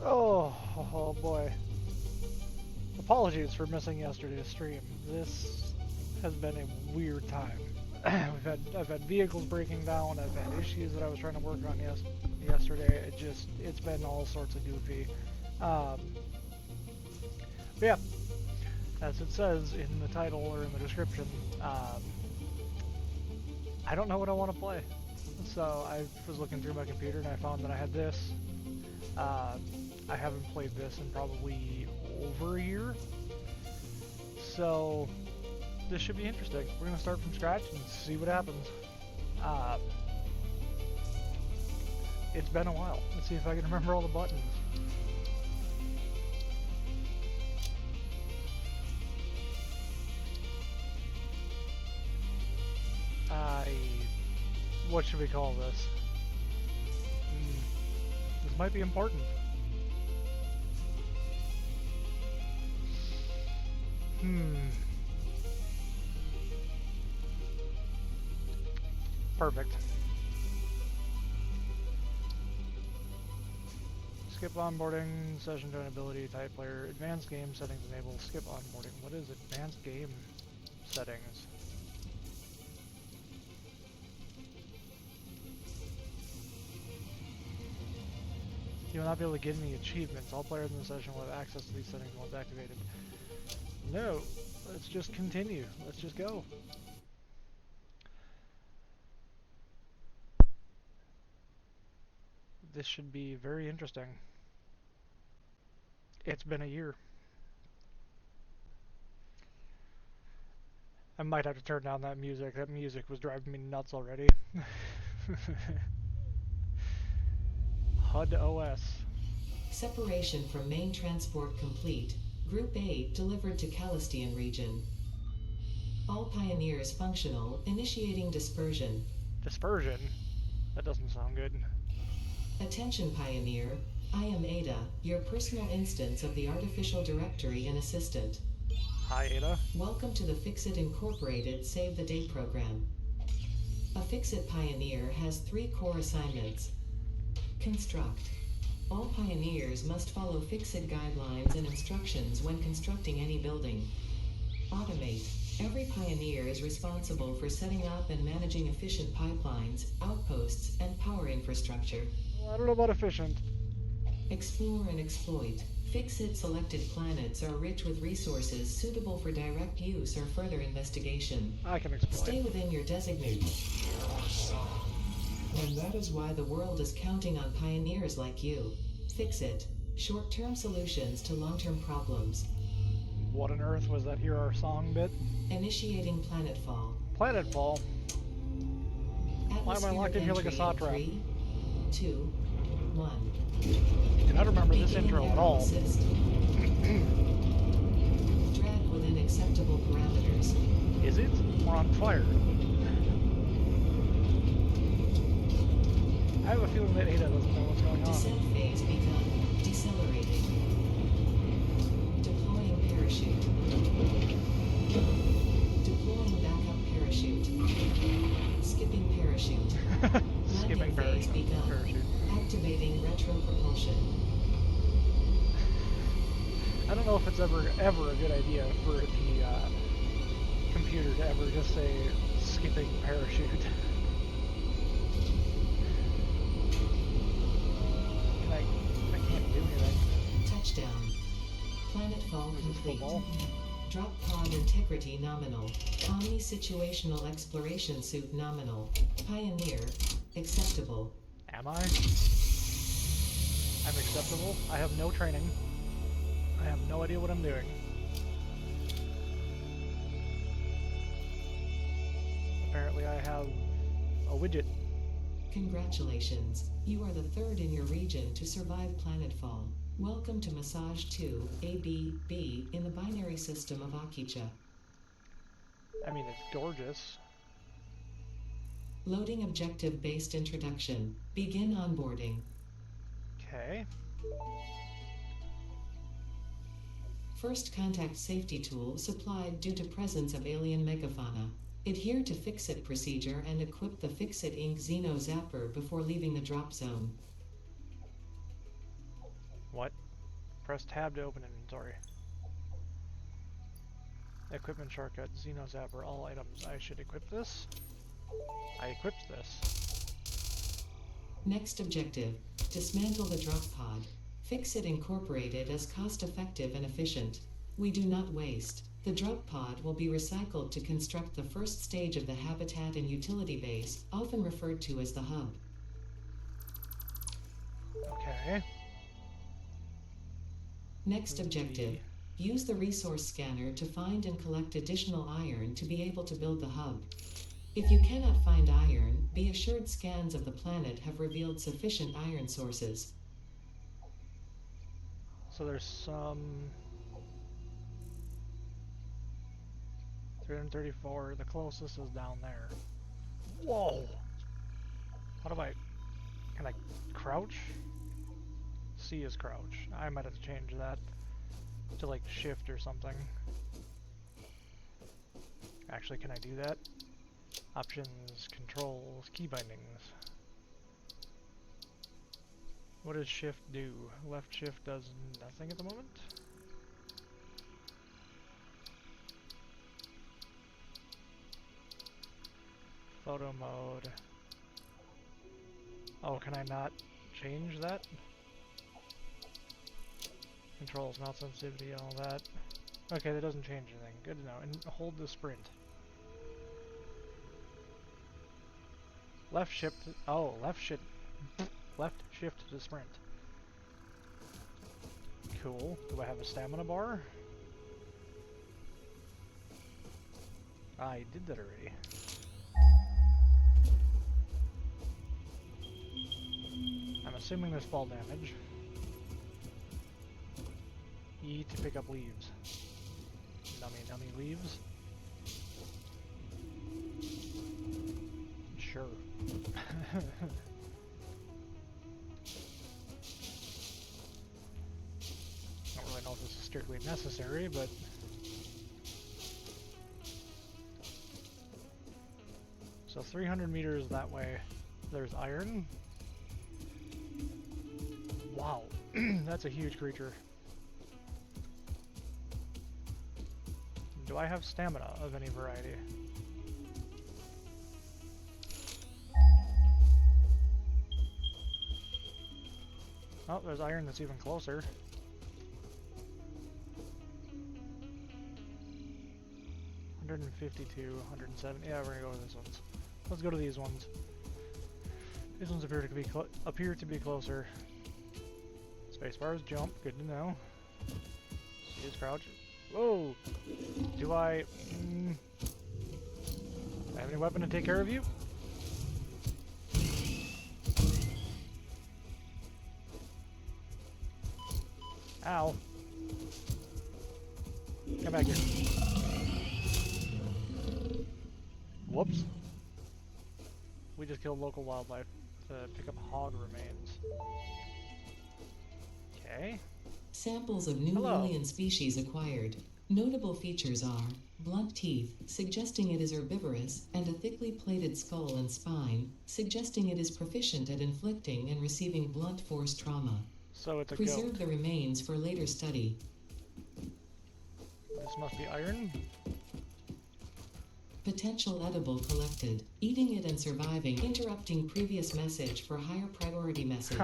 Oh boy. Apologies for missing yesterday's stream. This has been a weird time. I've had vehicles breaking down. I've had issues that I was trying to work on yesterday. It's been all sorts of goofy. Um, but yeah, as it says in the title or in the description, I don't know what I want to play. So I was looking through my computer and I found that I had this. I haven't played this in probably over a year. So this should be interesting. We're going to start from scratch and see what happens. It's been a while. Let's see if I can remember all the buttons. What should we call this? This might be important. Perfect. Skip onboarding, session joinability, type player, advanced game settings enable, skip onboarding. What is advanced game settings? You will not be able to get any achievements. All players in the session will have access to these settings once activated. No, let's just continue. Let's just go. This should be very interesting. It's been a year. I might have to turn down that music. That music was driving me nuts already. HUD OS. Separation from main transport complete. Group A delivered to Calistian region. All Pioneers functional, initiating dispersion. Dispersion? That doesn't sound good. Attention Pioneer, I am Ada, your personal instance of the Artificial Directory and Assistant. Hi Ada. Welcome to the Fixit Incorporated Save the Date program. A Fixit Pioneer has 3 core assignments. Construct. All Pioneers must follow Fixit guidelines and instructions when constructing any building. Automate. Every Pioneer is responsible for setting up and managing efficient pipelines, outposts, and power infrastructure. Well, I don't know about efficient. Explore and exploit. Fixit selected planets are rich with resources suitable for direct use or further investigation. I can exploit. Stay within your designated. And that is why the world is counting on pioneers like you. Fixit. Short-term solutions to long-term problems. What on earth was that Hear Our Song bit? Initiating planetfall. Planetfall? Why am I locked in here like a saw trap? 3, 2, 1. I don't remember this intro at all. Drag within acceptable parameters. Is it? We're on fire. I have a feeling that Ada doesn't know what's going on. Descent phase begun. Decelerating. Deploying parachute. Deploying backup parachute. Skipping parachute. Skipping Landing phase begun. parachute. Activating retro propulsion. I don't know if it's ever a good idea for the computer to ever just say skipping parachute. I can't do anything. Touchdown. Planetfall Is this complete. football? Drop pod integrity nominal. Omni-situational exploration suit nominal. Pioneer. Acceptable. Am I? I'm acceptable. I have no training. I have no idea what I'm doing. Apparently I have a widget. Congratulations. You are the 3rd in your region to survive planetfall. Welcome to Massage 2, ABB, in the binary system of Akicha. I mean, it's gorgeous. Loading objective-based introduction. Begin onboarding. Okay. First contact safety tool supplied due to presence of alien megafauna. Adhere to Fixit procedure and equip the Fixit Inc. Xeno Zapper before leaving the drop zone. What? Press tab to open inventory. Equipment shortcut, Xeno Zapper, all items. I should equip this? I equipped this. Next objective, dismantle the drop pod. Fix it incorporated as cost-effective and efficient. We do not waste. The drop pod will be recycled to construct the first stage of the habitat and utility base, often referred to as the hub. Okay. Next objective, use the resource scanner to find and collect additional iron to be able to build the hub. If you cannot find iron, be assured scans of the planet have revealed sufficient iron sources. So there's some 334, the closest is down there. Whoa! How do I, can I crouch? C is crouch. I might have to change that to like shift or something. Actually, can I do that? Options, controls, key bindings. What does shift do? Left shift does nothing at the moment. Photo mode. Oh, can I not change that? Controls, mount sensitivity, all that. Okay, that doesn't change anything. Good to know. And hold the sprint. Left shift. Oh, left shift. Left shift to sprint. Cool. Do I have a stamina bar? I did that already. I'm assuming there's fall damage. E to pick up leaves. Nummy leaves. Sure. Don't really know if this is strictly necessary, but so 300 meters that way, there's iron. Wow, that's a huge creature. Do I have stamina of any variety? Oh, there's iron that's even closer. 152, 107. Yeah, we're gonna go with these ones. Let's go to these ones. These ones appear to be closer. Spacebar's jump. Good to know. Use crouch. Whoa! Do I have any weapon to take care of you? Ow. Come back here. Whoops. We just killed local wildlife to pick up hog remains. Okay. Samples of new alien species acquired. Notable features are blunt teeth, suggesting it is herbivorous, and a thickly plated skull and spine, suggesting it is proficient at inflicting and receiving blunt force trauma. So it's a Preserve goat. the remains for later study. This must be iron. Potential edible collected. Eating it and surviving. Interrupting previous message for higher priority message.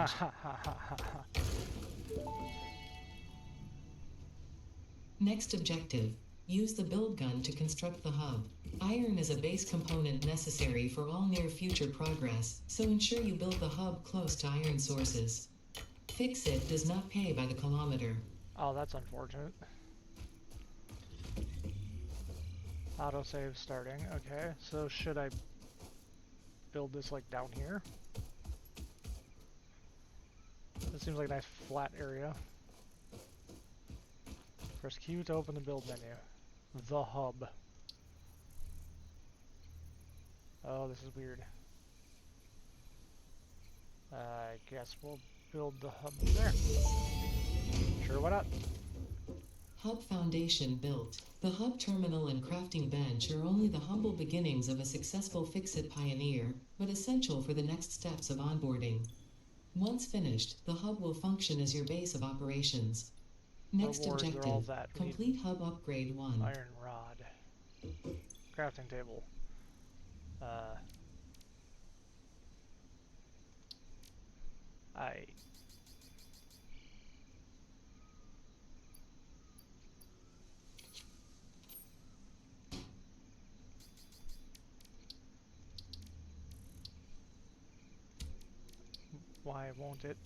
Next objective. Use the build gun to construct the hub. Iron is a base component necessary for all near future progress, so ensure you build the hub close to iron sources. Fix it does not pay by the kilometer. Oh, that's unfortunate. Autosave starting. Okay, so should I build this like down here? This seems like a nice flat area. Press Q to open the build menu. The hub. Oh, this is weird. I guess we'll build the hub there. Sure, why not? Hub foundation built. The hub terminal and crafting bench are only the humble beginnings of a successful Fix-It pioneer, but essential for the next steps of onboarding. Once finished, the hub will function as your base of operations. Next Rewards are all objective, that. We complete need hub upgrade 1. iron rod. Crafting table. I... Why won't it?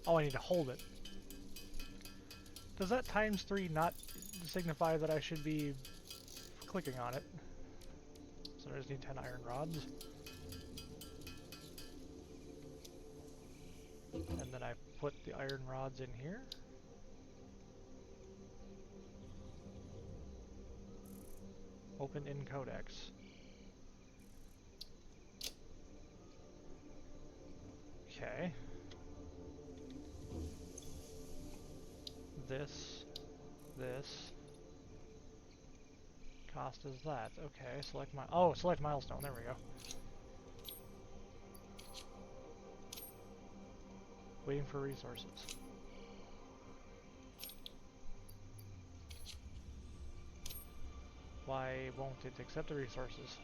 Oh, I need to hold it. Does that ×3 not signify that I should be clicking on it? So I just need 10 iron rods. And then I put the iron rods in here. Open in codex. Okay. This. Cost is that. Okay, select my... Oh, select milestone. There we go. Waiting for resources. Why won't it accept the resources?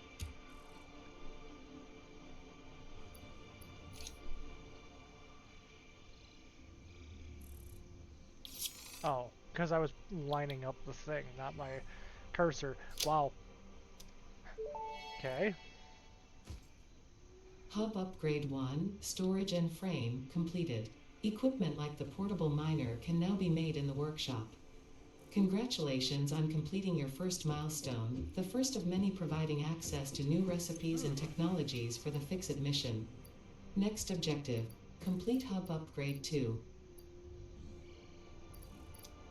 Oh, because I was lining up the thing, not my cursor. Wow. Okay. Hub upgrade 1, storage and frame, completed. Equipment like the portable miner can now be made in the workshop. Congratulations on completing your first milestone, the first of many providing access to new recipes and technologies for the Fix-It mission. Next objective, complete hub upgrade 2.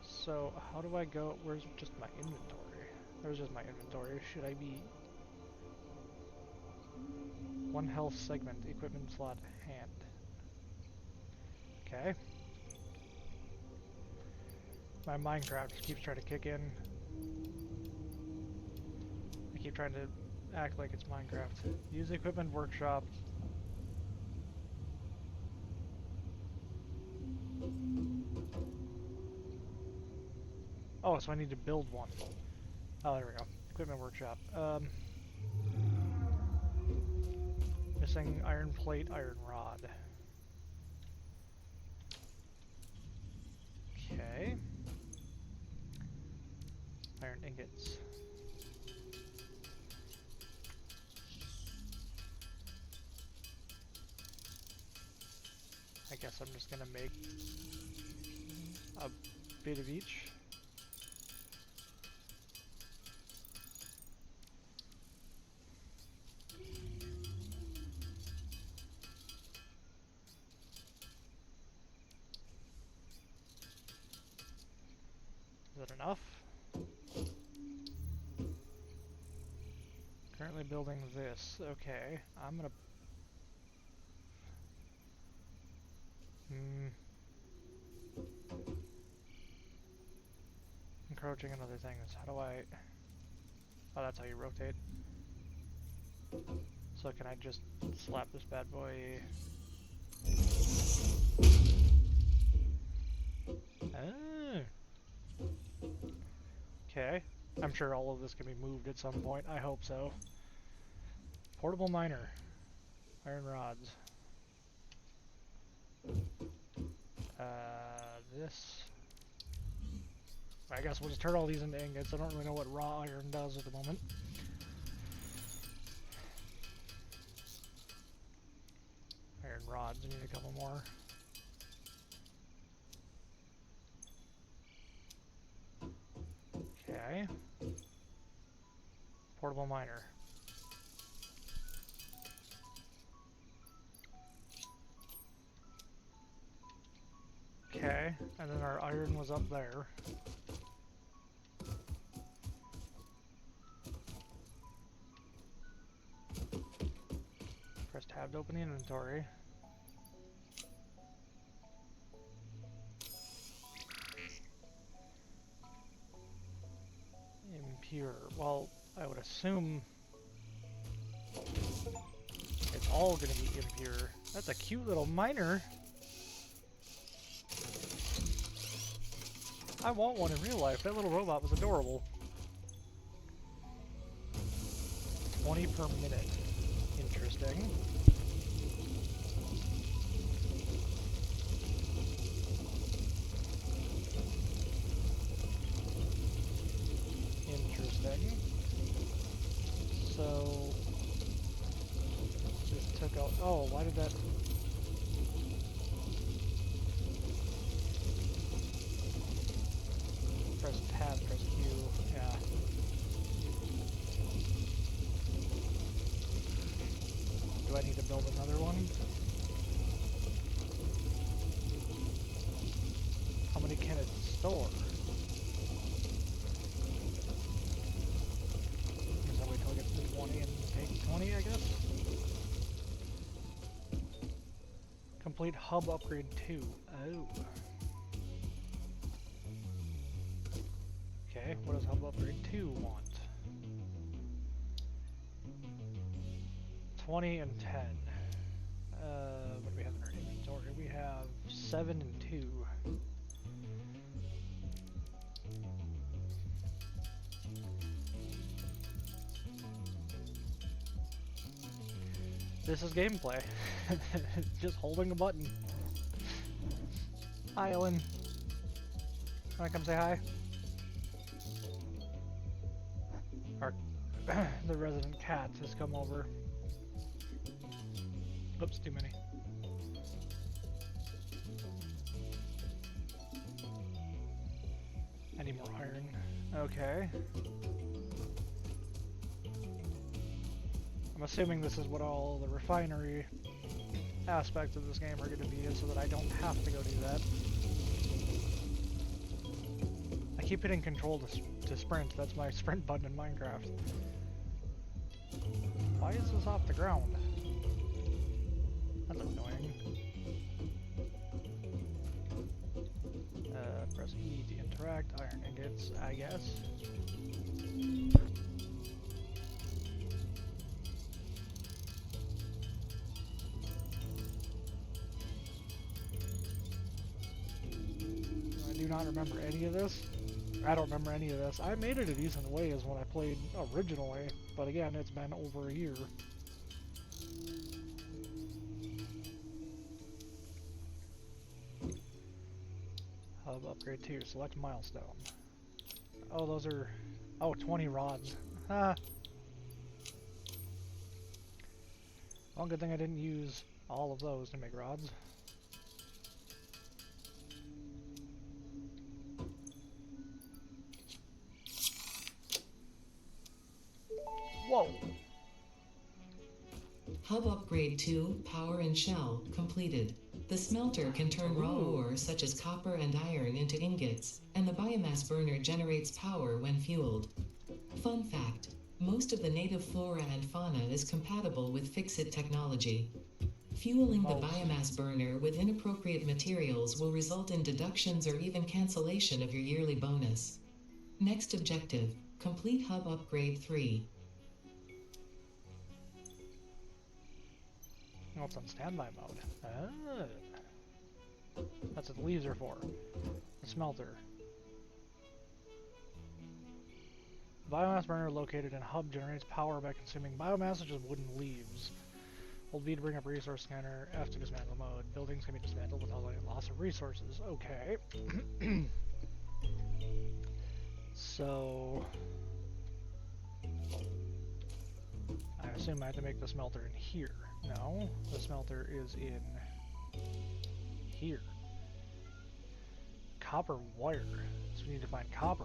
So, how do I go? Where's just my inventory? There's just my inventory. Should I be... One health segment, equipment slot, hand. Okay. My Minecraft just keeps trying to kick in. I keep trying to act like it's Minecraft. Use equipment workshop. Oh, so I need to build one. Oh, there we go. Equipment workshop. Missing iron plate, iron rod. Okay. Iron ingots. I guess I'm just gonna make a bit of each. Is that enough? Currently building this. Okay, I'm gonna... Encroaching on other things. How do I... Oh, that's how you rotate. So can I just slap this bad boy... Oh. Okay. I'm sure all of this can be moved at some point. I hope so. Portable miner. Iron rods. This. I guess we'll just turn all these into ingots. I don't really know what raw iron does at the moment. Iron rods, I need a couple more. Okay. Portable miner. Okay, and then our iron was up there. Press tab to open the inventory. impure? Well, I would assume it's all gonna be impure. That's a cute little miner. I want one in real life. That little robot was adorable. 20 per minute. Interesting. Interesting. So just took out. Oh, why did that? Press tab, press Q. Yeah. Do I need to build another one? How many can it store? Guess I'll wait till I get to 20 and take 20, I guess. Complete hub upgrade 2. Oh. Okay, what does hub upgrade 2 want? 20 and 10. What do we have in our inventory? We have 7 and 2. This is gameplay. Just holding a button. Hi, Ellen. Wanna come say hi? Our the resident cat has come over. Oops, too many. I need more iron. Okay. I'm assuming this is what all the refinery aspects of this game are going to be, so that I don't have to go do that. I keep hitting control to sprint. That's my sprint button in Minecraft. Why is this off the ground? That's annoying. Press E to interact. Iron ingots, I guess. I do not remember any of this. I don't remember any of this. I made it a decent way as when I played originally, but again, it's been over a year. Hub upgrade 2, select milestone. Oh, those are... Oh, 20 rods. Ah. Well, good thing I didn't use all of those to make rods. Whoa! Hub Upgrade 2, Power and Shell, completed. The smelter can turn raw ore such as copper and iron into ingots, and the biomass burner generates power when fueled. Fun fact, most of the native flora and fauna is compatible with Fix-It technology. Fueling the biomass burner with inappropriate materials will result in deductions or even cancellation of your yearly bonus. Next objective, complete Hub Upgrade 3. Oh, it's on standby mode. Ah. That's what the leaves are for. The smelter. Biomass burner located in hub generates power by consuming biomass such as wooden leaves. Hold B to bring up resource scanner, F to dismantle mode. Buildings can be dismantled without any loss of resources. Okay. So... I assume I have to make the smelter in here. No, the smelter is in here. Copper wire. So we need to find copper.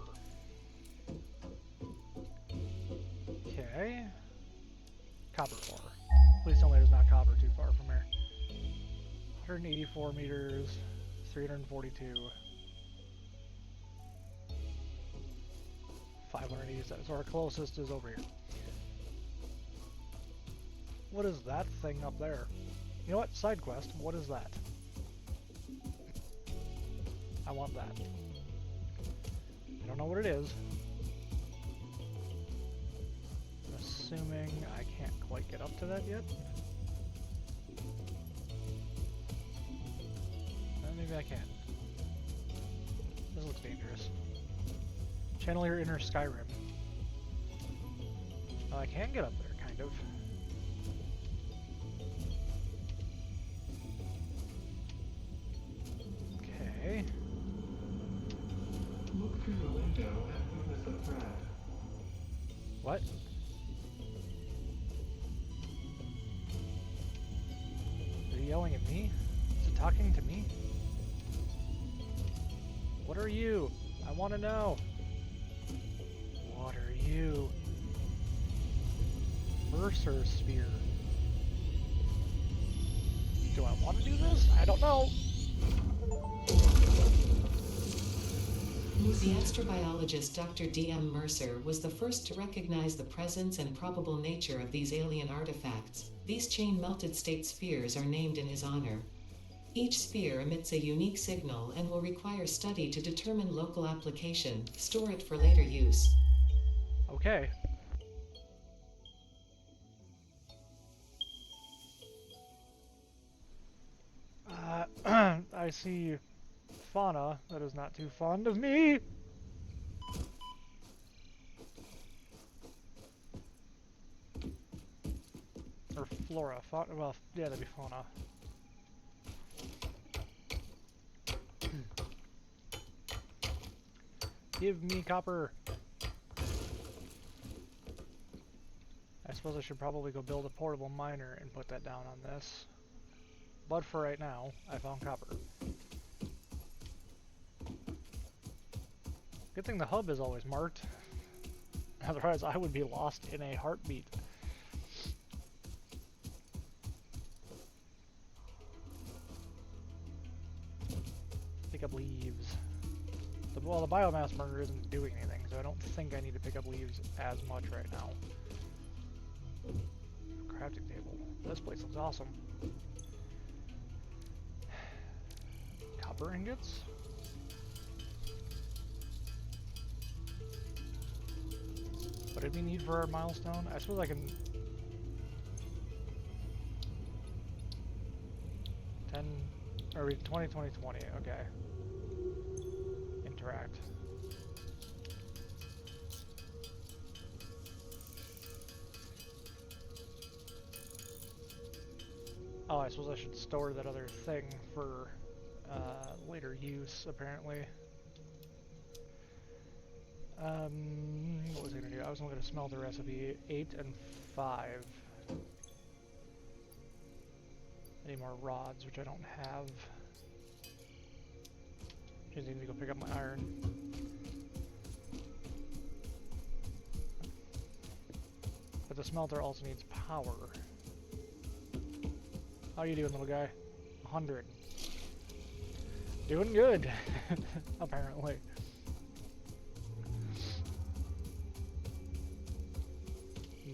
Okay. Copper ore. Please tell me there's not copper too far from here. 184 meters, 342. 587. So our closest is over here. What is that thing up there? You know what? Side quest. What is that? I want that. I don't know what it is. assuming I can't quite get up to that yet. Maybe I can. This looks dangerous. Channel your inner Skyrim. Oh, I can get up there, kind of. Okay. Look through the window and witness a thread. What? Is he yelling at me? Is it talking to me? What are you? I want to know. What are you? Mercer Sphere. Do I want to do this? I don't know. The astrobiologist Dr. D.M. Mercer was the first to recognize the presence and probable nature of these alien artifacts. These chain-melted state spheres are named in his honor. Each sphere emits a unique signal and will require study to determine local application. Store it for later use. Okay. I see fauna that is not too fond of me. Or flora. Well, yeah, that'd be fauna. Give me copper. I suppose I should probably go build a portable miner and put that down on this. But for right now, I found copper. Good thing the hub is always marked. Otherwise, I would be lost in a heartbeat. Pick up leaves. Well, the biomass burner isn't doing anything, so I don't think I need to pick up leaves as much right now. Crafting table. This place looks awesome. Copper ingots? What did we need for our milestone? I suppose I can... 10... Or 20, 20, 20, okay. Interact. Oh, I suppose I should store that other thing for later use, apparently. What was I gonna do? I was gonna smelt the recipe 8 and 5. I need more rods, which I don't have. Just need to go pick up my iron. But the smelter also needs power. How you doing, little guy? 100. Doing good, apparently.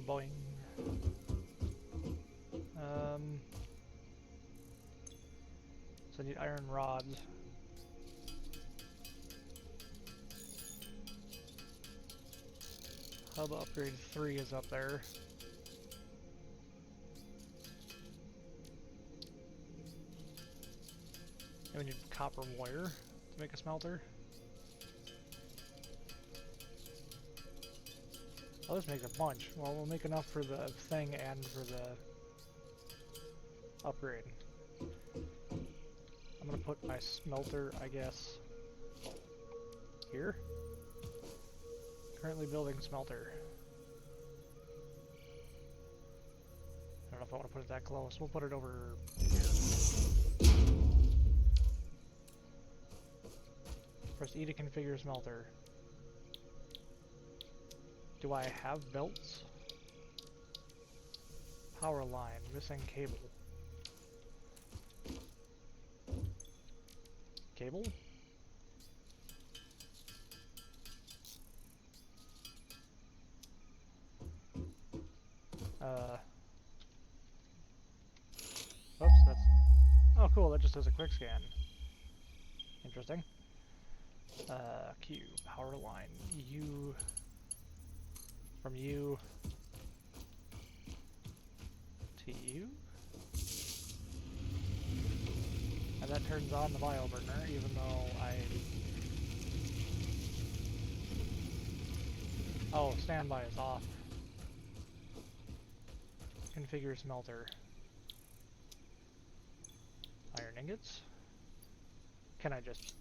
Boing. So I need iron rods. Hub upgrade 3 is up there. And we need copper wire to make a smelter. Oh, this makes a bunch. Well, we'll make enough for the thing and for the upgrade. I'm gonna put my smelter, I guess, here. Currently building smelter. I don't know if I want to put it that close. We'll put it over here. Press E to configure smelter. Do I have belts? Power line, missing cable. Cable? Oops, that's... Oh, cool, that just does a quick scan. Interesting. Q, power line, U... From U you. And that turns on the bioburner, even though oh, standby is off. Configure smelter. Iron ingots. Can I just...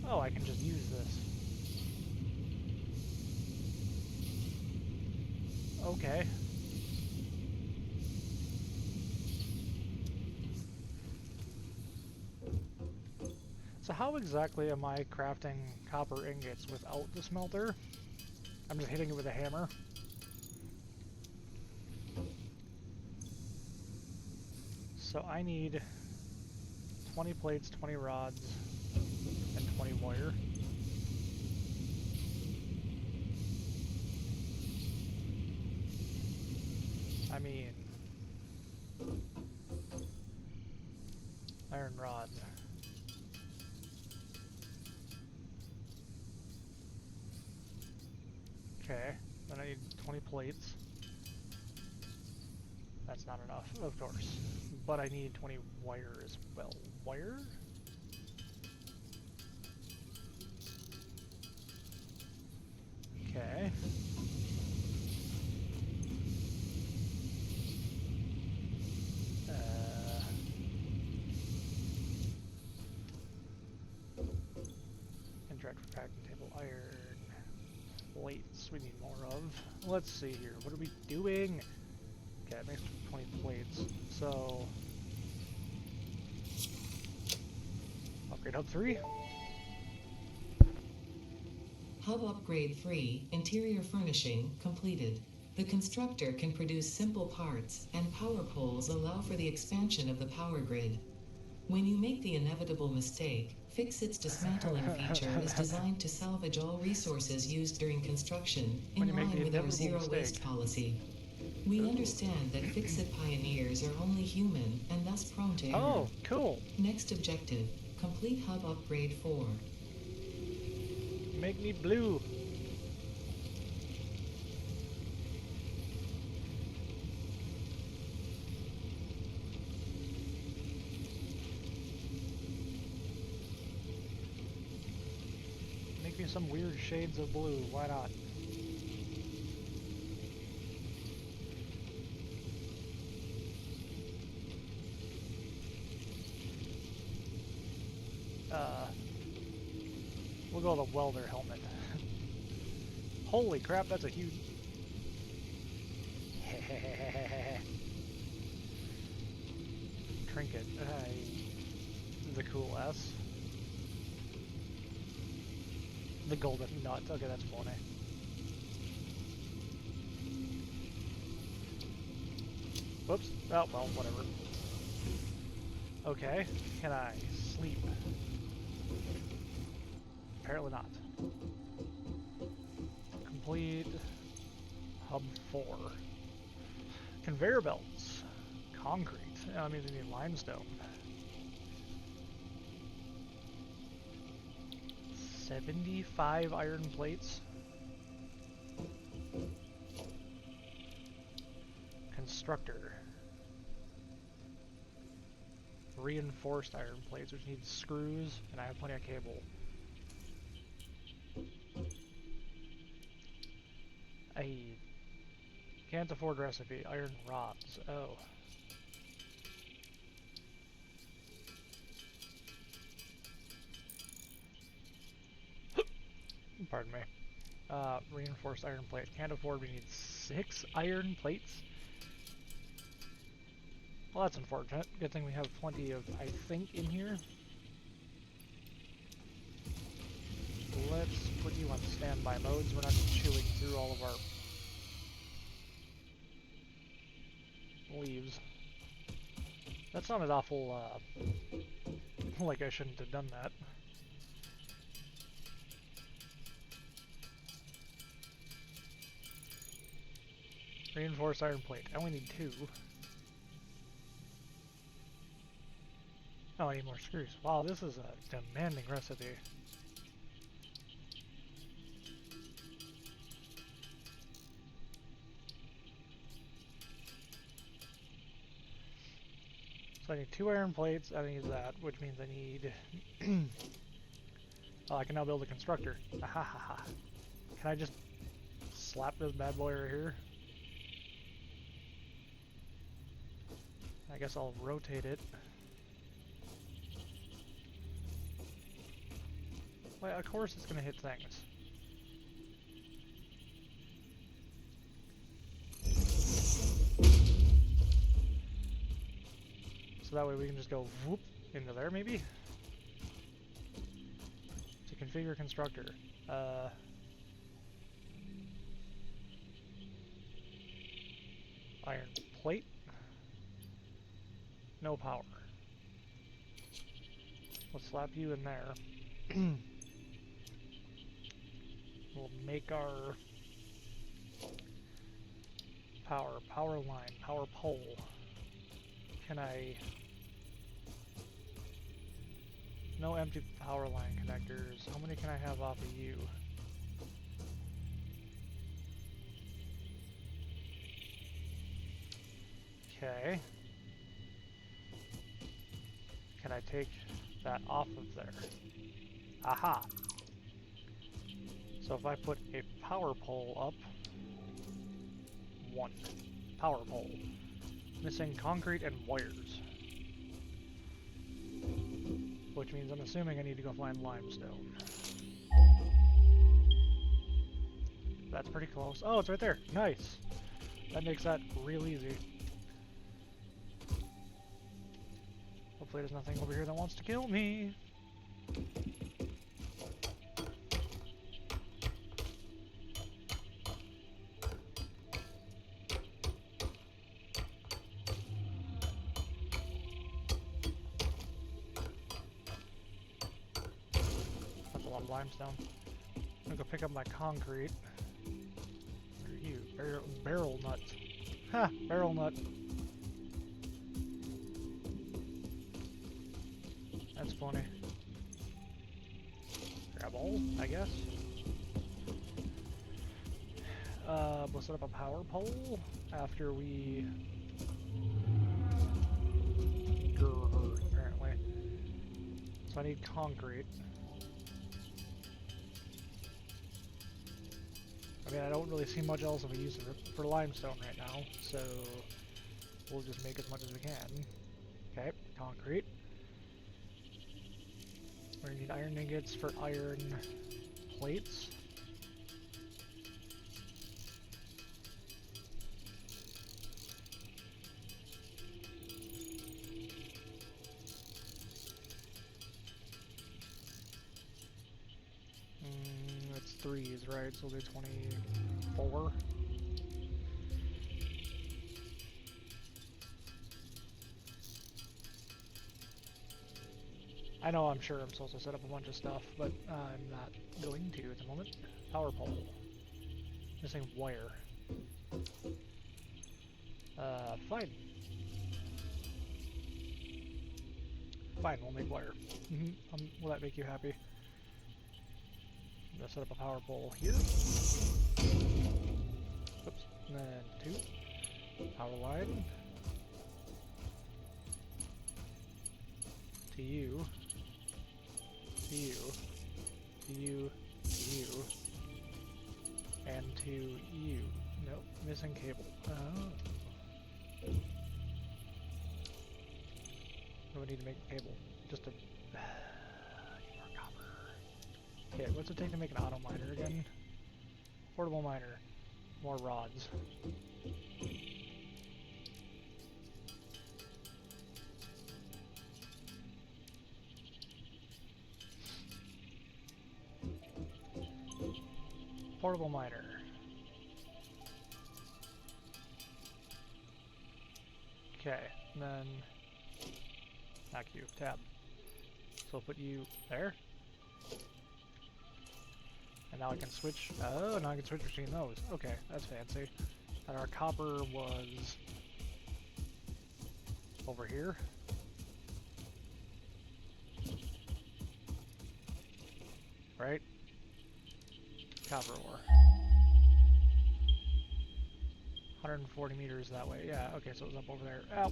Oh, I can just use this. Okay. So how exactly am I crafting copper ingots without the smelter? I'm just hitting it with a hammer. So I need 20 plates, 20 rods, and 20 wire. I mean, iron rods. Okay, then I need 20 plates. That's not enough, of course. But I need 20 wire as well. Wire? Okay. Contract for packing table iron. Plates we need more of. Let's see here. What are we doing? Okay, it makes 20 plates. So upgrade hub 3. Hub Upgrade 3, Interior Furnishing, completed. The constructor can produce simple parts, and power poles allow for the expansion of the power grid. When you make the inevitable mistake, Fix-It's dismantling feature is designed to salvage all resources used during construction, in line with our zero-waste policy. We understand that Fix-It pioneers are only human, and thus prone to error. Oh, cool. Next objective, complete Hub Upgrade 4. Make me blue. Make me some weird shades of blue. Why not? We'll go with a welder helmet. Holy crap, that's a huge... Trinket. The cool S. The golden nut. Okay, that's funny. Whoops. Oh, well, whatever. Okay, can I sleep? Apparently not. Complete hub 4. Conveyor belts. Concrete. I mean, we need limestone. 75 iron plates. Constructor. Reinforced iron plates, which needs screws, and I have plenty of cable. I can't afford recipe. Iron rods. Oh. Pardon me. Reinforced iron plate. Can't afford. We need 6 iron plates. Well, that's unfortunate. Good thing we have plenty of, I think, in here. Let's put you on standby modes. We're not chewing through all of our leaves. That sounded awful, like I shouldn't have done that. Reinforced iron plate. I only need 2. Oh, I need more screws. Wow, this is a demanding recipe. So I need 2 iron plates, I need that, which means I need... oh, I can now build a constructor. Aha ha ha. Can I just slap this bad boy right here? I guess I'll rotate it. Well, of course it's gonna hit things. So that way we can just go whoop into there, maybe? To configure constructor. Iron plate. No power. We'll slap you in there. We'll make our power line, power pole. Can I... No empty power line connectors. How many can I have off of you? Okay. Can I take that off of there? Aha! So if I put a power pole up, 1 power pole, missing concrete and wires, which means I'm assuming I need to go find limestone. That's pretty close. Oh, it's right there. Nice. That makes that real easy. Hopefully there's nothing over here that wants to kill me. That's a lot of limestone. I'm gonna go pick up my concrete. Where are you? Barrel nut. Ha! Barrel nut. That's funny. Grab all, I guess. We'll set up a power pole after we... apparently. So I need concrete. I mean, I don't really see much else of a use of it for limestone right now, so we'll just make as much as we can. Okay, concrete. We're gonna need iron ingots for iron plates. That's 3s, right? So we'll do 24. I know I'm sure I'm supposed to set up a bunch of stuff, but I'm not going to at the moment. Power pole. Missing wire. Fine. Fine, we'll make wire. Will that make you happy? I'm gonna set up a power pole here. Oops. And then 2. Power line. To you. To you. To you. To you. And to you. Nope. Missing cable. Oh. What do we need to make a cable? Just a... need more copper. Okay, what's it take to make an auto miner again? Portable miner. More rods. Portable miner. Okay, and then not you, tab. So I'll put you there. And now I can switch. Oh, now I can switch between those. Okay, that's fancy. And our copper was over here. Right? Copper ore. 140 meters that way. Yeah, okay, so it was up over there. Ow.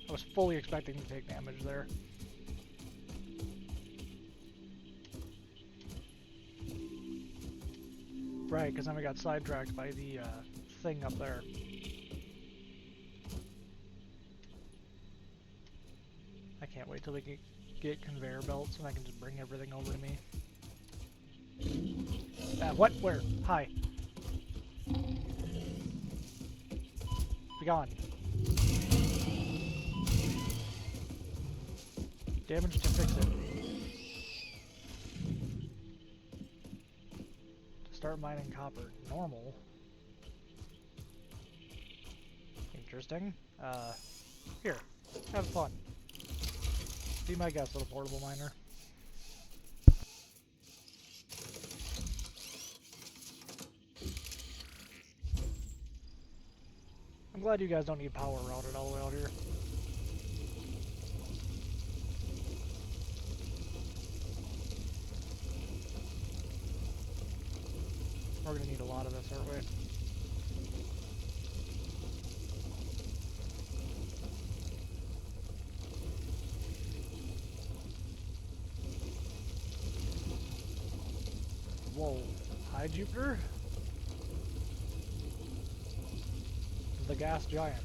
I was fully expecting to take damage there. Right, because then we got sidetracked by the thing up there. I can't wait till we can get conveyor belts and I can just bring everything over to me. What? Where? Hi. Be gone. Damage to fix it. To start mining copper. Normal. Interesting. Here. Have fun. Be my guest, little portable miner. I'm glad you guys don't need power routed all the way out here. We're gonna need a lot of this, aren't we? Whoa. Hi, Jupiter? The gas giant.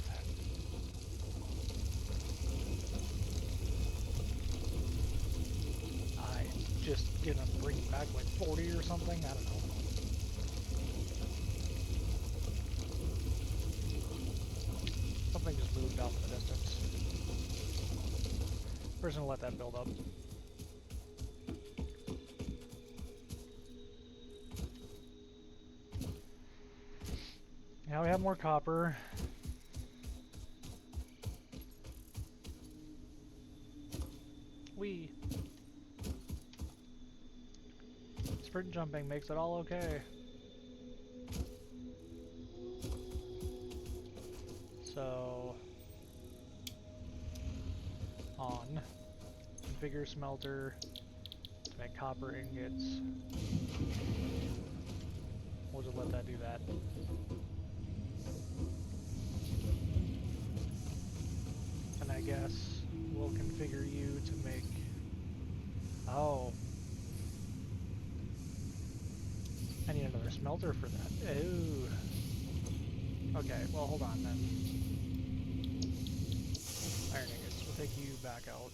I just gonna bring back like 40 or something? I don't know. Something just moved off in the distance. We're just gonna let that build up. Now we have more copper. Whee! Sprint jumping makes it all okay. So... on. Configure smelter to make copper ingots. We'll just let that do that. And I guess we'll configure you to make... oh. I need another smelter for that. Ooh. Okay, well hold on then. Iron ingots. We'll take you back out.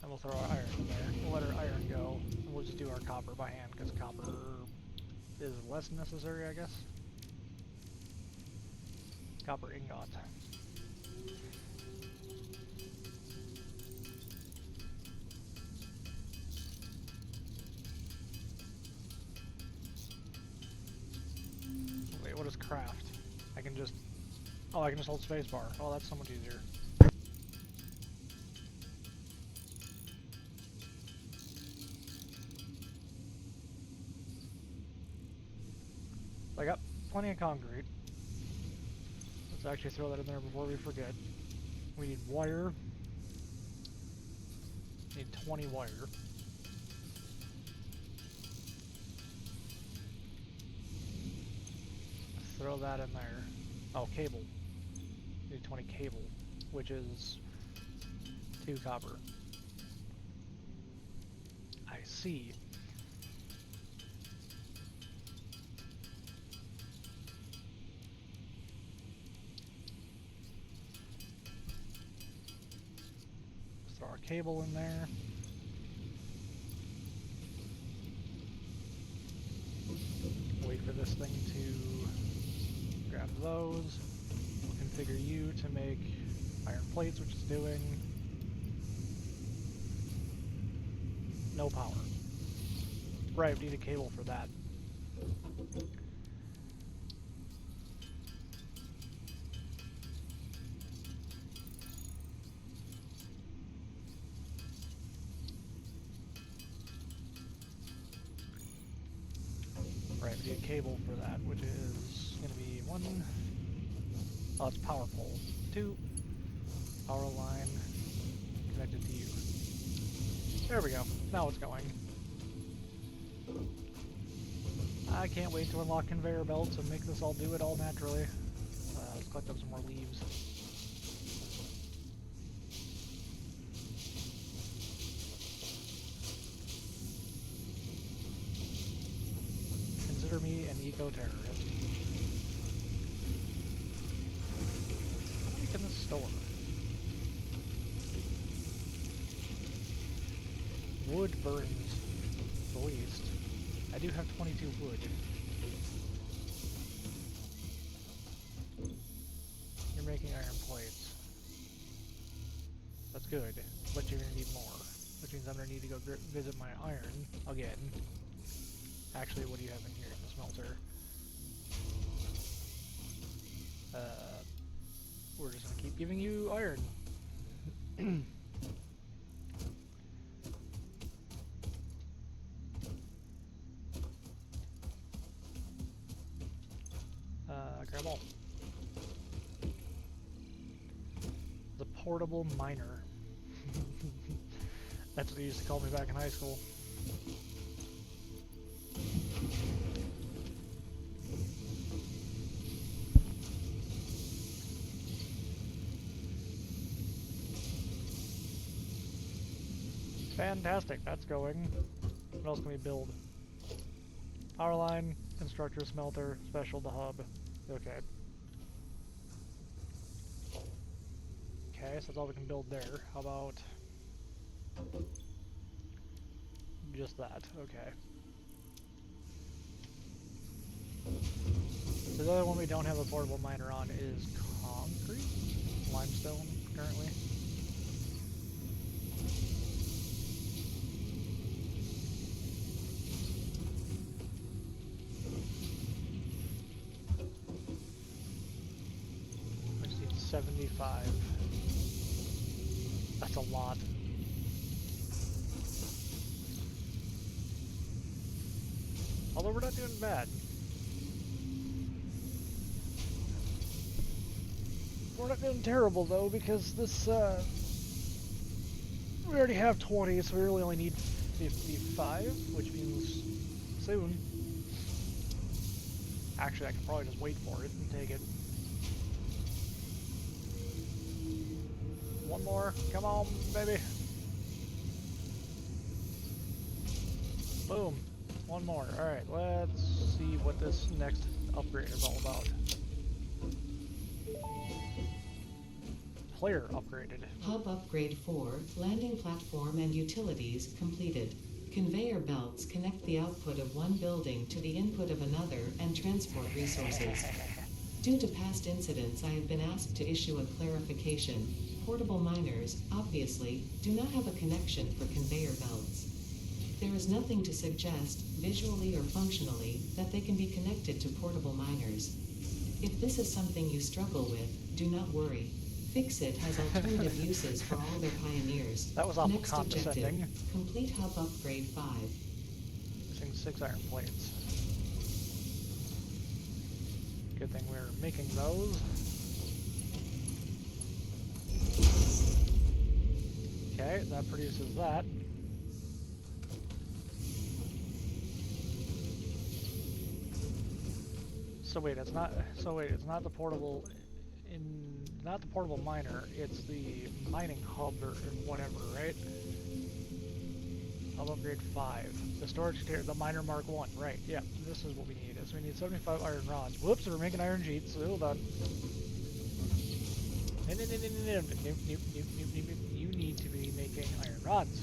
And we'll throw our iron in there. We'll let our iron go. And we'll just do our copper by hand, because copper is less necessary, I guess. Copper ingot. Wait, what is craft? I can just... oh, I can just hold spacebar. Oh, that's so much easier. I got plenty of concrete. Let's actually throw that in there before we forget. We need wire. We need 20 wire. Throw that in there. Oh, cable. We need 20 cable, which is 2 copper. I see. Throw our cable in there. Wait for this thing to grab those. We'll configure you to make iron plates, which is doing no power. Right, we need a cable for that. Right, we need a cable for that, which is going to be 1. Oh, it's power pole. 2. Power line connected to you. There we go. Now it's going. I can't wait to unlock conveyor belts and make this all do it all naturally. Let's collect up some more leaves. eco-terrorist. How many can this store? Wood burns the least. I do have 22 wood. You're making iron plates. That's good, but you're gonna need more. Which means I'm gonna need to go visit my iron again. Actually, what do you have in here in the smelter? We're just gonna keep giving you iron. Grab all. The portable miner. That's what they used to call me back in high school. Fantastic, that's going. What else can we build? Power line, constructor, smelter, special, the hub. Okay. Okay, so that's all we can build there. How about just that? Okay. So the other one we don't have a portable miner on is concrete? Limestone, currently. I just need 75. That's a lot. Although we're not doing bad. We're not doing terrible though, because this, we already have 20, so we really only need 55, which means soon. Actually, I could probably just wait for it and take it. One more, come on, baby. Boom. One more. Alright, let's see what this next upgrade is all about. Player upgraded. Hub upgrade 4, landing platform and utilities completed. Conveyor belts connect the output of one building to the input of another and transport resources. Due to past incidents, I have been asked to issue a clarification. Portable miners, obviously, do not have a connection for conveyor belts. There is nothing to suggest, visually or functionally, that they can be connected to portable miners. If this is something you struggle with, do not worry. Fixit has alternative uses for all their pioneers. That was awful Next condescending. objective, complete hub upgrade 5. Missing 6 iron plates. Good thing we're making those. Okay, that produces that. So wait, it's not the portable not the portable miner, it's the mining hub or whatever, right? Hub upgrade 5. The storage container, the miner mark 1, right, yeah, this is what we need. So we need 75 iron rods. Whoops, we're making iron sheets, so hold on. No, you need to be making iron rods.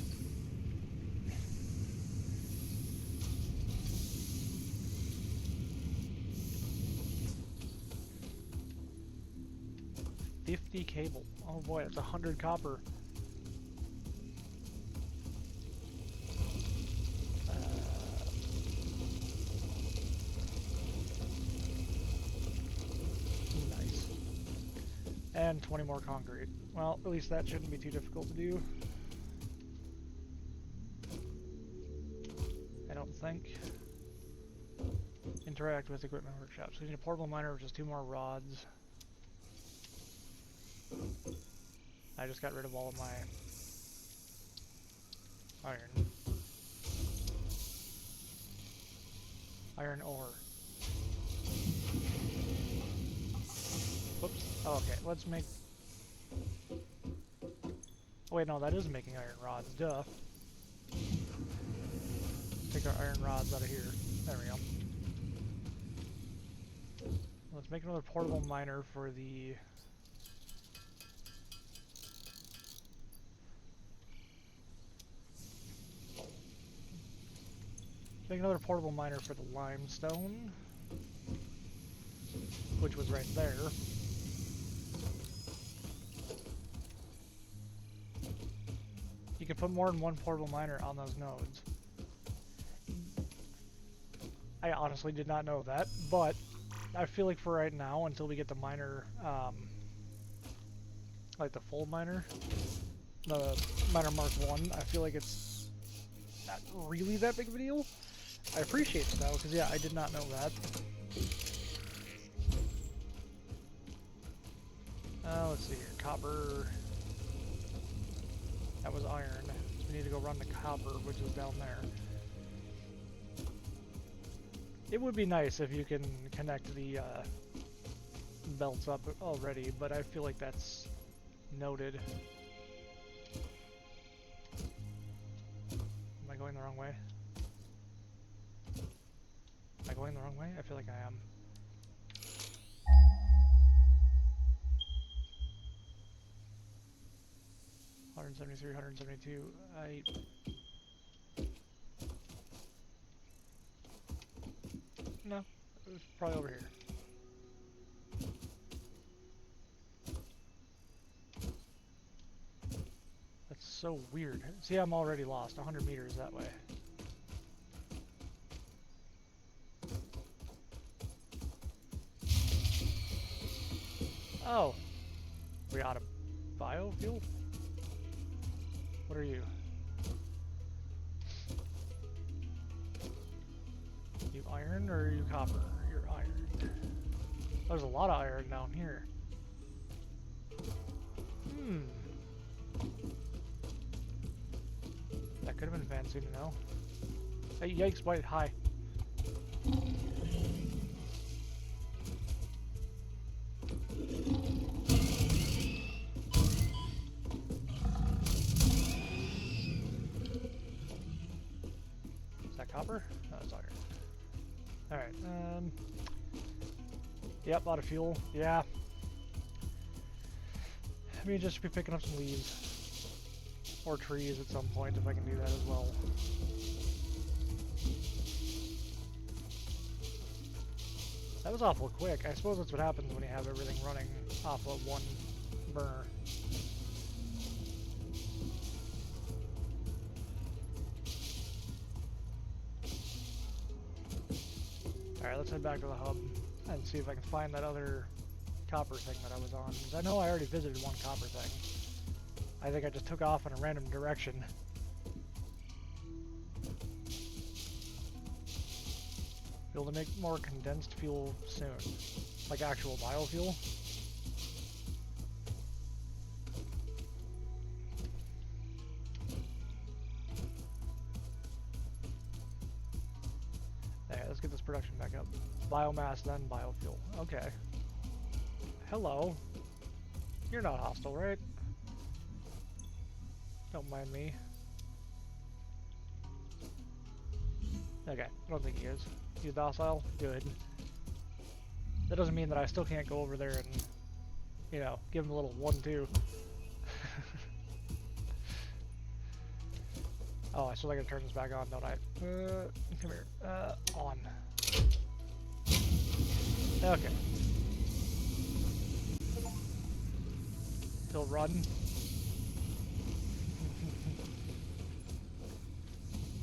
$50 cable. Oh boy, that's 100 copper. Nice. And 20 more concrete. Well, at least that shouldn't be too difficult to do. I don't think. Interact with equipment workshops. So we need a portable miner, which is 2 more rods. I just got rid of all of my iron. Iron ore. Whoops. Oh, okay, let's make... Oh, wait, no, that is making iron rods, duh. Take our iron rods out of here. There we go. make another portable miner for the... Make another portable miner for the limestone, which was right there. You can put more than one portable miner on those nodes. I honestly did not know that, but I feel like for right now, until we get the miner, like the full miner, the miner Mark 1, I feel like it's not really that big of a deal. I appreciate it though, because yeah, I did not know that. Let's see here, copper, that was iron. So we need to go run the copper, which is down there. It would be nice if you can connect the belts up already, but I feel like that's noted. Am I going the wrong way? Am I going the wrong way? I feel like I am. $173, $172. No, it was probably over here. That's so weird. See, I'm already lost 100 meters that way. Oh, we out of biofuel? What are you? You iron or are you copper? You're iron. There's a lot of iron down here. That could have been fancy to know. Hey, yikes, wait, hi. Is that copper? No, it's iron. Alright, yep, out of fuel. Yeah. I mean, just be picking up some leaves. Or trees at some point, if I can do that as well. That was awful quick. I suppose that's what happens when you have everything running off of one burner. Alright, let's head back to the hub and see if I can find that other copper thing that I was on. Because I know I already visited one copper thing. I think I just took off in a random direction. Be able to make more condensed fuel soon. Like actual biofuel. Alright, let's get this production back up. Biomass, then biofuel. Okay. Hello. You're not hostile, right? Don't mind me. Okay, I don't think he is. He's docile? Good. That doesn't mean that I still can't go over there and, you know, give him a little 1-2. Oh, I still gotta turn this back on, don't I? Come here. On. Okay. He'll run.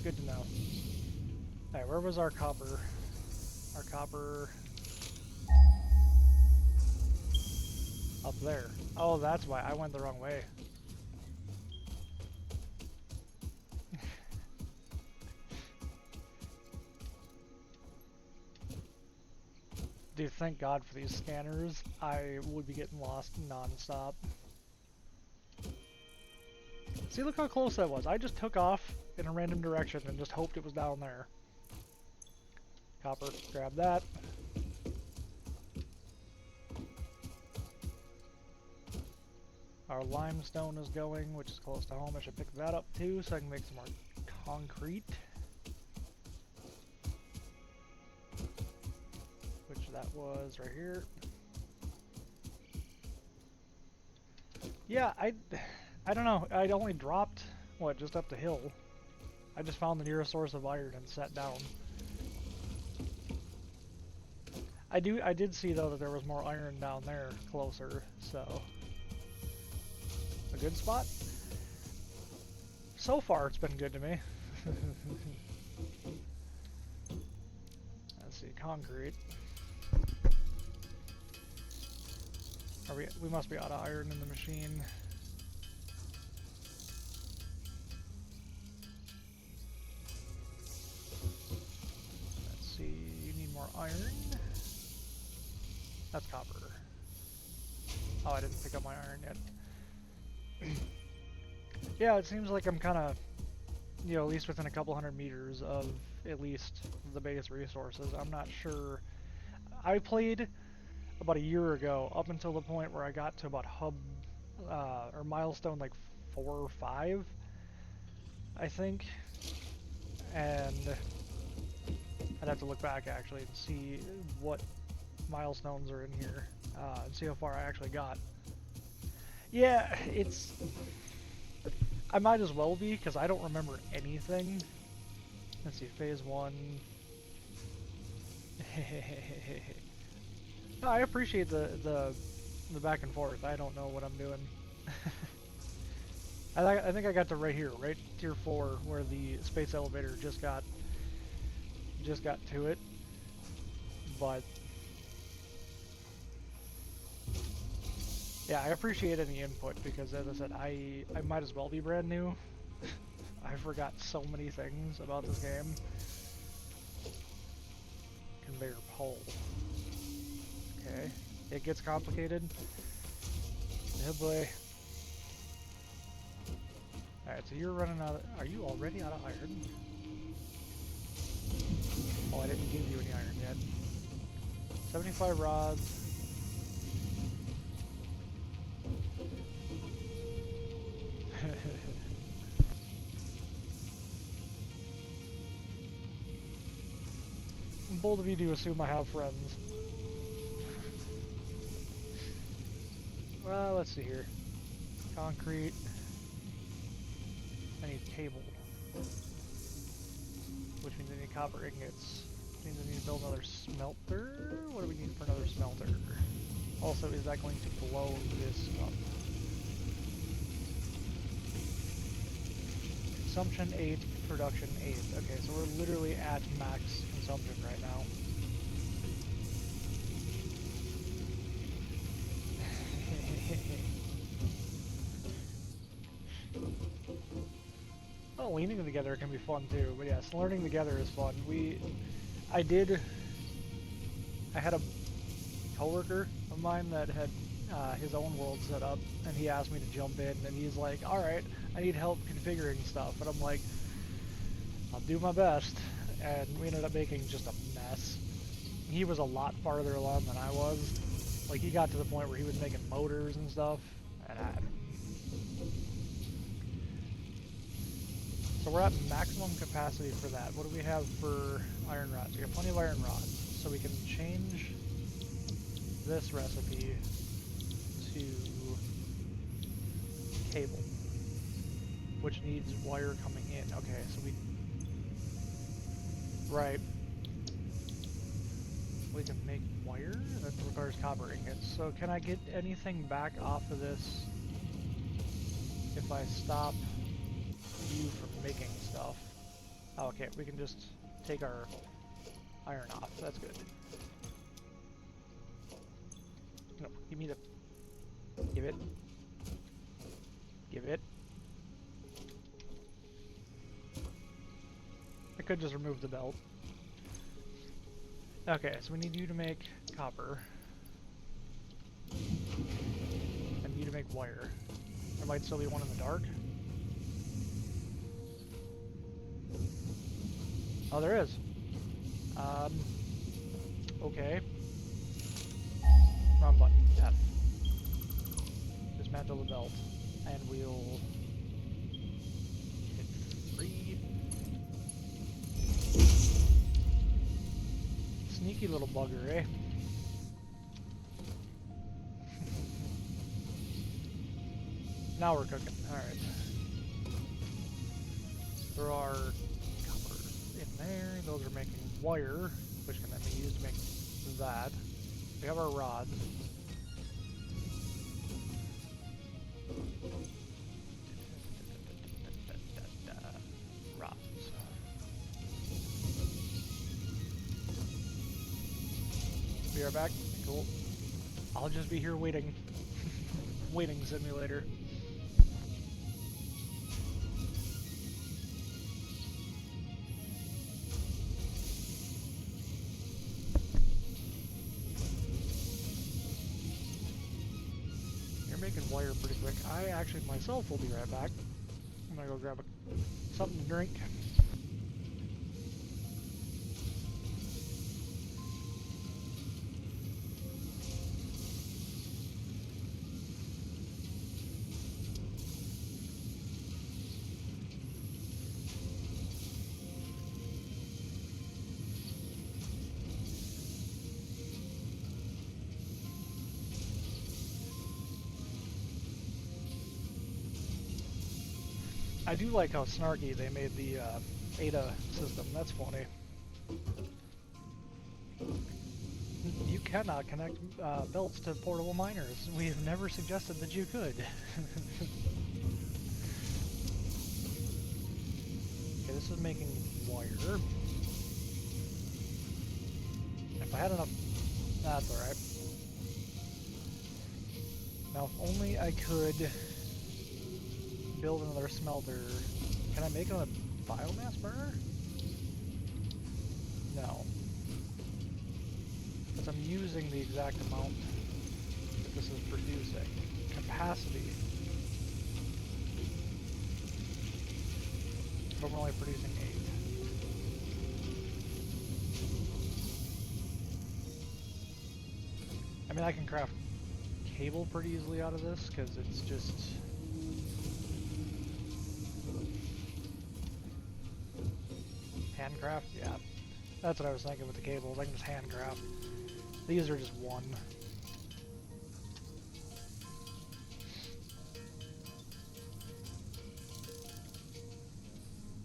Good to know. Alright, where was our copper? Our copper... up there. Oh, that's why. I went the wrong way. Dude, thank God for these scanners. I would be getting lost non-stop. See, look how close that was. I just took off in a random direction and just hoped it was down there. Copper, grab that. Our limestone is going, which is close to home. I should pick that up too so I can make some more concrete. Which that was right here. Yeah, I don't know. I only dropped, what, just up the hill. I just found the nearest source of iron and sat down. I did see though that there was more iron down there closer, so a good spot. So far it's been good to me. Let's see, concrete. We must be out of iron in the machine. Let's see, you need more iron. That's copper. Oh, I didn't pick up my iron yet. Yeah, it seems like I'm kind of, you know, at least within a couple hundred meters of at least the base resources. I'm not sure. I played about a year ago up until the point where I got to about hub or milestone like 4 or 5, I think, and I'd have to look back actually and see what milestones are in here and see how far I actually got. Yeah, I might as well be, because I don't remember anything. Let's see, phase 1. No, I appreciate the back and forth. I don't know what I'm doing. I think I got to right here, right tier 4, where the space elevator just got to it. But yeah, I appreciate any input because, as I said, I might as well be brand new. I forgot so many things about this game. Conveyor pole. Okay, it gets complicated. Oh boy. Alright, so you're running out of... Are you already out of iron? Oh, I didn't give you any iron yet. 75 rods. Bold of you to assume I have friends. Well, let's see here. Concrete. I need cable. Which means I need copper ingots. Which means I need to build another smelter? What do we need for another smelter? Also, is that going to blow this up? Consumption 8, production 8. Okay, so we're literally at max consumption right now. Well, leaning together can be fun too, but yes, learning together is fun. I had a coworker of mine that had his own world set up, and he asked me to jump in, and he's like, alright, I need help configuring stuff, and I'm like, I'll do my best, and we ended up making just a mess. He was a lot farther along than I was. Like, he got to the point where he was making motors and stuff, and so we're at maximum capacity for that. What do we have for iron rods? We have plenty of iron rods, so we can change this recipe to cable, which needs wire coming in. Okay, so right. We can make wire? That requires copper ingots. So can I get anything back off of this if I stop you from making stuff? Oh, okay, we can just take our iron off. That's good. No, give me the... Give it. Give it. I could just remove the belt. Okay, so we need you to make copper. And you to make wire. There might still be one in the dark. Oh, there is. Okay. Wrong button. F. Dismantle the belt. And we'll hit 3. Sneaky little bugger, eh? Now we're cooking. Alright. There are copper in there. Those are making wire, which can then be used to make that. We have our rods. Rods. Be right back. Cool. I'll just be here waiting. Waiting simulator. You're making wire pretty quick. I actually myself will be right back. I'm gonna go grab something to drink. I do like how snarky they made the ADA system. That's funny. You cannot connect belts to portable miners. We have never suggested that you could. Okay, this is making wire. If I had enough... That's alright. Now, if only I could build another smelter. Can I make another biomass burner? No. Because I'm using the exact amount that this is producing. Capacity. But we're only producing 8. I mean, I can craft cable pretty easily out of this, because it's just... handcraft? Yeah. That's what I was thinking with the cables. I can just handcraft. These are just one.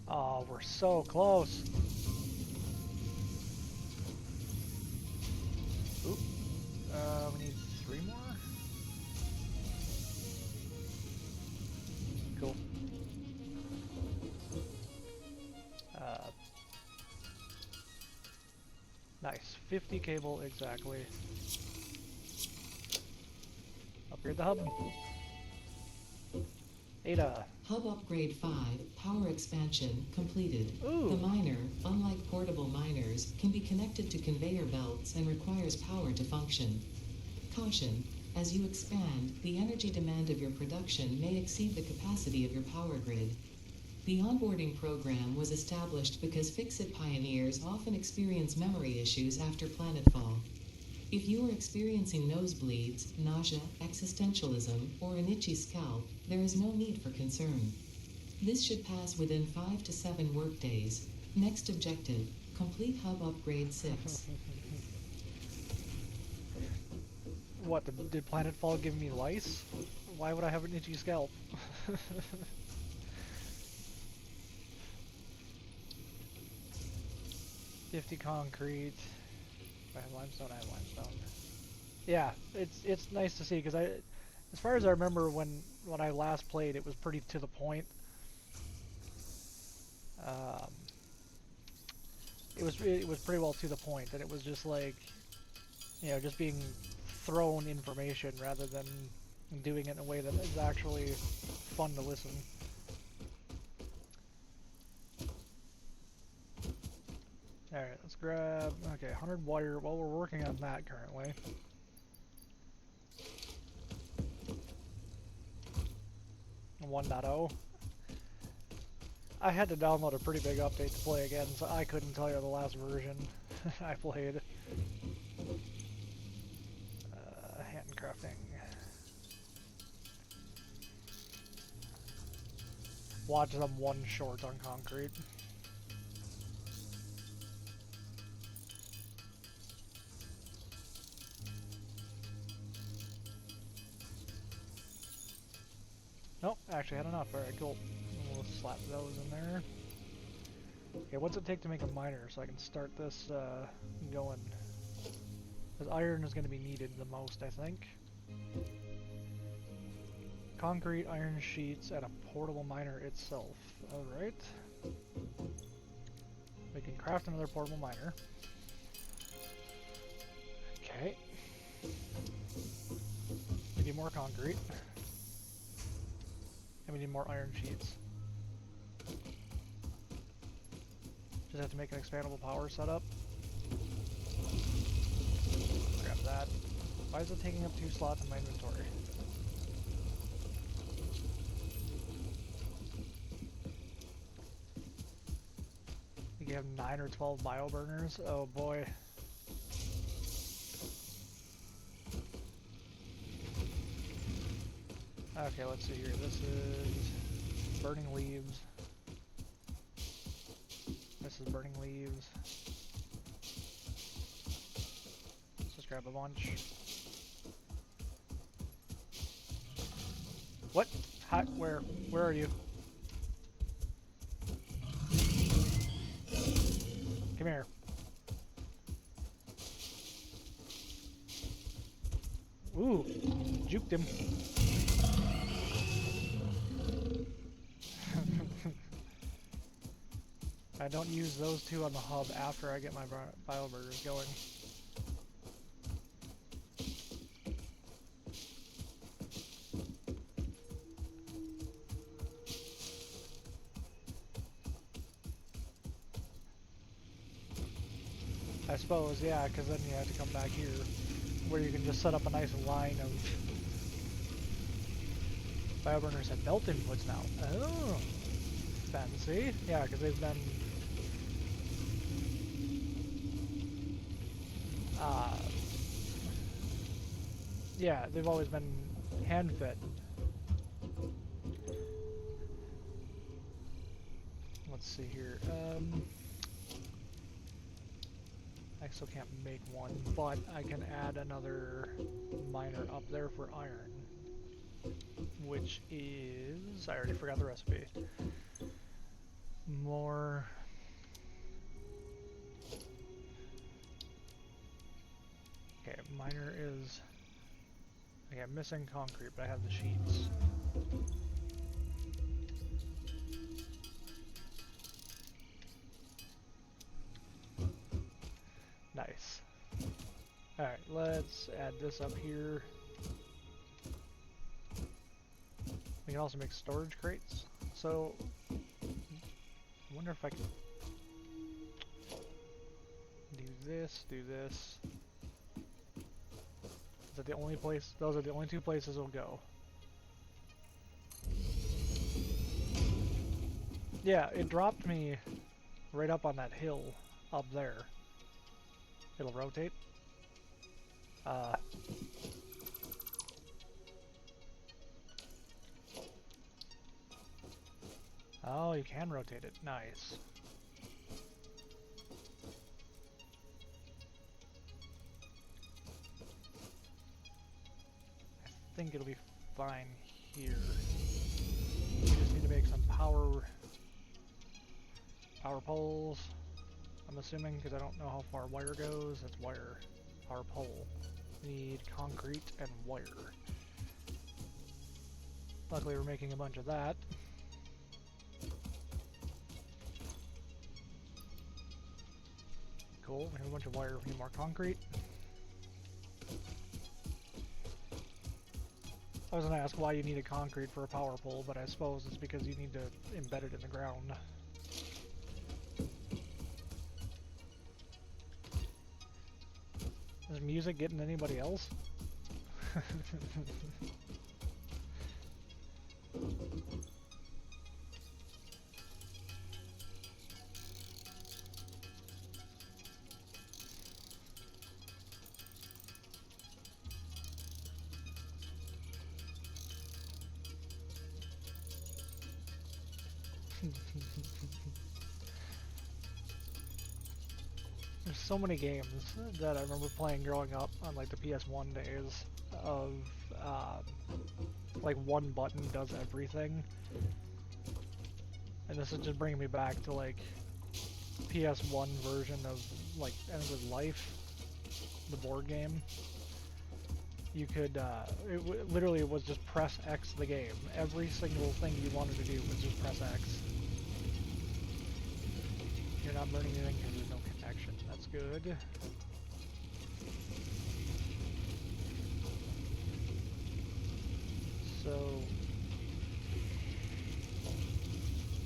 Oh, we're so close. Oop. We need 3 more? Cool. Nice. 50 cable exactly. Upgrade the hub. Ada. Hub Upgrade 5, Power Expansion, completed. Ooh. The miner, unlike portable miners, can be connected to conveyor belts and requires power to function. Caution: as you expand, the energy demand of your production may exceed the capacity of your power grid. The onboarding program was established because Fix-It pioneers often experience memory issues after planetfall. If you are experiencing nosebleeds, nausea, existentialism, or an itchy scalp, there is no need for concern. This should pass within 5 to 7 workdays. Next objective: complete Hub Upgrade 6. What, did Planetfall give me lice? Why would I have an itchy scalp? 50 concrete. I have limestone, I have limestone. Yeah, it's nice to see, because as far as I remember, when I last played, it was pretty to the point. It was pretty well to the point, and it was just like, you know, just being thrown information rather than doing it in a way that is actually fun to listen. Alright, let's grab, okay, 100 wire. Well, we're working on that currently. And 1.0. I had to download a pretty big update to play again, so I couldn't tell you the last version I played. Handcrafting. Watch them one short on concrete. Nope, actually had enough. Alright, cool. We'll slap those in there. Okay, what's it take to make a miner so I can start this going? Because iron is going to be needed the most, I think. Concrete, iron sheets, and a portable miner itself. Alright. We can craft another portable miner. Okay. We need more concrete. And we need more iron sheets. Just have to make an expandable power setup. Grab that. Why is it taking up 2 slots in my inventory? I think you have 9 or 12 bioburners. Oh boy. Okay, let's see here. This is burning leaves. This is burning leaves. Let's just grab a bunch. What? Hi, where? Where are you? Come here. Ooh, juked him. I don't use those 2 on the hub after I get my bioburgers going. I suppose, yeah, because then you have to come back here, where you can just set up a nice line of bioburners have belt inputs now. Oh, fancy. Yeah, because they've been yeah, they've always been hand-fed. Let's see here. I still can't make one, but I can add another miner up there for iron, which is, I already forgot the recipe. More. Okay, miner is. Okay, I'm missing concrete, but I have the sheets. Nice. Alright, let's add this up here. We can also make storage crates. So, I wonder if I can do this, do this. Is that the only place? Those are the only 2 places it'll go. Yeah, it dropped me right up on that hill up there. It'll rotate. Oh, you can rotate it. Nice. I think it'll be fine here. We just need to make some power poles. I'm assuming, because I don't know how far wire goes. That's wire. Power pole. We need concrete and wire. Luckily we're making a bunch of that. Cool, we have a bunch of wire, we need more concrete. I was going to ask why you needed concrete for a power pole, but I suppose it's because you need to embed it in the ground. Is music getting anybody else? there's so many games that I remember playing growing up on like the PS1 days of like one button does everything. And this is just bringing me back to like PS1 version of like, I think it was Life, the board game. You could, literally it was just press X the game. Every single thing you wanted to do was just press X. You're not burning anything because there's no connection. That's good. So,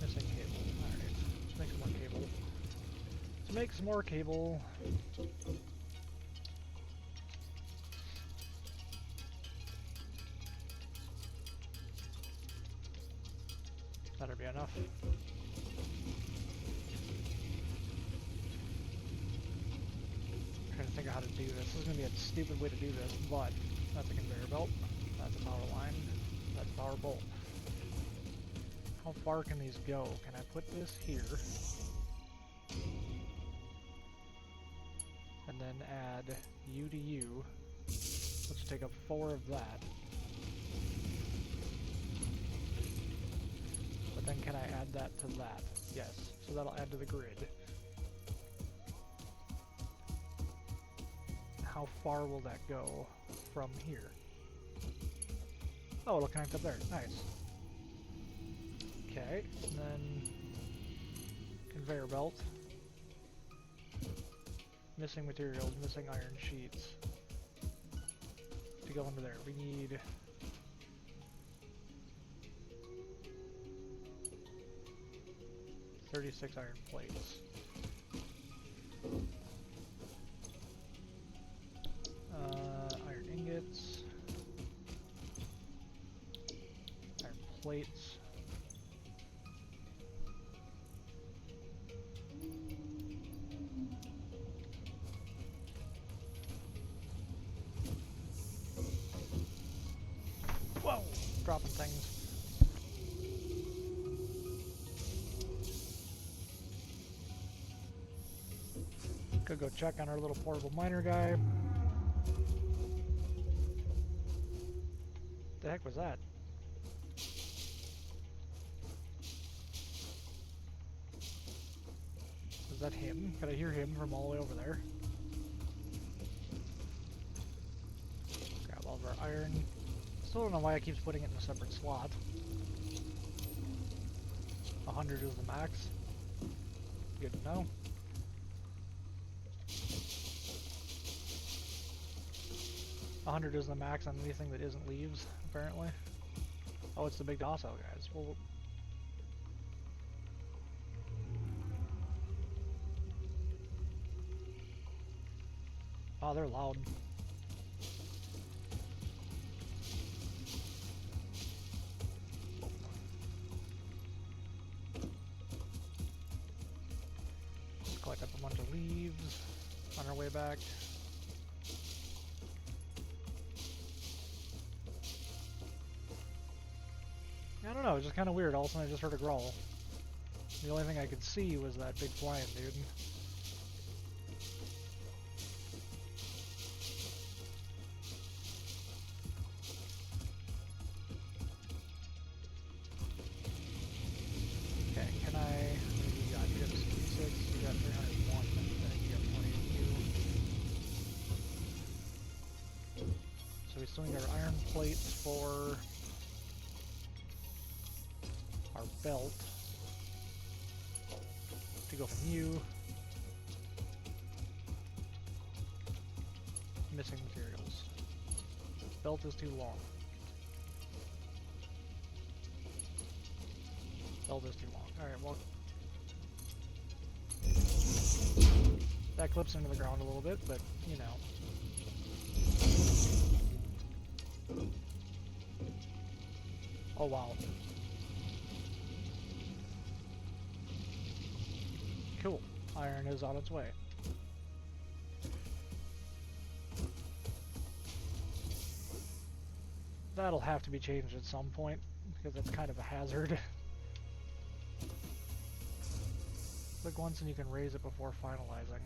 missing cable. Alright, let's make some more cable. Let's make some more cable. That'll be enough. I'm trying to think of how to do this. This is going to be a stupid way to do this, but that's a conveyor belt. That's a power line. That's a power bolt. How far can these go? Can I put this here? And then add U to U. Let's take up 4 of that. But then can I add that to that? Yes. So that'll add to the grid. How far will that go from here? Oh, it'll connect up there. Nice. Okay, and then conveyor belt. Missing materials, missing iron sheets. To go under there, we need 36 iron plates. Iron ingots. Iron plates. Whoa! Dropping things. Could go check on our little portable miner guy. The heck was that? Was that him? Could I hear him from all the way over there? Grab all of our iron. Still don't know why it keeps putting it in a separate slot. 100 is the max. Good to know. A 100 is the max on anything that isn't leaves, apparently. Oh, it's the big Dosso guys. Well, oh, they're loud. Let's collect up a bunch of leaves on our way back. I don't know, it's just kind of weird. All of a sudden I just heard a growl. The only thing I could see was that big flying dude. Okay, can I... What do you got? You got 66, you got 301, I think you got 22. So we still need our iron plates for our belt to go from you. Missing materials. Belt is too long. Belt is too long. Alright, well, that clips into the ground a little bit, but you know. Oh wow. Cool. Iron is on its way. That'll have to be changed at some point, because it's kind of a hazard. Click once and you can raise it before finalizing.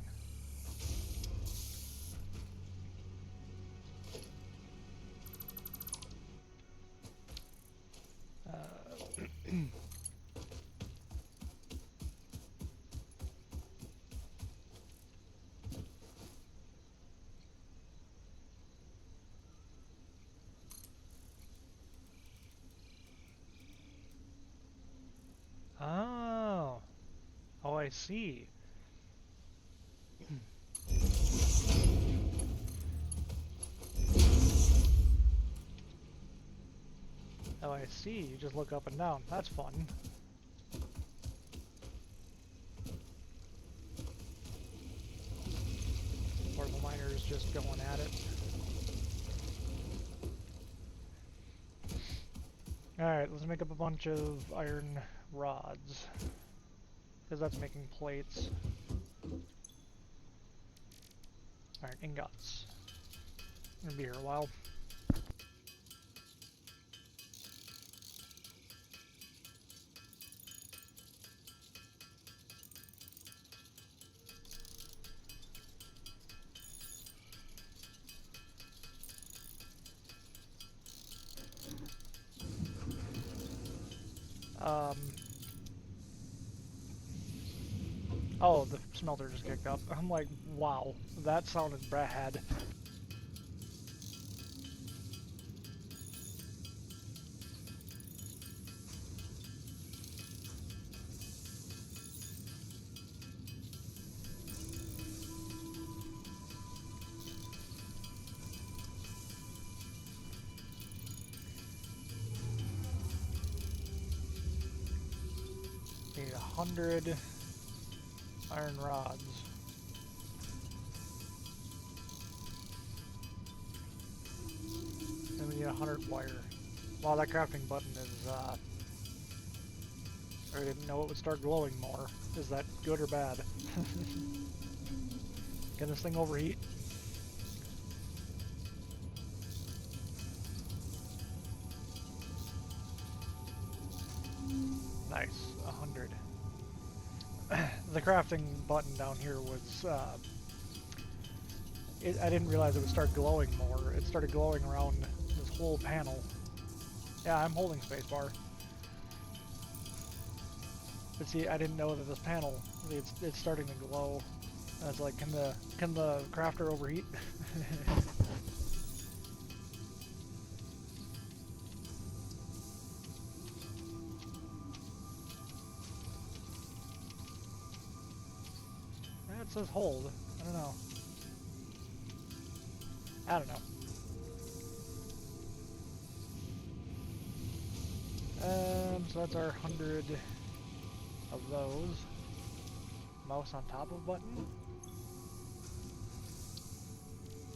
I see. Oh, I see. You just look up and down. That's fun. Portable miner is just going at it. Alright, let's make up a bunch of iron rods. Because that's making plates. Alright, ingots. I'm gonna be here a while. Oh, the smelter just kicked up. I'm like, wow, that sounded bad. Need 100 iron rods. Then we need 100 wire. Wow, that crafting button is, I didn't know it would start glowing more. Is that good or bad? Can this thing overheat? Nice, 100. The crafting button down here was, I didn't realize it would start glowing more. It started glowing around this whole panel. Yeah, I'm holding spacebar. But see, I didn't know that this panel, it's starting to glow. And it's like, can the crafter overheat? It says hold. I don't know. I don't know. So that's our 100 of those. Mouse on top of button.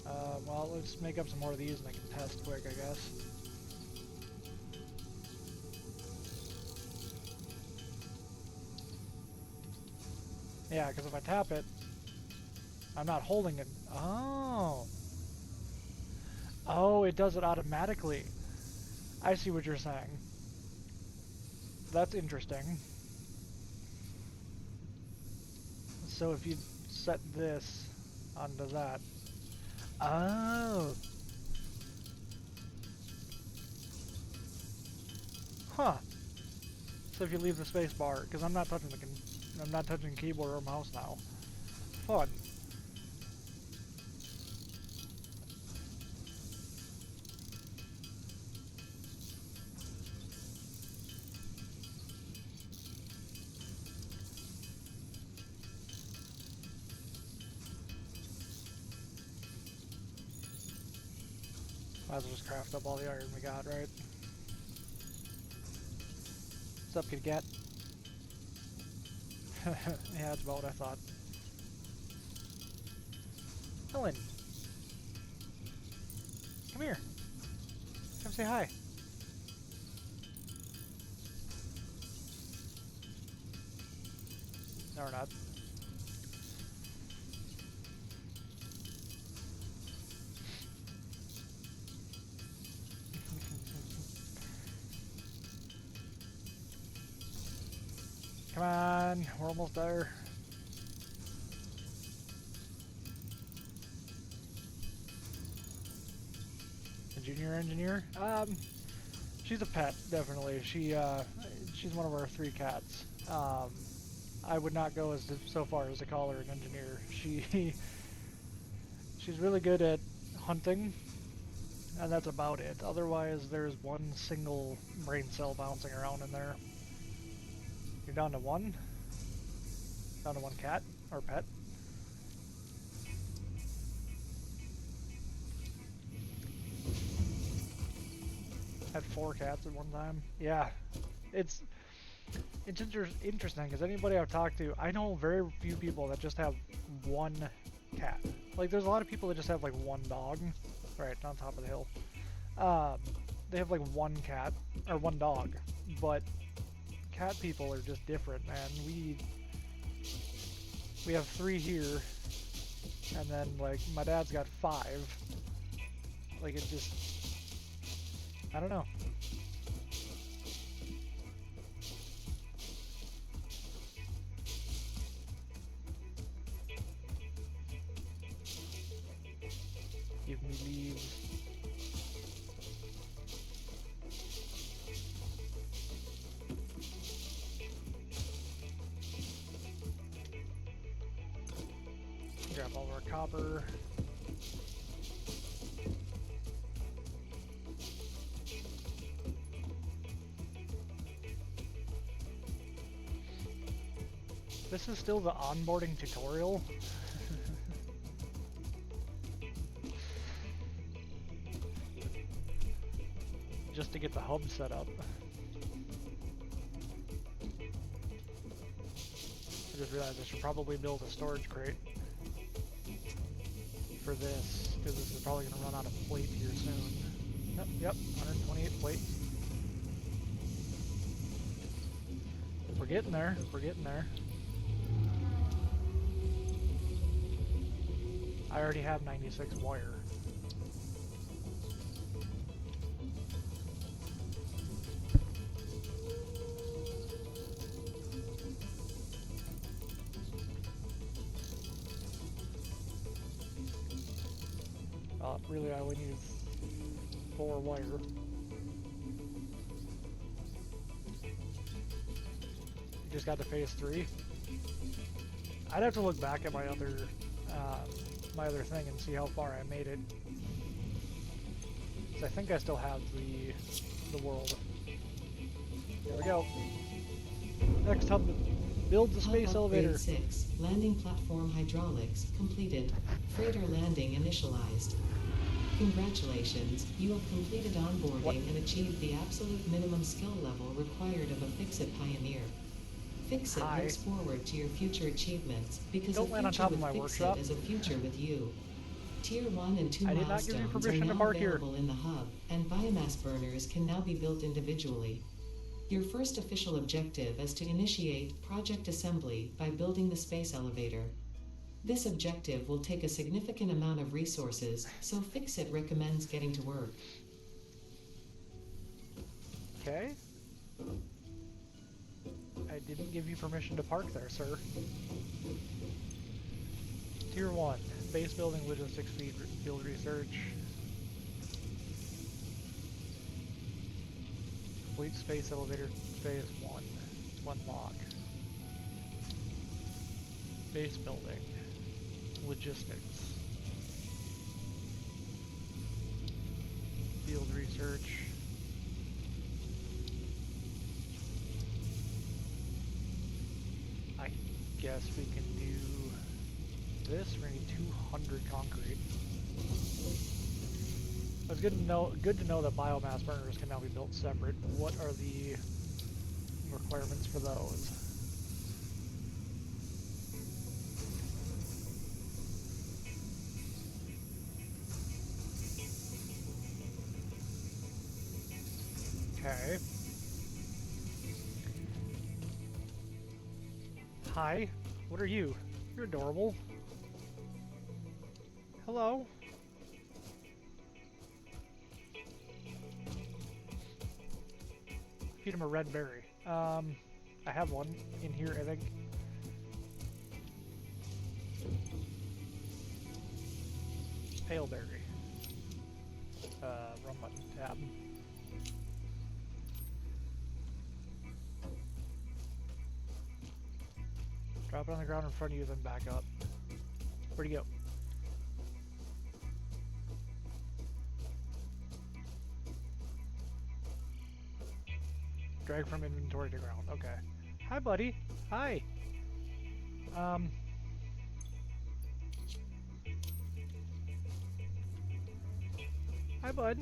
Well, let's make up some more of these and I can test quick, I guess. Yeah, because if I tap it, I'm not holding it. Oh. Oh, it does it automatically. I see what you're saying. That's interesting. So if you set this onto that. Oh. Huh. So if you leave the space bar, because I'm not touching I'm not touching keyboard or mouse now. Fun. Might as well just craft up all the iron we got, right? What's up, kitty cat? Yeah, that's about what I thought. Helen! Come here! Come say hi! No, we're not. Come on, we're almost there. A junior engineer? She's a pet, definitely. She's one of our 3 cats. I would not go so far as to call her an engineer. She's really good at hunting, and that's about it. Otherwise, there's one single brain cell bouncing around in there. You're down to 1? Down to one cat, or pet. Had 4 cats at one time. Yeah, it's interesting because anybody I've talked to, I know very few people that just have one cat. Like, there's a lot of people that just have like one dog, right on top of the hill. They have like one cat or one dog, but cat people are just different, man. We have 3 here, and then like my dad's got 5. Like, it just, I don't know. Give me leaves. Grab all our copper. This is still the onboarding tutorial. Just to get the hub set up. I just realized I should probably build a storage crate for this, because this is probably going to run out of plate here soon. Yep, 128 plates. We're getting there, we're getting there. I already have 96 wire. Really, I only need 4 wire. Just got to phase 3. I'd have to look back at my other thing and see how far I made it. 'Cause I think I still have the world. Here we go. Next hub, build the space elevator. Upgrade 6. Landing platform hydraulics completed. Freighter landing initialized. Congratulations, you have completed onboarding and achieved the absolute minimum skill level required of a Fix-It Pioneer. Fix-It looks forward to your future achievements because a future with Fix-It is a future with you. Tier 1 and 2 milestones are now available in the hub, and biomass burners can now be built individually. Your first official objective is to initiate project assembly by building the space elevator. This objective will take a significant amount of resources, so Fix-It recommends getting to work. Okay. I didn't give you permission to park there, sir. Tier 1, base building logistics field research. Complete space elevator phase 1 block. Base building. Logistics. Field research. I guess we can do this. We're gonna need 200 concrete. It's good to know that biomass burners can now be built separate. What are the requirements for those? Okay. Hi. What are you? You're adorable. Hello. Feed him a red berry. I have one in here, I think. Pale berry. Run button tab. Drop it on the ground in front of you, then back up. Where'd he go? Drag from inventory to ground. Okay. Hi, buddy. Hi. Hi, bud.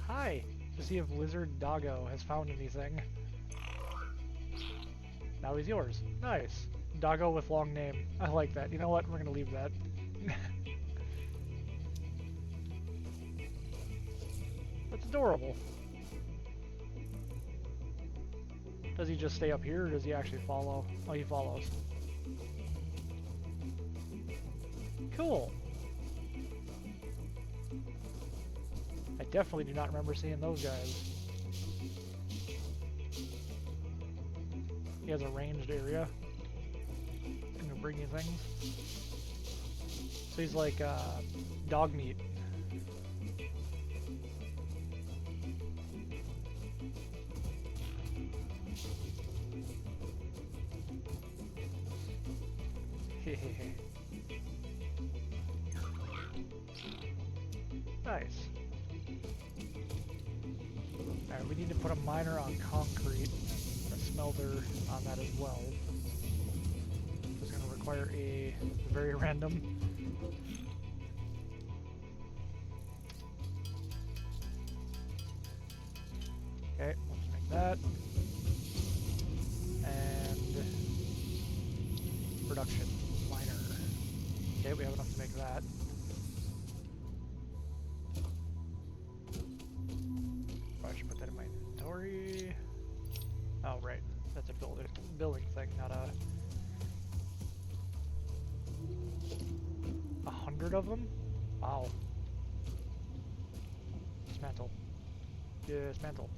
Hi. To see if Lizard Doggo has found anything. Now he's yours. Nice. Doggo with long name. I like that. You know what? We're gonna leave that. That's adorable. Does he just stay up here, or does he actually follow? Oh, he follows. Cool. I definitely do not remember seeing those guys. He has a ranged area. Can bring you things. So he's like dog meat. Nice. Alright, we need to put a miner on concrete, a smelter on that as well. It's going to require a very random. Okay, let's make that. And production miner. Okay, we have enough to make that. I should put that in my inventory. Oh, right. That's a building thing, not a... 100 of them? Wow. Dismantle. Dismantle.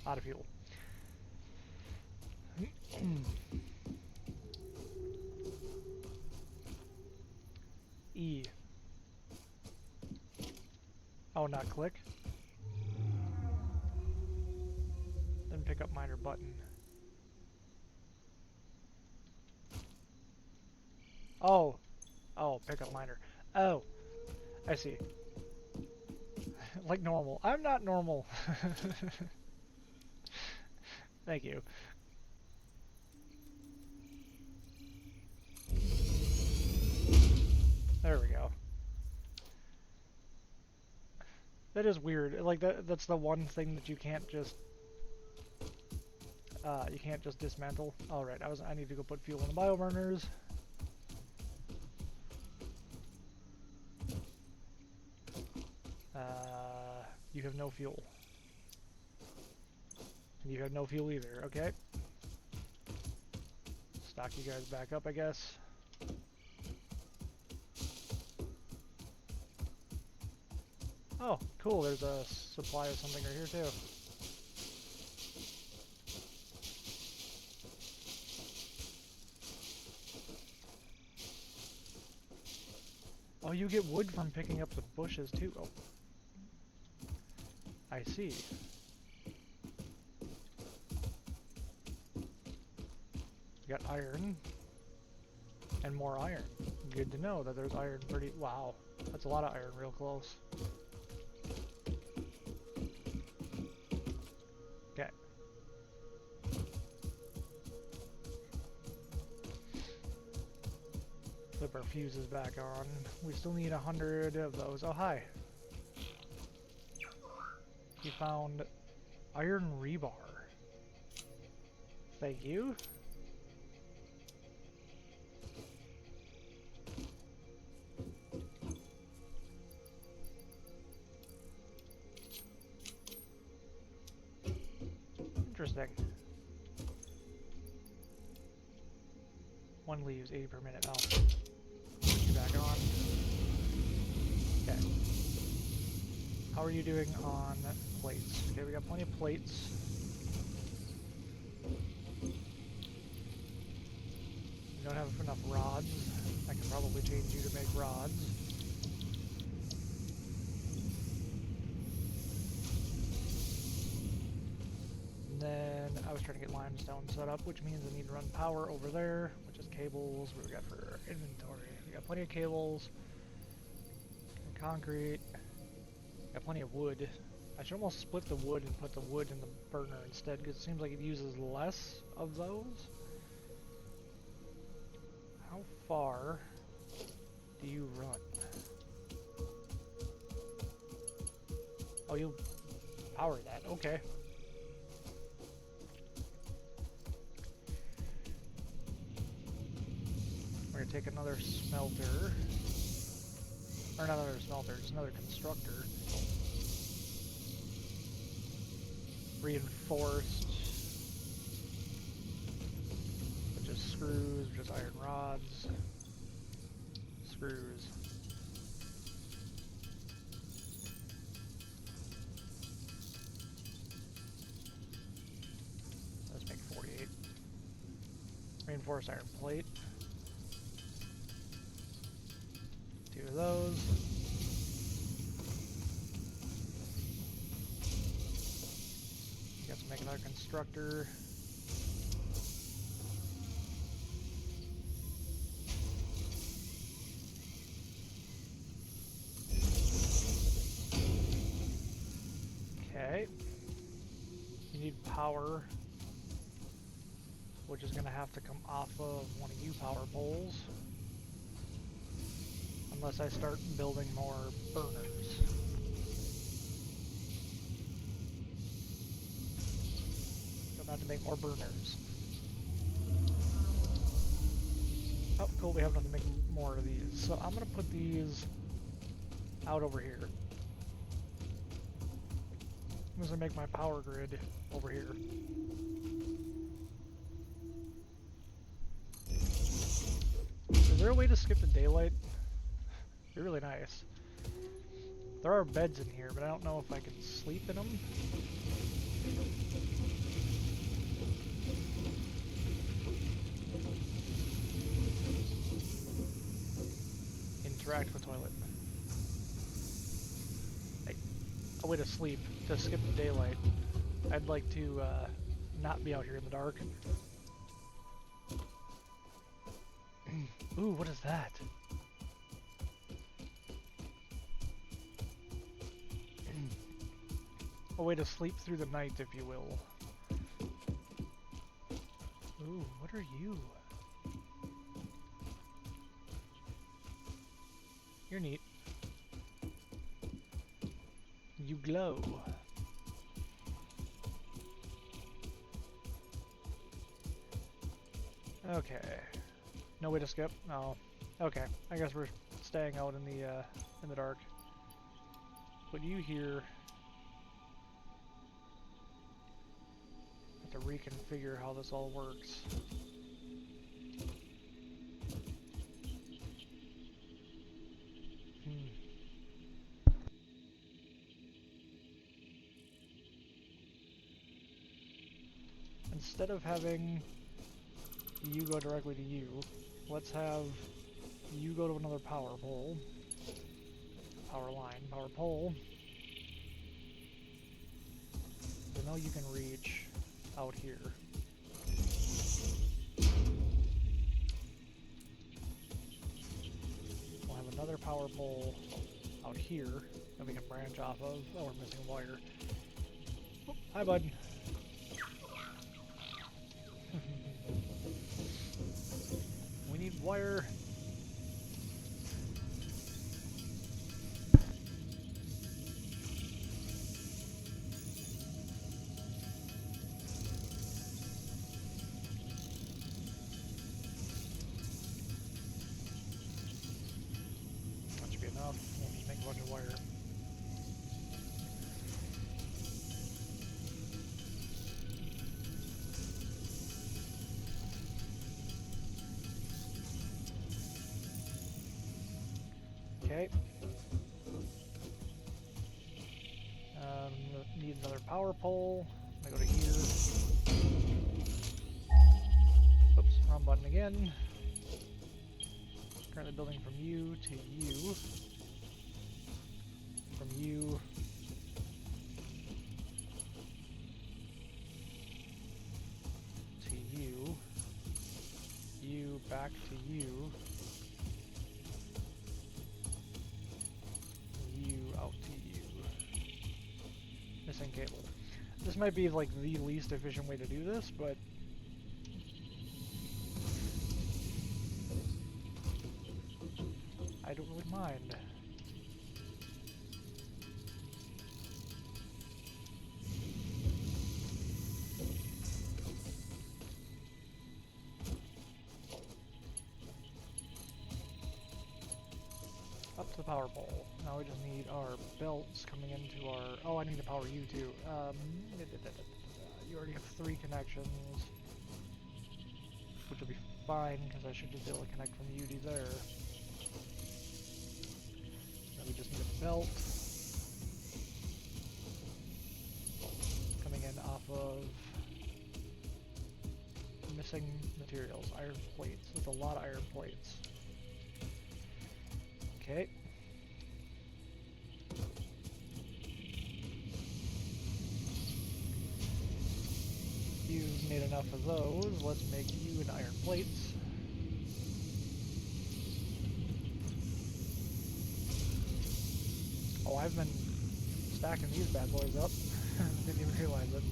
Out of fuel. E. Oh, not click. Then pick up miner button. Oh. Oh, pick up miner. Oh. I see. Like normal. I'm not normal. Thank you. There we go. That is weird. Like that's the one thing that you can't just dismantle. All right, I need to go put fuel in the bioburners. You have no fuel. And you have no fuel either. Okay. Stock you guys back up, I guess. Oh, cool. There's a supply of something right here too. Oh, you get wood from picking up the bushes too. Oh. I see. You got iron. And more iron. Good to know that there's iron pretty... Wow. That's a lot of iron real close. Okay. Flip our fuses back on. We still need 100 of those. Oh, hi. We found iron rebar. Thank you. Interesting. One leaves 80 per minute. Oh. Put you back on. Okay. How are you doing on plates? Okay, we got plenty of plates. We don't have enough rods. I can probably change you to make rods. And then I was trying to get limestone set up, which means I need to run power over there, which is cables. What do we got for inventory? We got plenty of cables, concrete, got plenty of wood. I should almost split the wood and put the wood in the burner instead, because it seems like it uses less of those. How far do you run? Oh, you power that. Okay. We're gonna take another smelter. Or not another smelter, just another constructor. Reinforced. Which is screws, which is iron rods. Screws. Let's make 48. Reinforced iron plate. 2 of those. Got to make another constructor. Okay. You need power, which is going to have to come off of one of you power poles. Unless I start building more burners. So I'm going to have to make more burners. Oh, cool, we have enough to make more of these. So I'm going to put these out over here. I'm just going to make my power grid over here. Is there a way to skip the daylight? It'd be really nice. There are beds in here, but I don't know if I can sleep in them. Interact with toilet. Hey, a way to sleep, to skip the daylight. I'd like to not be out here in the dark. Ooh, what is that? A way to sleep through the night, if you will. Ooh, what are you? You're neat. You glow. Okay. No way to skip? Oh. Okay. I guess we're staying out in the dark. Put you here. Have to reconfigure how this all works. Instead of having you go directly to you, let's have you go to another power pole. Power line, power pole. I know you can reach out here. We'll have another power pole out here that we can branch off of. Oh, we're missing a wire. Oh, hi, bud. We need wire. That should be enough. We'll just make a bunch of wire. Okay. Need another power pole. I'm gonna go to here. Oops, wrong button again. Currently building from you to you. From you. out to you. Missing cable. This might be like the least efficient way to do this, but I don't really mind. Up to the power pole. Now we just need our belts coming into our... Oh, I need to power you too. You already have 3 connections, which will be fine because I should just be able to connect from UD there. Now we just need a belt coming in off of missing materials. Iron plates. There's a lot of iron plates. Okay. You've made enough of those. Let's make you an iron plates. Oh, I've been stacking these bad boys up. Didn't even realize it.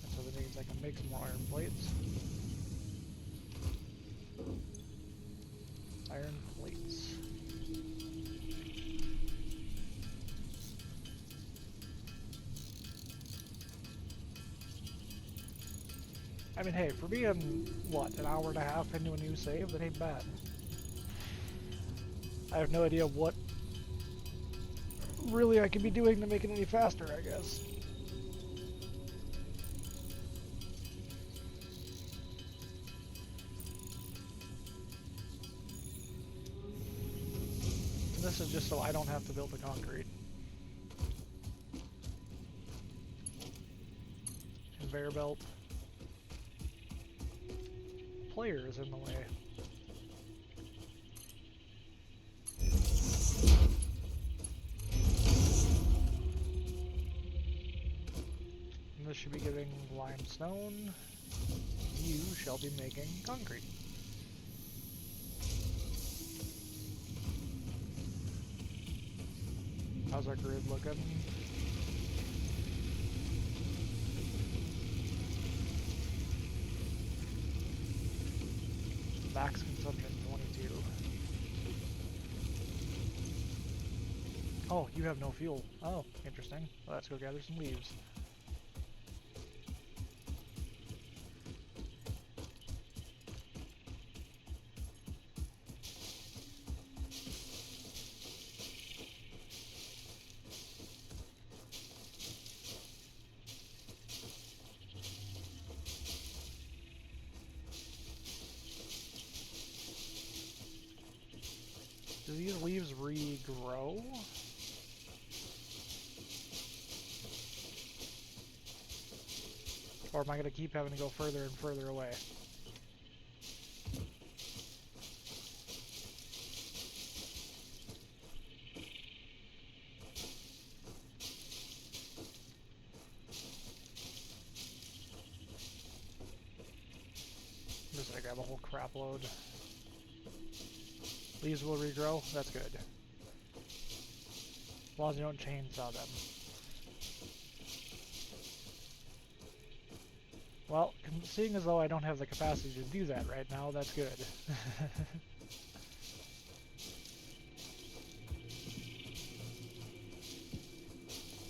And so that means I can make some more iron plates. Iron plates. I mean, hey, for being, what, an hour and a half into a new save, that ain't bad. I have no idea what really I could be doing to make it any faster, I guess. This is just so I don't have to build the concrete. Conveyor belt. Player is in the way. And this should be giving limestone. You shall be making concrete. How's our grid looking? Max consumption 22. Oh, you have no fuel. Oh, interesting. Well, let's go gather some leaves. Do these leaves regrow? Or am I going to keep having to go further and further away? I'm just going to grab a whole crap load. Leaves will regrow, that's good. As long as you don't chainsaw them. Well, seeing as though I don't have the capacity to do that right now, that's good.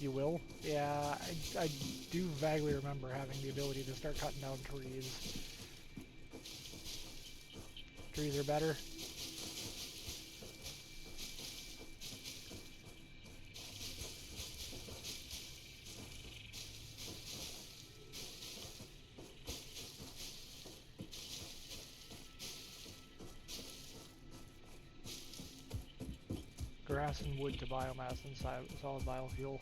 You will? Yeah, I do vaguely remember having the ability to start cutting down trees. Trees are better. Grass and wood to biomass and solid biofuel.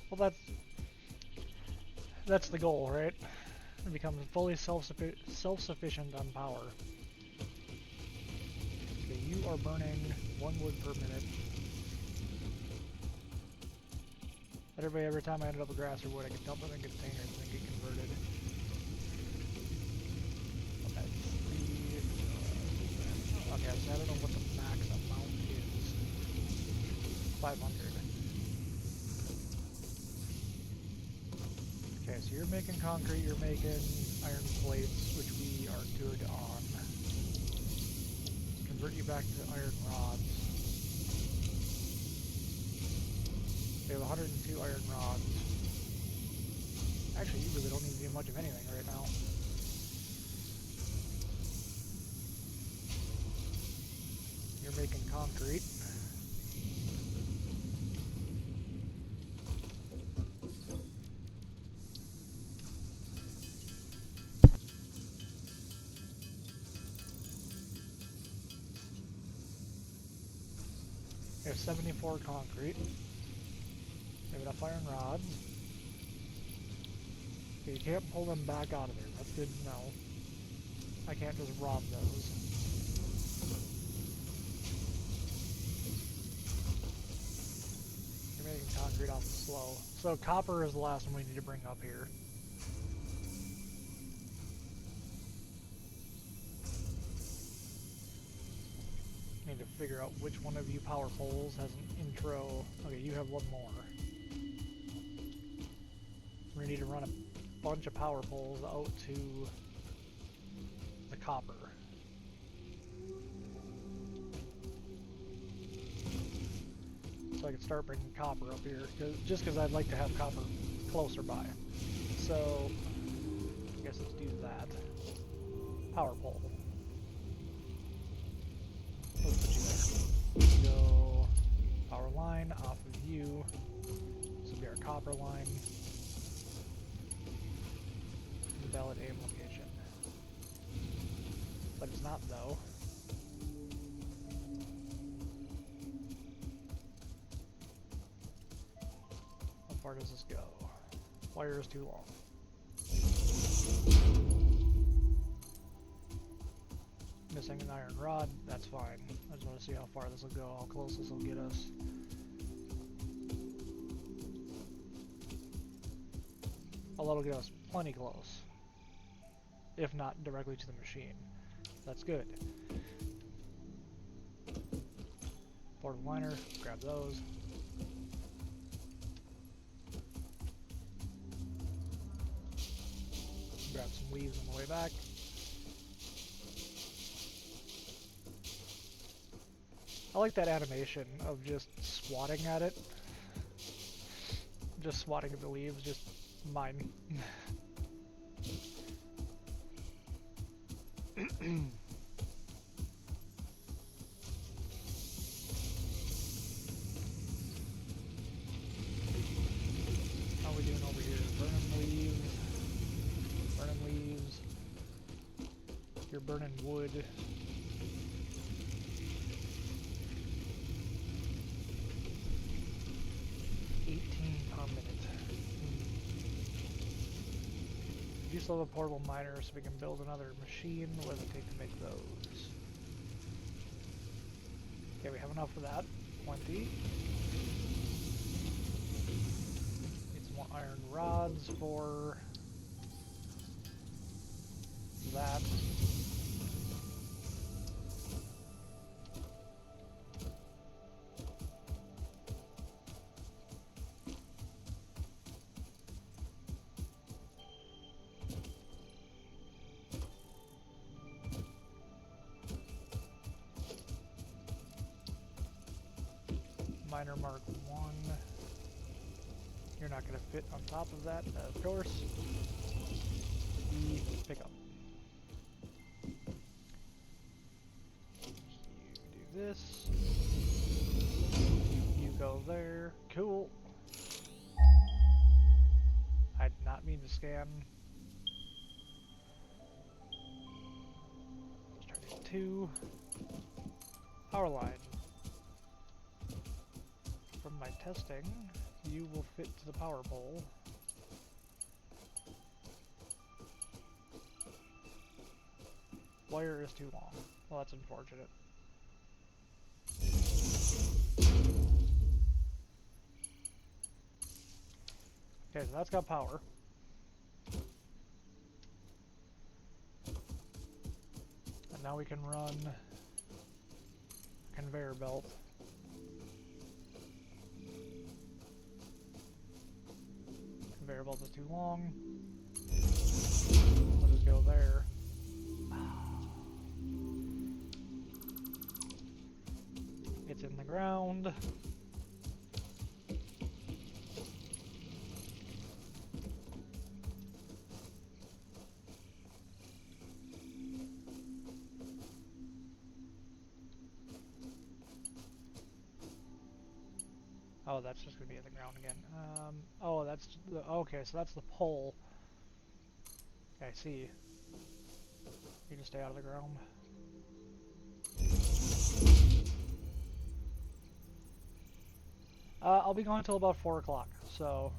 Well, that's the goal, right? To become fully self-sufficient on power. Okay, you are burning 1 wood per minute. Every time I ended up with grass or wood, I could dump them in containers and then get converted. Okay, I don't know what the max amount is. 500. Okay, so you're making concrete, you're making iron plates, which we are good on. Convert you back to iron rods. We have 102 iron rods. Actually, you really don't need to do much of anything right now. You're making concrete. We have 74 concrete. We have enough iron rods. Okay, you can't pull them back out of there. That's good to know. I can't just rob those. You're making concrete off the slow. So copper is the last one we need to bring up here. Need to figure out which one of you power poles has an intro. Okay, you have one more. We need to run a bunch of power poles out to the copper. So I can start bringing copper up here, just because I'd like to have copper closer by. So I guess let's do that. Power pole. Let's put you there. Go power line off of you. This will be our copper line. Valid aim location. But it's not though. How far does this go? Wire is too long. Missing an iron rod, that's fine. I just want to see how far this will go, how close this will get us. Oh, that'll get us plenty close. If not directly to the machine. That's good. Portable liner, grab those. Grab some leaves on the way back. I like that animation of just swatting at it. Just swatting at the leaves, just mine. How are we doing over here? Burning leaves. Burning leaves. You're burning wood. 18 per minute. We do still have a portable miner, so we can build another machine. What does it take to make those? Okay, we have enough for that. 20. Need some more iron rods for that. Miner Mark 1. You're not going to fit on top of that, of course. E, pick up. You do this. You go there. Cool. I did not mean to scan. Let's try to get 2. Power line. From my testing, you will fit to the power pole. Wire is too long. Well, that's unfortunate. Okay, so that's got power. And now we can run conveyor belt. Conveyor belt is too long. We'll just go there. It's in the ground. Oh, that's just gonna be in the ground again. Oh, that's the, okay, so that's the pole. I see. You just stay out of the ground. I'll be gone until about 4 o'clock, so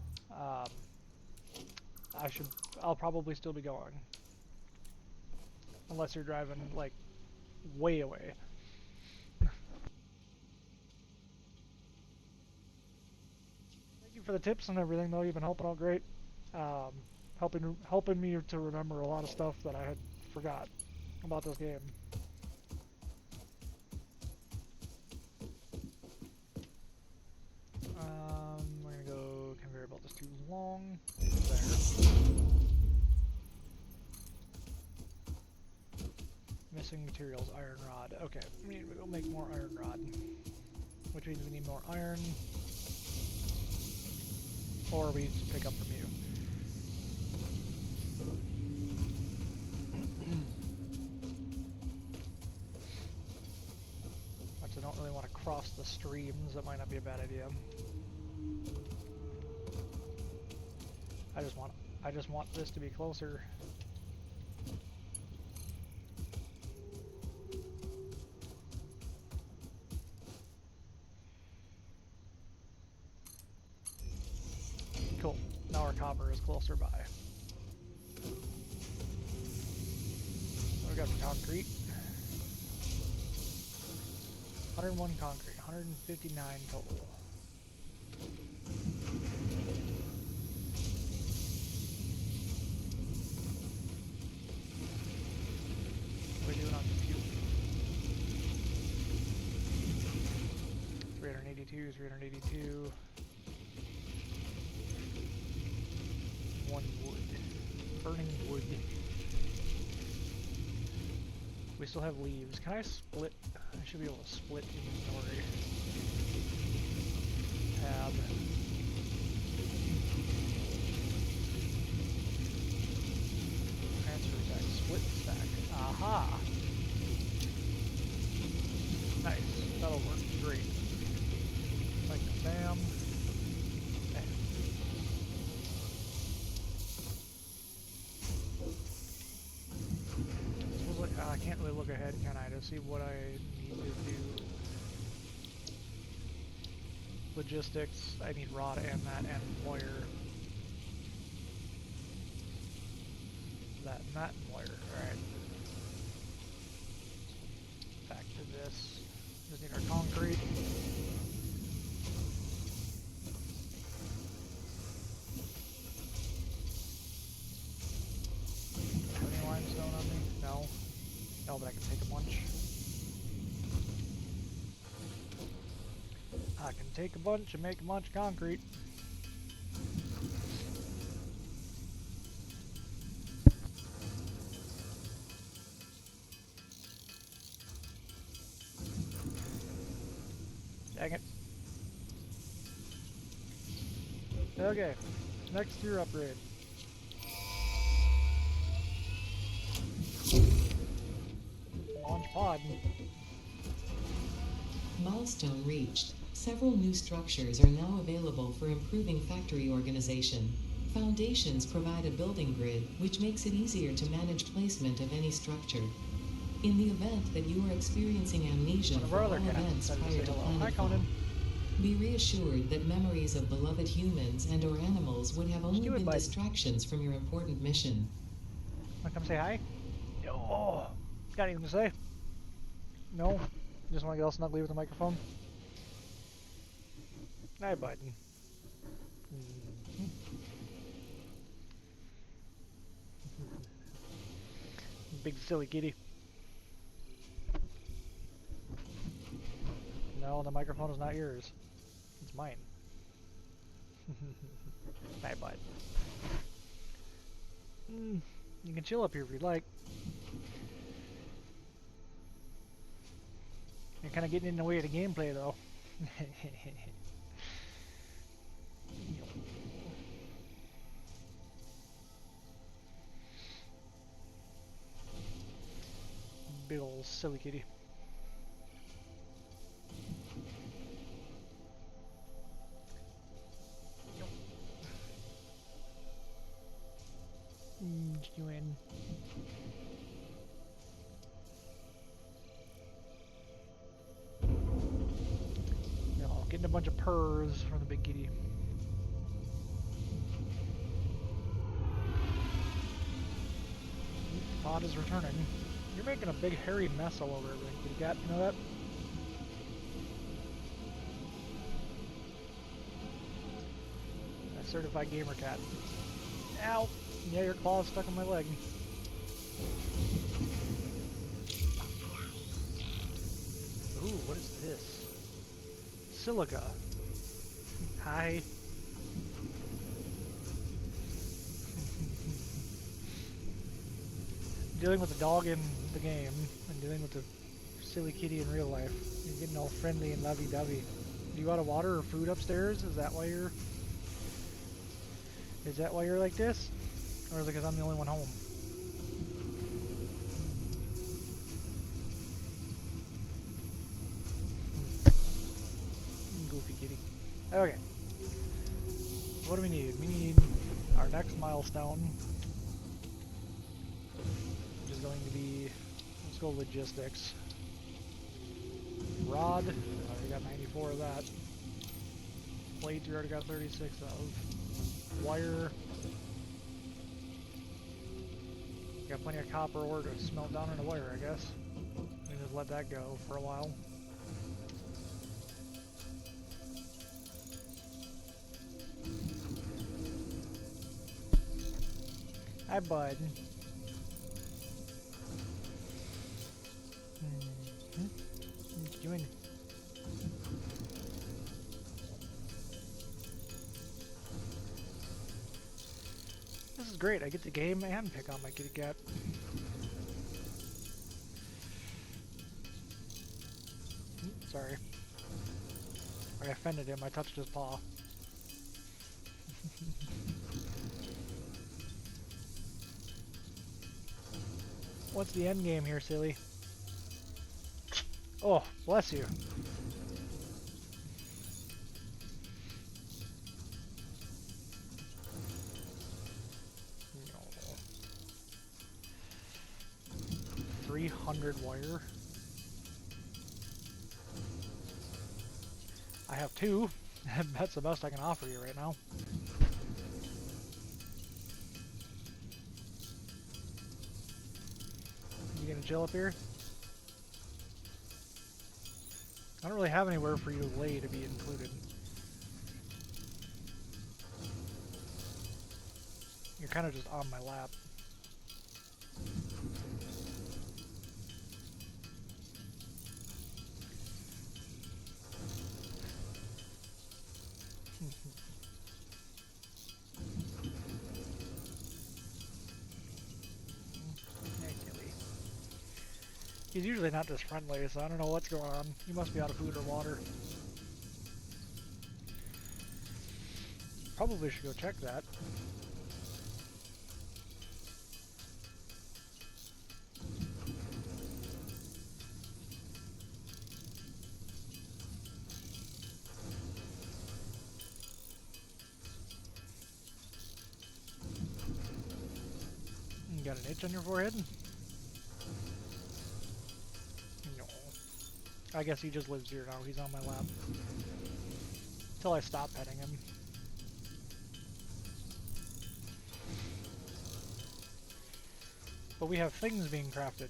I'll probably still be going. Unless you're driving, like, way away. Thank you for the tips and everything, though. You've been helping out great. Helping me to remember a lot of stuff that I had forgot about this game. We're gonna go conveyor belt is too long. There. Missing materials, iron rod. Okay, we need to go make more iron rod. Which means we need more iron. Or we just pick up from you. I don't really want to cross the streams. That might not be a bad idea. I just want this to be closer. Cool. Now our copper is closer by. We got some concrete. 101 concrete, 159 total. What are we doing on fuel? 382, 382. One wood. Burning wood. We still have leaves. Can I split? I should be able to split inventory. Tab. Transfer stack. Split stack. Aha! Nice. That'll work great. Like bam. Bam. I can't really look ahead, can I, to see what I need to do. Logistics, I need rod and that and wire. That and that and wire, alright. Back to this. Just need our concrete. Have any limestone on me? No. No, but I can take a bunch. I can take a bunch and make a bunch of concrete. Dang it. Okay, next tier upgrade. Launch pod. Milestone reached. Several new structures are now available for improving factory organization. Foundations provide a building grid, which makes it easier to manage placement of any structure. In the event that you are experiencing amnesia for all events prior to planetfall, be reassured that memories of beloved humans and or animals would have only been distractions from your important mission. Wanna come say hi? Oh, got anything to say? No? Just want to get all snuggly with the microphone? Hi, button. Big silly kitty. No, the microphone is not yours. It's mine. Bye, bud. You can chill up here if you'd like. You're kind of getting in the way of the gameplay, though. Big ol' silly kitty. You in? No, getting a bunch of purrs from the big kitty. Pod is returning. You're making a big hairy mess all over everything, kitty cat. You know that? A certified gamer cat. Ow! Yeah, your claw's stuck on my leg. Ooh, what is this? Silica. Hi. Dealing with the dog in the game and dealing with the silly kitty in real life. You're getting all friendly and lovey-dovey. Do you want water or food upstairs? Is that why you're... Is that why you're like this? Or is it because I'm the only one home? Goofy kitty. Okay. What do we need? We need our next milestone, which is going to be, let's go logistics. Rod, I already got 94 of that. Plates, we already got 36 of. Wire. Got plenty of copper ore to smelt down into wire, I guess. We can just let that go for a while. Hi, bud. What you doing? This is great. I get to game and pick on my kitty cat. Sorry. I offended him. I touched his paw. What's the end game here, silly? Oh, bless you. No. 300 wire. I have 2. That's the best I can offer you right now. You gonna chill up here? I don't really have anywhere for you to lay to be included. You're kind of just on my lap. He's usually not this friendly, so I don't know what's going on. He must be out of food or water. Probably should go check that. You got an itch on your forehead? No. I guess he just lives here now. He's on my lap. Until I stop petting him. But we have things being crafted.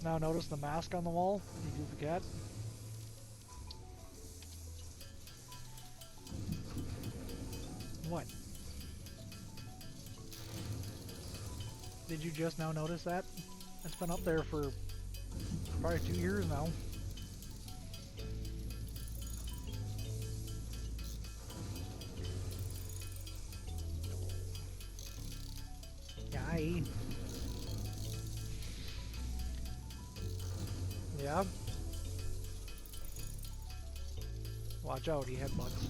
Now notice the mask on the wall? You goofy cat. What? Did you just now notice that? It's been up there for probably 2 years now. Yay. Yeah. Watch out, he headbutts.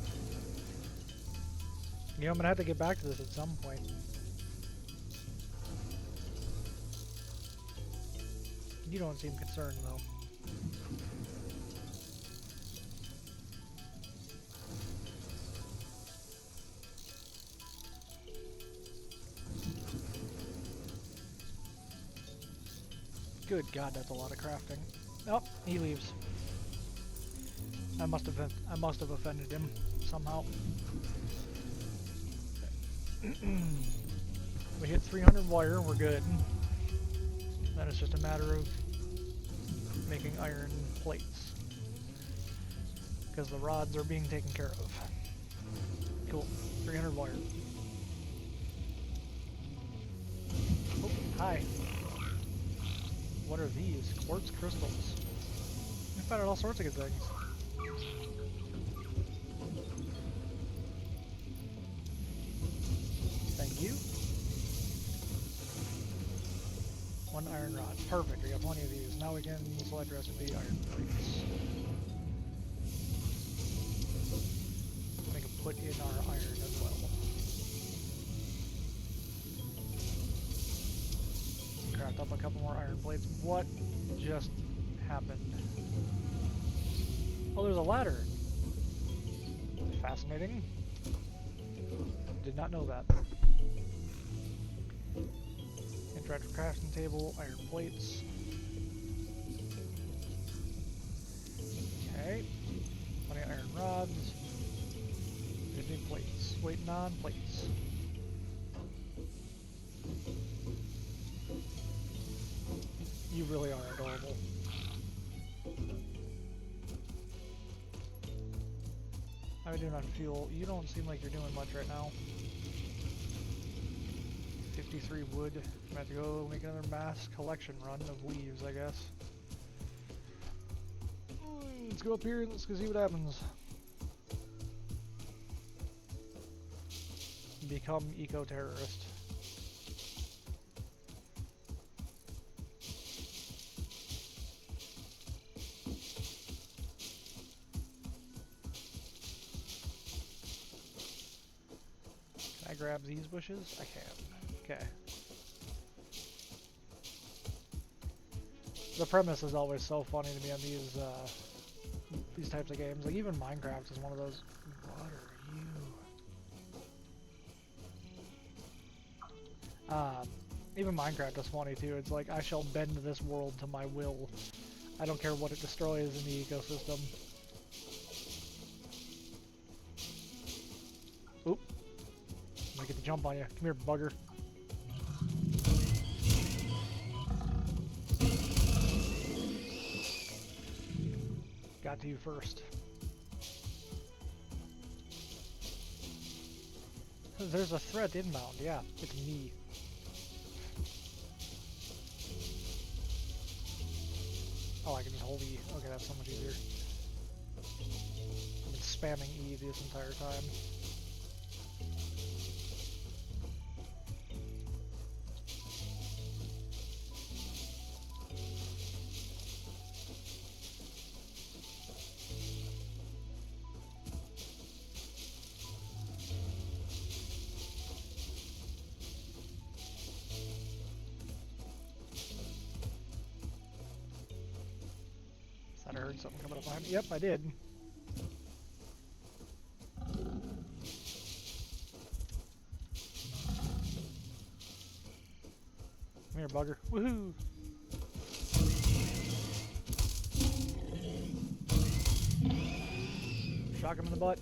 You know, I'm gonna have to get back to this at some point. You don't seem concerned, though. Good God, that's a lot of crafting. Oh, he leaves. I must have offended him somehow. We hit 300 wire, we're good. Then it's just a matter of making iron plates, because the rods are being taken care of. Cool. 300 wire. Oh, hi. What are these? Quartz crystals. I found out all sorts of good things. Thank you. One iron rod. Perfect. We got plenty of these. Now we can select recipe iron plates. We can put in our iron as well. Craft up a couple more iron plates. What just happened? Oh, there's a ladder. Fascinating. Did not know that. Interactive crafting table, iron plates. Okay. Plenty of iron rods. Just need plates. Waiting on plates. You really are adorable. How are you doing on fuel? You don't seem like you're doing much right now. 53 wood. I'm gonna have to go make another mass collection run of leaves, I guess. Let's go up here and let's go see what happens. Become eco-terrorist. Can I grab these bushes? I can. Okay. The premise is always so funny to me on these types of games. Like even Minecraft is one of those. What are you? Even Minecraft is funny too. It's like I shall bend this world to my will. I don't care what it destroys in the ecosystem. Oop! I'm gonna get the jump on you. Come here, bugger. Got to you first. There's a threat inbound. Yeah, it's me. Oh, I can just hold E. Okay, that's so much easier. I've been spamming E this entire time. I heard something coming up behind me. Yep, I did. Come here, bugger. Woohoo! Shock him in the butt.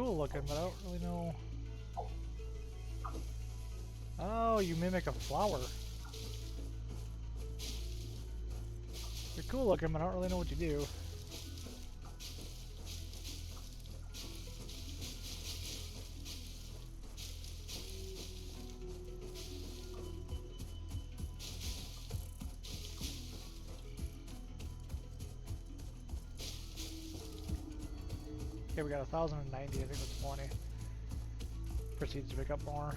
cool looking, but I don't really know. Oh, you mimic a flower. They're cool looking, but I don't really know what you do. Okay, we got 1,090, I think that's plenty. Proceeds to pick up more.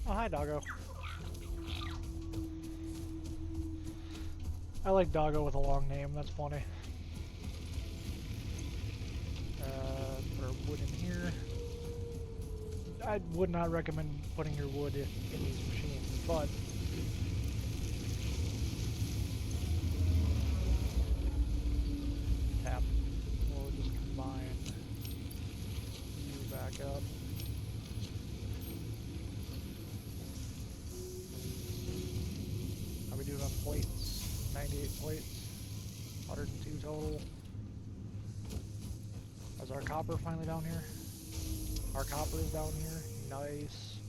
Oh, hi, doggo. I like doggo with a long name, that's funny. Put our wood in here. I would not recommend putting your wood in these machines, but tap. We'll just combine you back up. How we doing on plates? 98 plates, 102 total. Is our copper finally down here? Our copper is down here. Nice.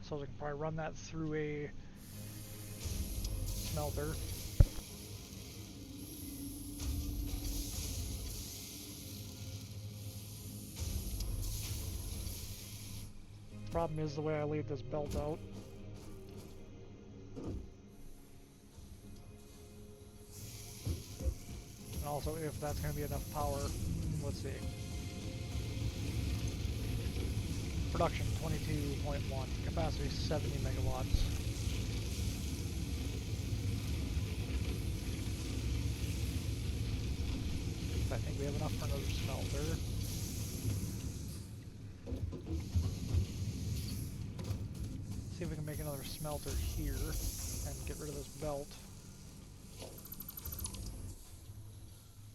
So we can probably run that through a smelter. Problem is the way I laid this belt out. And also if that's going to be enough power. Let's see. Production 22.1, capacity 70 megawatts. I think we have enough for another smelter. See if we can make another smelter here and get rid of this belt.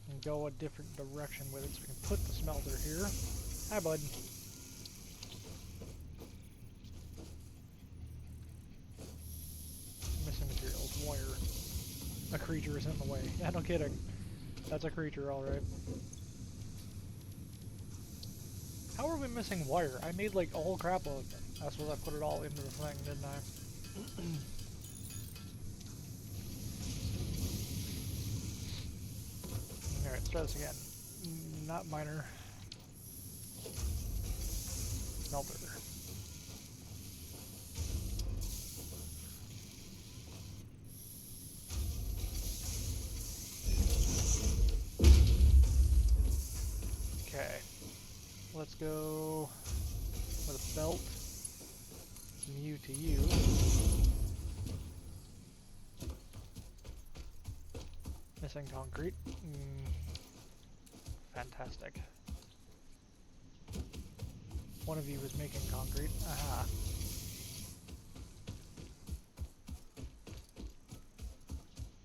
And go a different direction with it so we can put the smelter here. Hi, bud. Materials, wire. A creature is in the way. Yeah, no kidding. That's a creature, alright. How are we missing wire? I made like a whole crap load. I suppose I put it all into the thing, didn't I? Alright, let's try this again. Not miner. Smelter. Let's go with a belt from you to you. Missing concrete. Fantastic. One of you is making concrete. Aha.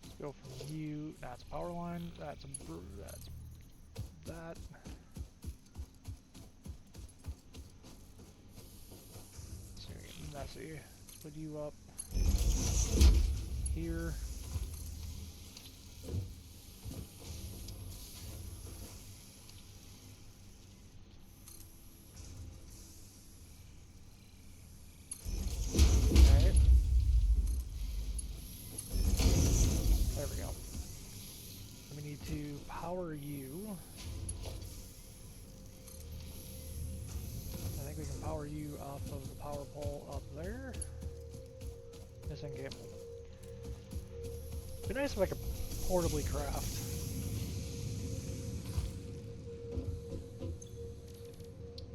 Let's go from you. That's a power line. That's that. Messy. Let's put you up here. Okay. There we go. We need to power you. I think we can power you off of the power pole up there. Missing cable. It'd be nice if I could portably craft.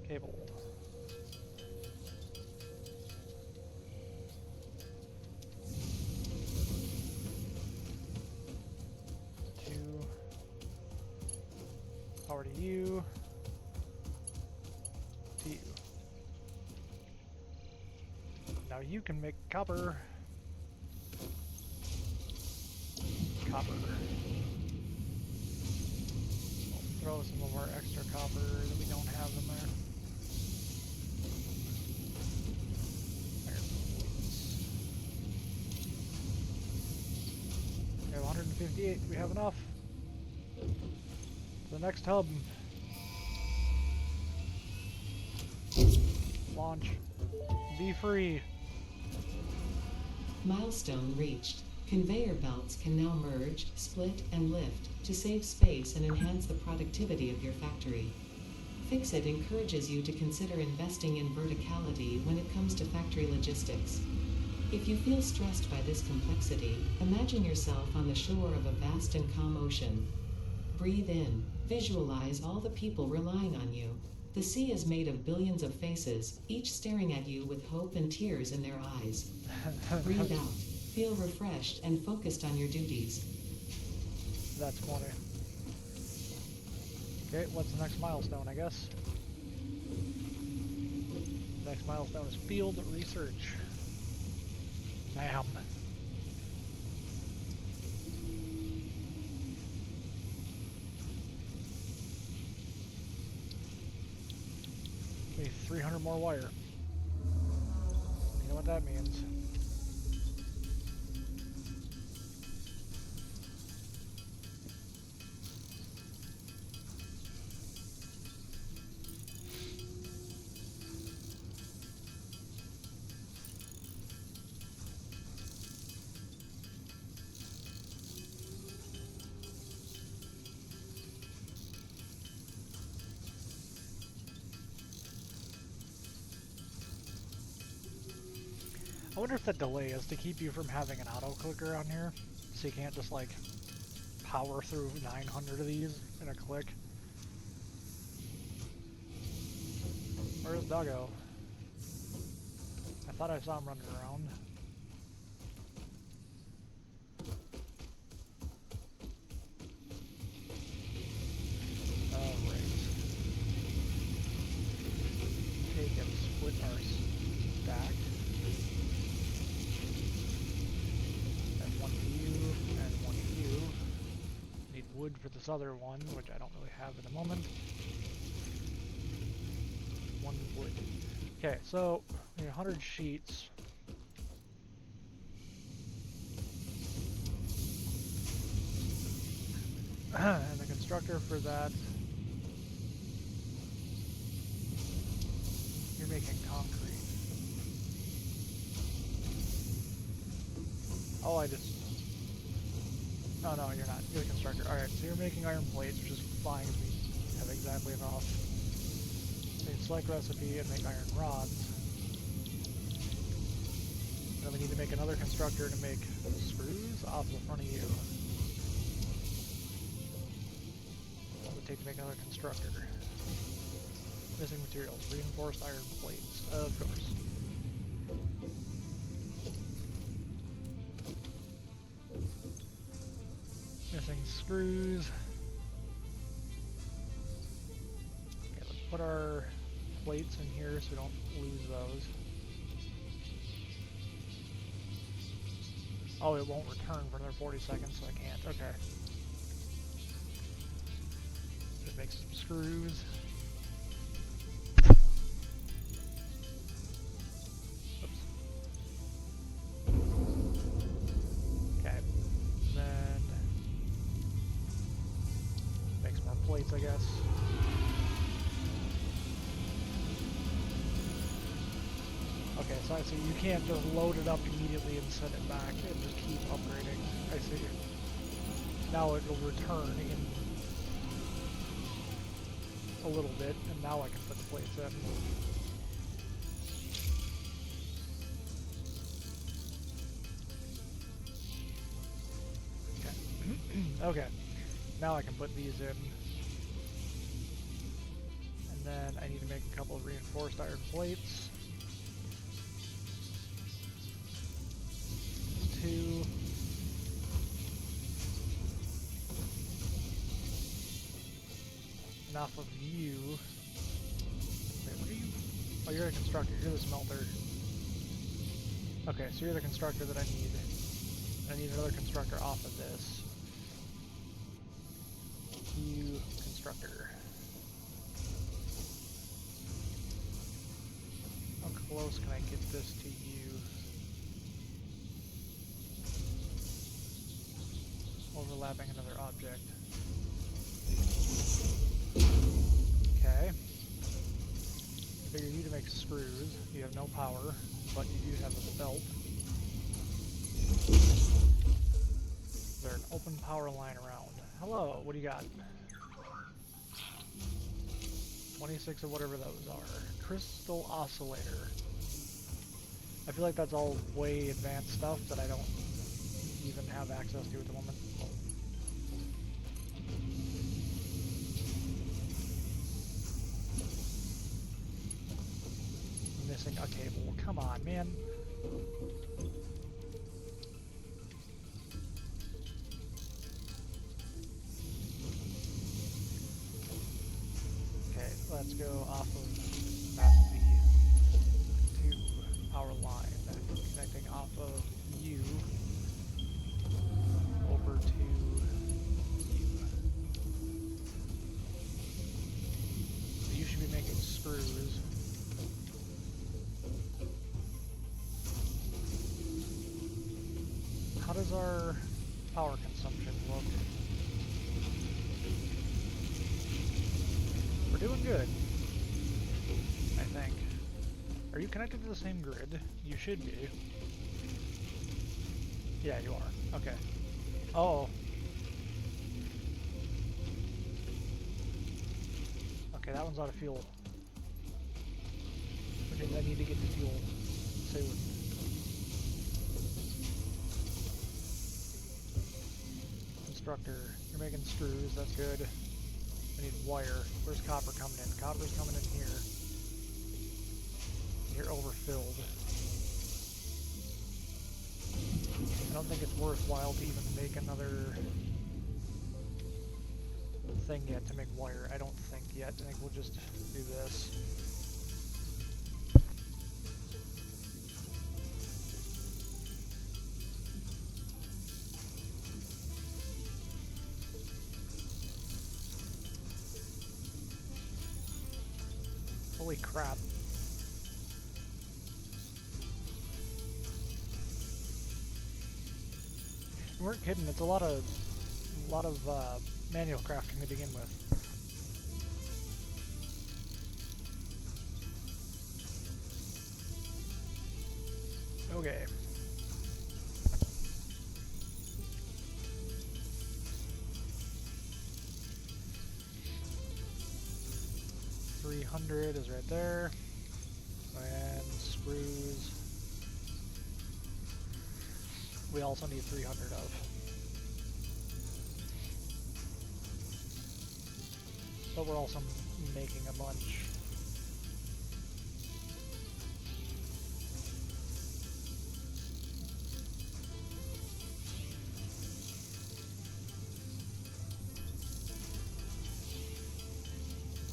Cable. Two. Power to you. To you. Now you can make copper. Copper. We'll throw some of our extra copper that we don't have in there. 58. We have enough. The next hub. Launch. Be free. Milestone reached. Conveyor belts can now merge, split, and lift to save space and enhance the productivity of your factory. Fixit encourages you to consider investing in verticality when it comes to factory logistics. If you feel stressed by this complexity, imagine yourself on the shore of a vast and calm ocean. Breathe in. Visualize all the people relying on you. The sea is made of billions of faces, each staring at you with hope and tears in their eyes. Breathe out. Feel refreshed and focused on your duties. That's funny. Okay, what's the next milestone, I guess? Next milestone is field research. Bam. Okay, 300 more wire. You know what that means. I wonder if the delay is to keep you from having an auto clicker on here, so you can't just like power through 900 of these in a click. Where's Doggo? I thought I saw him running around. Alright. Take and split our stack. Wood for this other one, which I don't really have at the moment. One wood. Okay, so we have 100 sheets. And the constructor for that. You're making concrete. Oh, I just... Oh no, you're not. You're the constructor. Alright, so you're making iron plates, which is fine because we have exactly enough. So you select recipe and make iron rods. Then we need to make another constructor to make screws off the front of you. What would it take to make another constructor? Missing materials. Reinforced iron plates. Of course. Missing screws. Okay, let's put our plates in here so we don't lose those. Oh, it won't return for another 40 seconds, so I can't. Okay. Just make some screws. Oops. Okay. Then make some more plates, I guess. Okay, so I see you can't just load it up immediately and send it back and just keep upgrading. I see. Now it will return in a little bit, and now I can put the plates in. Okay. Okay. Now I can put these in. And then I need to make a couple of reinforced iron plates. 2. Enough of you. Wait, what are you? Oh, you're a constructor. You're the smelter. Okay, so you're the constructor that I need. I need another constructor off of this. You, constructor. How close can I get this to you? Overlapping another object. Okay. Figure you to make screws. You have no power, but you do have a belt. Is there an open power line around? Hello, what do you got? 26 of whatever those are. Crystal oscillator. I feel like that's all way advanced stuff that I don't even have access to at the moment. Missing a cable. Come on, man. Okay, let's go off of not the 2 power line. Connecting off of you over to you. So you should be making screws. How does our power consumption look? We're doing good, I think. Are you connected to the same grid? You should be. Yeah, you are. Okay. Oh. Okay, that one's out of fuel. Which means I need to get the fuel soon. Constructor, you're making screws, that's good. I need wire. Where's copper coming in? Copper's coming in here. You're overfilled. I don't think it's worthwhile to even make another thing yet to make wire. I don't think yet. I think we'll just do this. Holy crap. We weren't kidding, it's a lot of manual crafting to begin with. Okay. $300 is right there. And screws. We also need 300 of. But we're also making a bunch.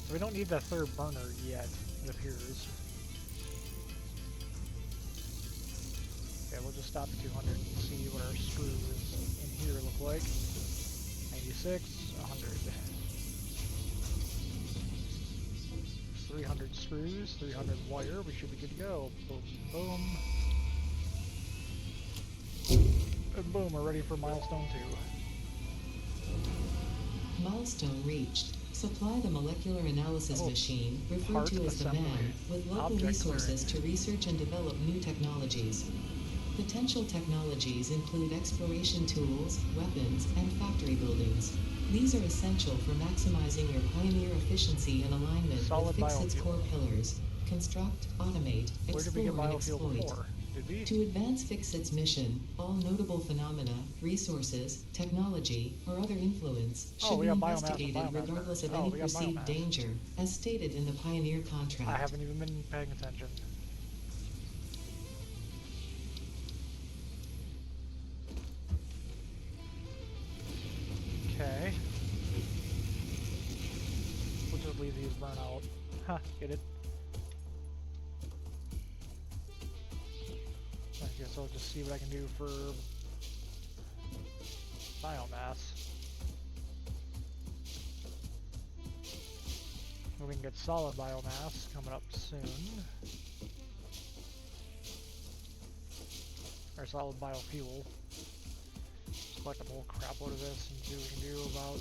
So we don't need that third burner yet, it appears. Okay, we'll just stop at 200 and see what our screws in here look like. 96, 100. 300 screws, 300 wire, we should be good to go. Boom, boom. And boom, we're ready for milestone 2. Milestone reached. Supply the molecular analysis machine, referred to as the MAN, with local resources to research and develop new technologies. Potential technologies include exploration tools, weapons, and factory buildings. These are essential for maximizing your Pioneer efficiency and alignment Solid with Fixit's biofuel. core pillars: construct, automate, Where did we get explore, and biofuel exploit. before? Did we? To advance Fixit's mission, all notable phenomena, resources, technology, or other influence should we be got biomass and investigated biomass regardless of burners. any We got perceived biomass. danger, as stated in the Pioneer contract. I haven't even been paying attention. Okay. We'll just leave these burn out. Huh, get it? I guess I'll just see what I can do for biomass. We can get solid biomass coming up soon. Or solid biofuel. collect a whole crap load of this and see what we can do about.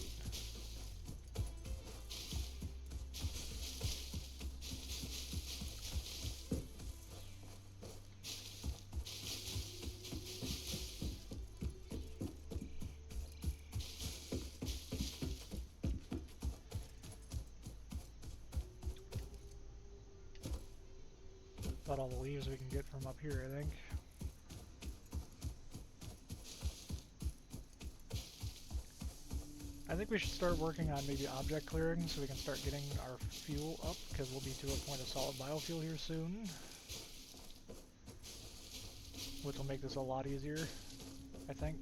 About all the leaves we can get from up here, I think. I think we should start working on maybe object clearing so we can start getting our fuel up, because we'll be to a point of solid biofuel here soon. Which will make this a lot easier, I think.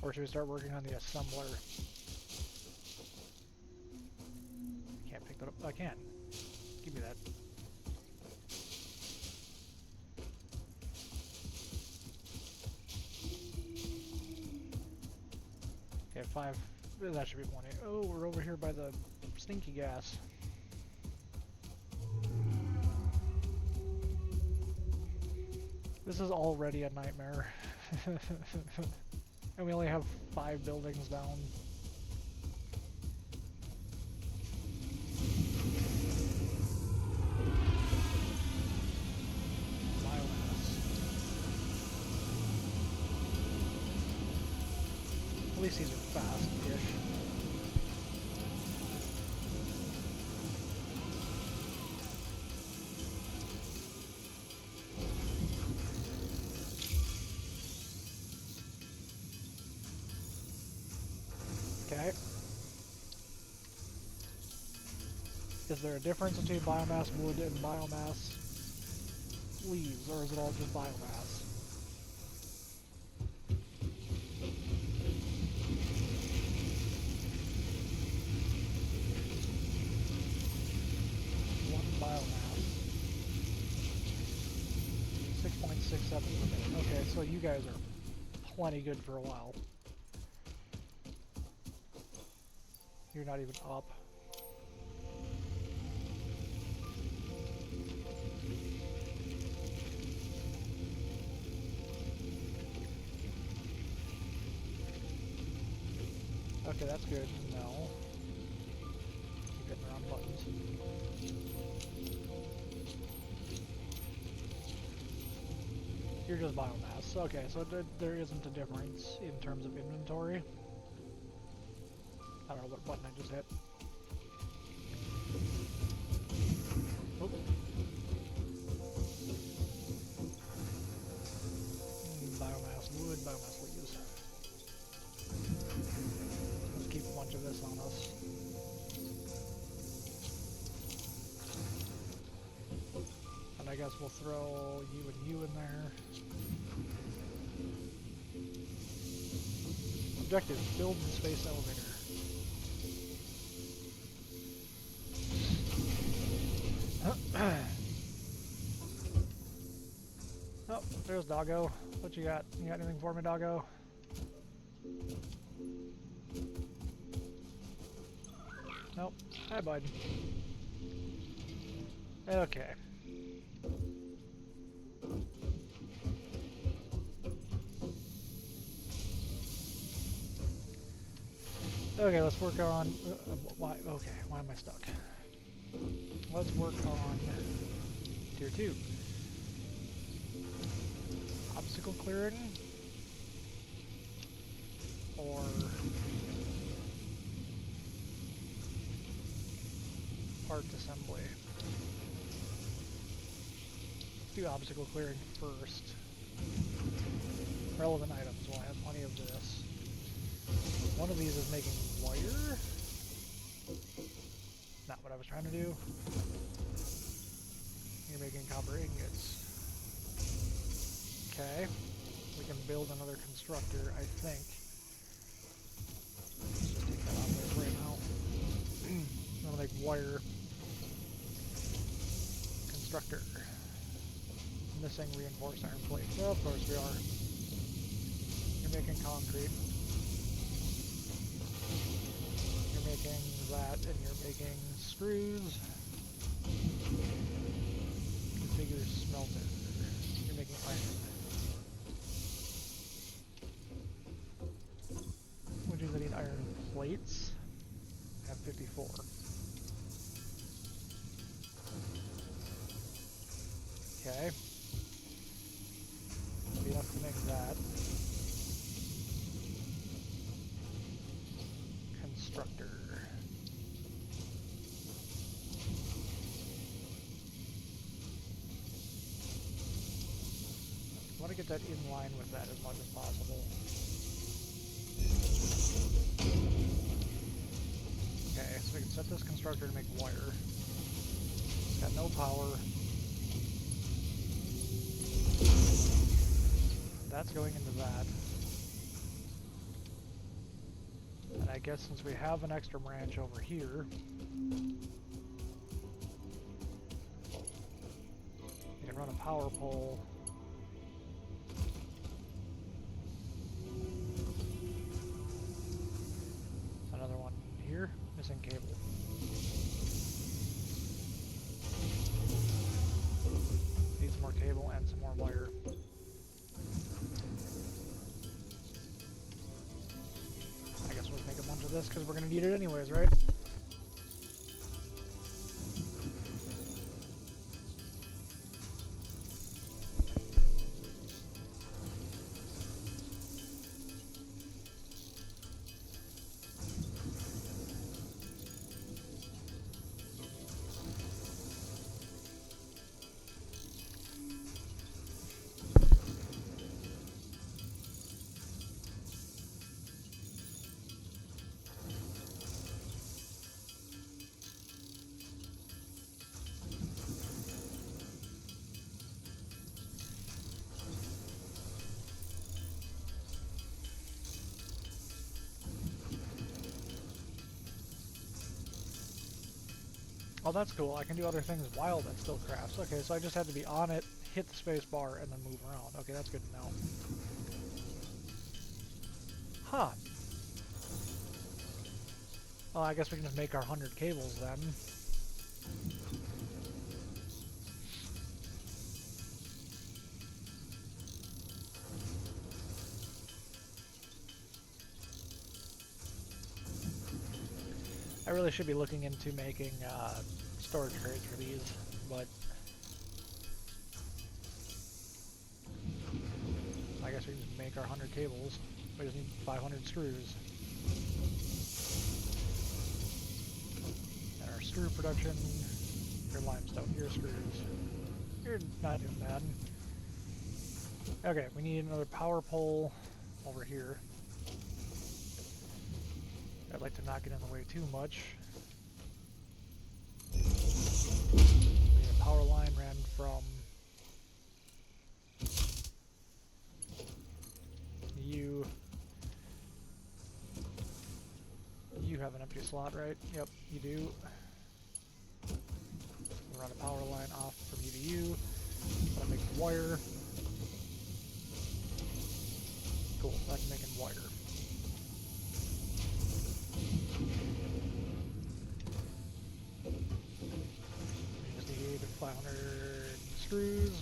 Or should we start working on the assembler? I can't pick that up. I can. Give me that. Okay, 5. That should be plenty. Oh, we're over here by the stinky gas. This is already a nightmare. And we only have 5 buildings down. At least these are fast-ish. Okay. Is there a difference between biomass wood and biomass leaves, or is it all just biomass? Biomass. 6.67 per minute. Okay, so you guys are plenty good for a while. You're not even up. Okay, that's good. No. Keep hitting the wrong buttons. You're just biomass. Okay, so there isn't a difference in terms of inventory. I don't know what button I just hit. Oh. Biomass wood, biomass leaves. Let's keep a bunch of this on us. And I guess we'll throw you and you in there. Objective, build the space elevator. Oh, there's Doggo. What you got? You got anything for me, Doggo? Nope. Hi, bud. Okay. Okay, let's work on... why? Okay, why am I stuck? Let's work on Tier 2. Obstacle clearing? Or... parts assembly? Let's do obstacle clearing first. Relevant items, we'll have plenty of this. One of these is making wire. Not what I was trying to do. You're making copper ingots. Okay. We can build another constructor, I think. Let's just take that out there right now. I'm gonna make wire. Constructor. Missing reinforced iron plate. Well, of course we are. You're making concrete. You're making that, and you're making screws. Configure smelter. You're making iron. Okay. Be enough to make that. Constructor. I want to get that in line with that as much as possible. Okay, so we can set this constructor to make wire. It's got no power. That's going into that. And I guess since we have an extra branch over here, we can run a power pole. Another one here, missing cable. Need some more cable and some more wire. I guess we'll make a bunch of this because we're going to need it anyways, right? Oh, that's cool. I can do other things while that still crafts. Okay, so I just had to be on it, hit the space bar, and then move around. Okay, that's good to know. Huh. Well, I guess we can just make our 100 cables then. I really should be looking into making storage crates for these, but I guess we can just make our 100 cables. We just need 500 screws. And our screw production, your limestone, your screws. You're not doing bad. Okay, we need another power pole over here. I'd like to not get in the way too much. The power line ran from you. You have an empty slot, right? Yep, you do. We'll run a power line off from you to you. That'll make wire. Cool, that's making wire. We just need 500 screws.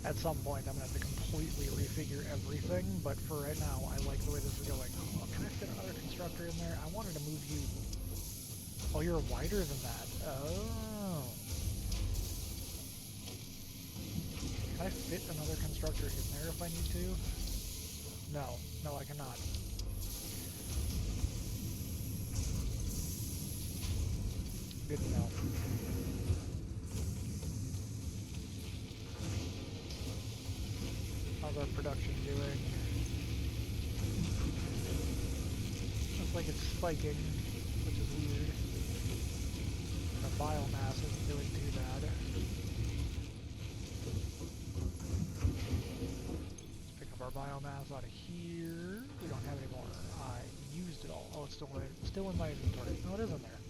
At some point, I'm going to have to completely refigure everything, but for right now, I like the way this is going. Oh, can I fit another constructor in there? I wanted to move you... Oh, you're wider than that. Oh. Can I fit another constructor in there if I need to? No. No, I cannot. Good to know. How's our production doing? Looks like it's spiking, which is weird. The biomass isn't doing too bad. Let's pick up our biomass out of here. We don't have any more. I used it all. Oh, it's still in my inventory. No, it is in there.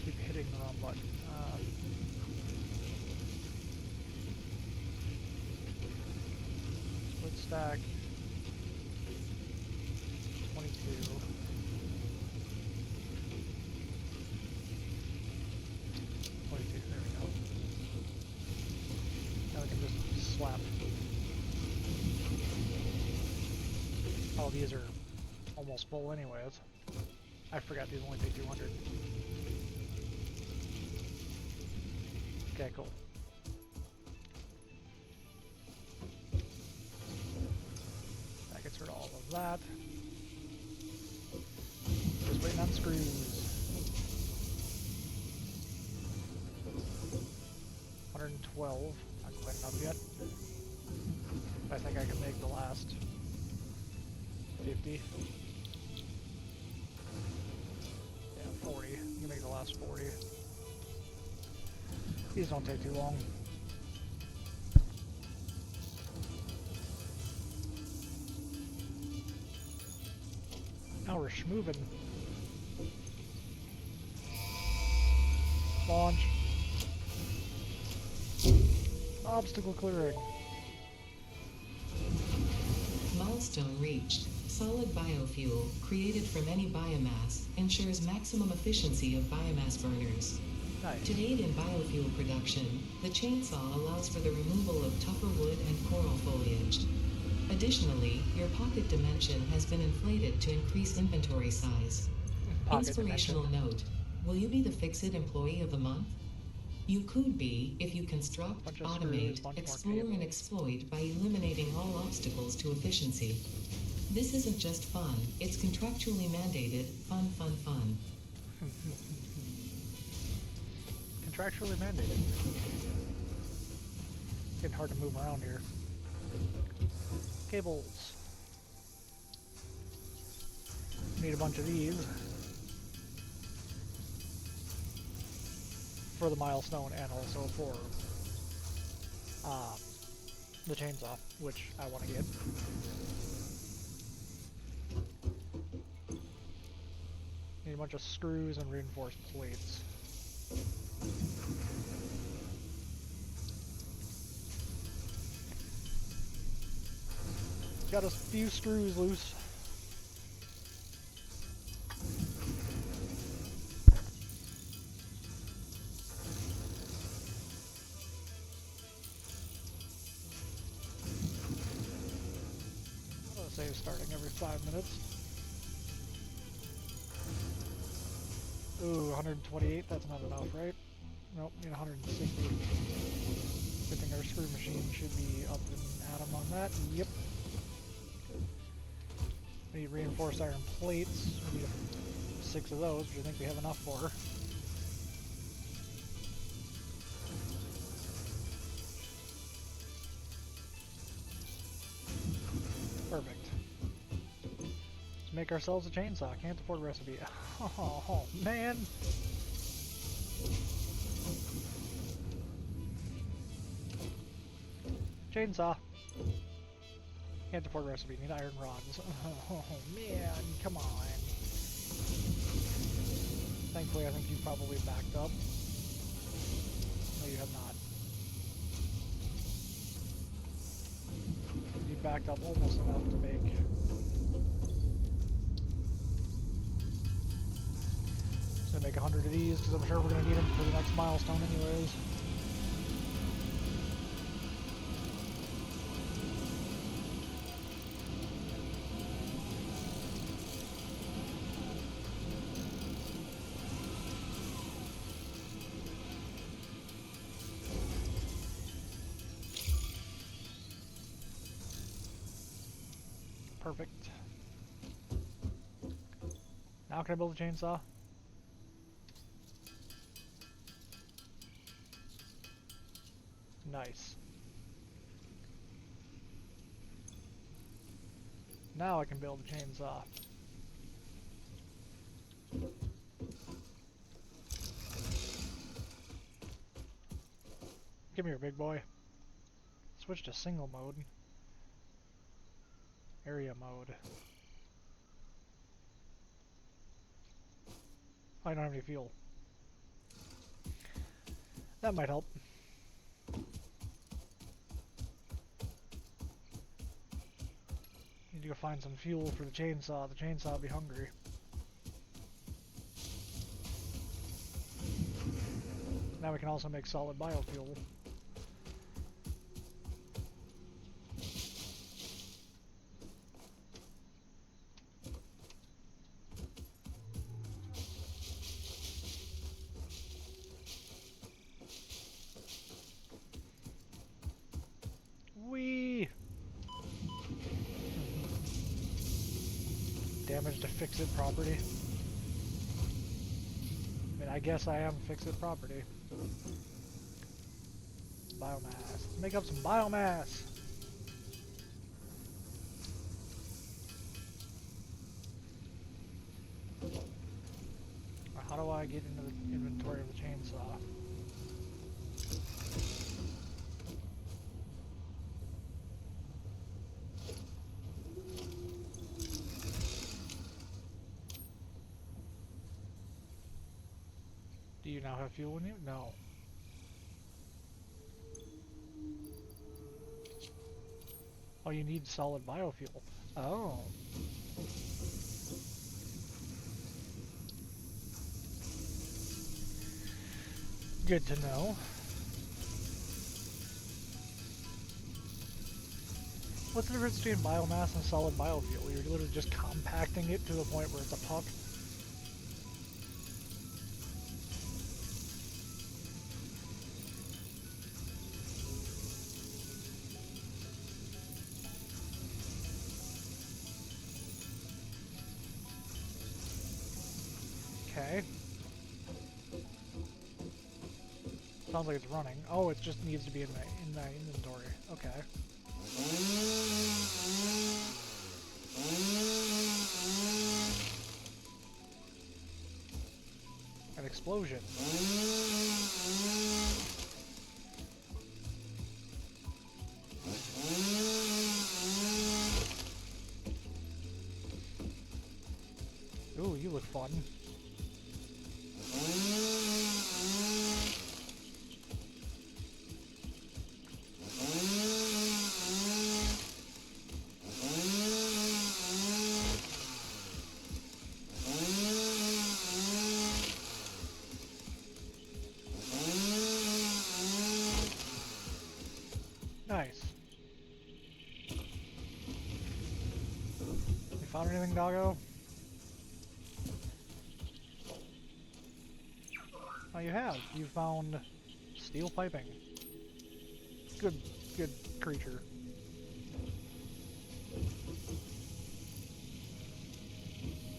Keep hitting the wrong button. Split stack. 22. 22, there we go. Oh, these are almost full anyways. I forgot these only take 200. Okay, cool. That gets rid of all of that. Just waiting on screws. 112. Not quite enough yet. But I think I can make the last 50. Yeah, 40. You can make the last 40. These don't take too long. Now we're schmoving. Launch. Obstacle clearing. Milestone reached. Solid biofuel, created from any biomass, ensures maximum efficiency of biomass burners. Nice. To aid in biofuel production, the chainsaw allows for the removal of tougher wood and coral foliage. Additionally, your pocket dimension has been inflated to increase inventory size. Pocket Inspirational dimension. note: will you be the Fix-It Employee of the Month? You could be if you construct, Bunch of automate, screws, bunch more explore, and cables. exploit by eliminating all obstacles to efficiency. This isn't just fun, it's contractually mandated fun, fun, fun. Contractually mandated. Getting hard to move around here. Cables. Need a bunch of these for the milestone and also for the chainsaw, which I want to get. Need a bunch of screws and reinforced plates. Got a few screws loose. I'll say starting every 5 minutes. Ooh, 128, that's not enough, right? Nope, need 160. Good thing our screw machine should be up and at 'em on that. Yep. We need reinforced iron plates. We need 6 of those, which I think we have enough for. Perfect. Let's make ourselves a chainsaw. Can't afford a recipe. Oh, man. Chainsaw. Can't afford a recipe. Need iron rods. Oh, man. Come on. Thankfully, I think you probably backed up. No, you have not. You backed up almost enough to make. Just gonna make 100 of these because I'm sure we're gonna need them for the next milestone, anyways. Perfect. Now can I build a chainsaw? Nice. Now I can build a chainsaw. Come here, big boy. Switch to single mode. Area mode. I don't have any fuel. That might help. Need to go find some fuel for the chainsaw. The chainsaw will be hungry. Now we can also make solid biofuel. just a fix-it property? I mean, I guess I am fix-it property. Biomass. Let's make up some biomass! How do I get into the inventory of the chainsaw? Do you now have fuel in you? No. Oh, you need solid biofuel. Oh. Good to know. What's the difference between biomass and solid biofuel? You're literally just compacting it to the point where it's a puck. Okay. Sounds like it's running. Oh, it just needs to be in my inventory. Okay. An explosion. Ooh, you look fun. Nice. You found anything, doggo? Oh, you have. You found steel piping. Good creature.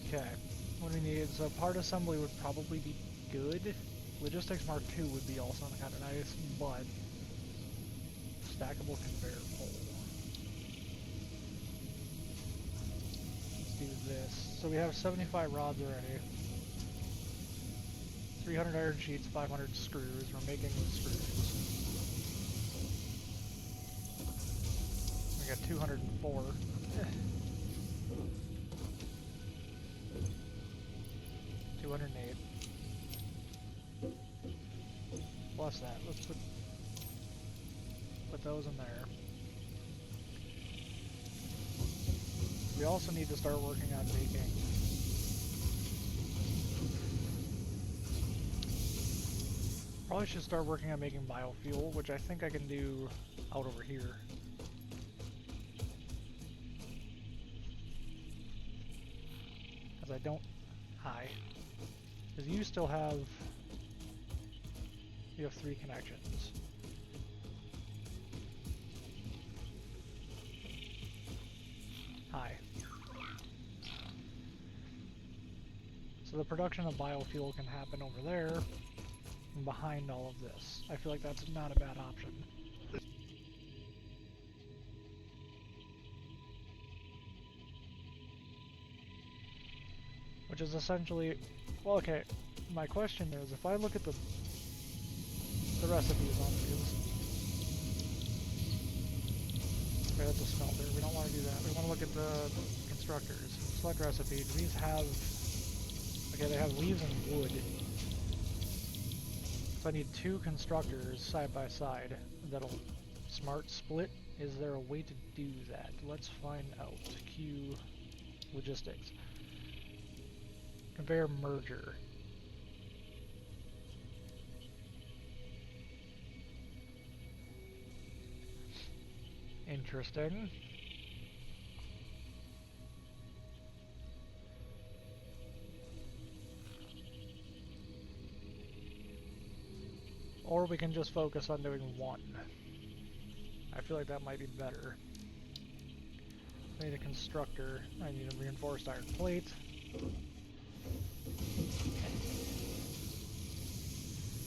Okay. What do we need? So part assembly would probably be good. Logistics Mark II would be also kind of nice, but stackable conveyor pole. Let's do this. So we have 75 rods already. 300 iron sheets, 500 screws. We're making the screws. We got 204. 208. Plus that. Let's put those in there. We also need to start working on making probably should start working on making biofuel, which I think I can do out over here. Because I don't... Hi. Because you still have... You have 3 connections. Hi. So the production of biofuel can happen over there, and behind all of this. I feel like that's not a bad option. Which is essentially, well, okay, my question is, if I look at the recipes on these, okay, that's a smelter, we don't want to do that, we want to look at the constructors. Select recipe, do these have, okay, they have leaves and wood. So I need 2 constructors side by side that'll smart split. Is there a way to do that? Let's find out. Q logistics. Conveyor merger. Interesting. Or we can just focus on doing 1. I feel like that might be better. I need a constructor. I need a reinforced iron plate.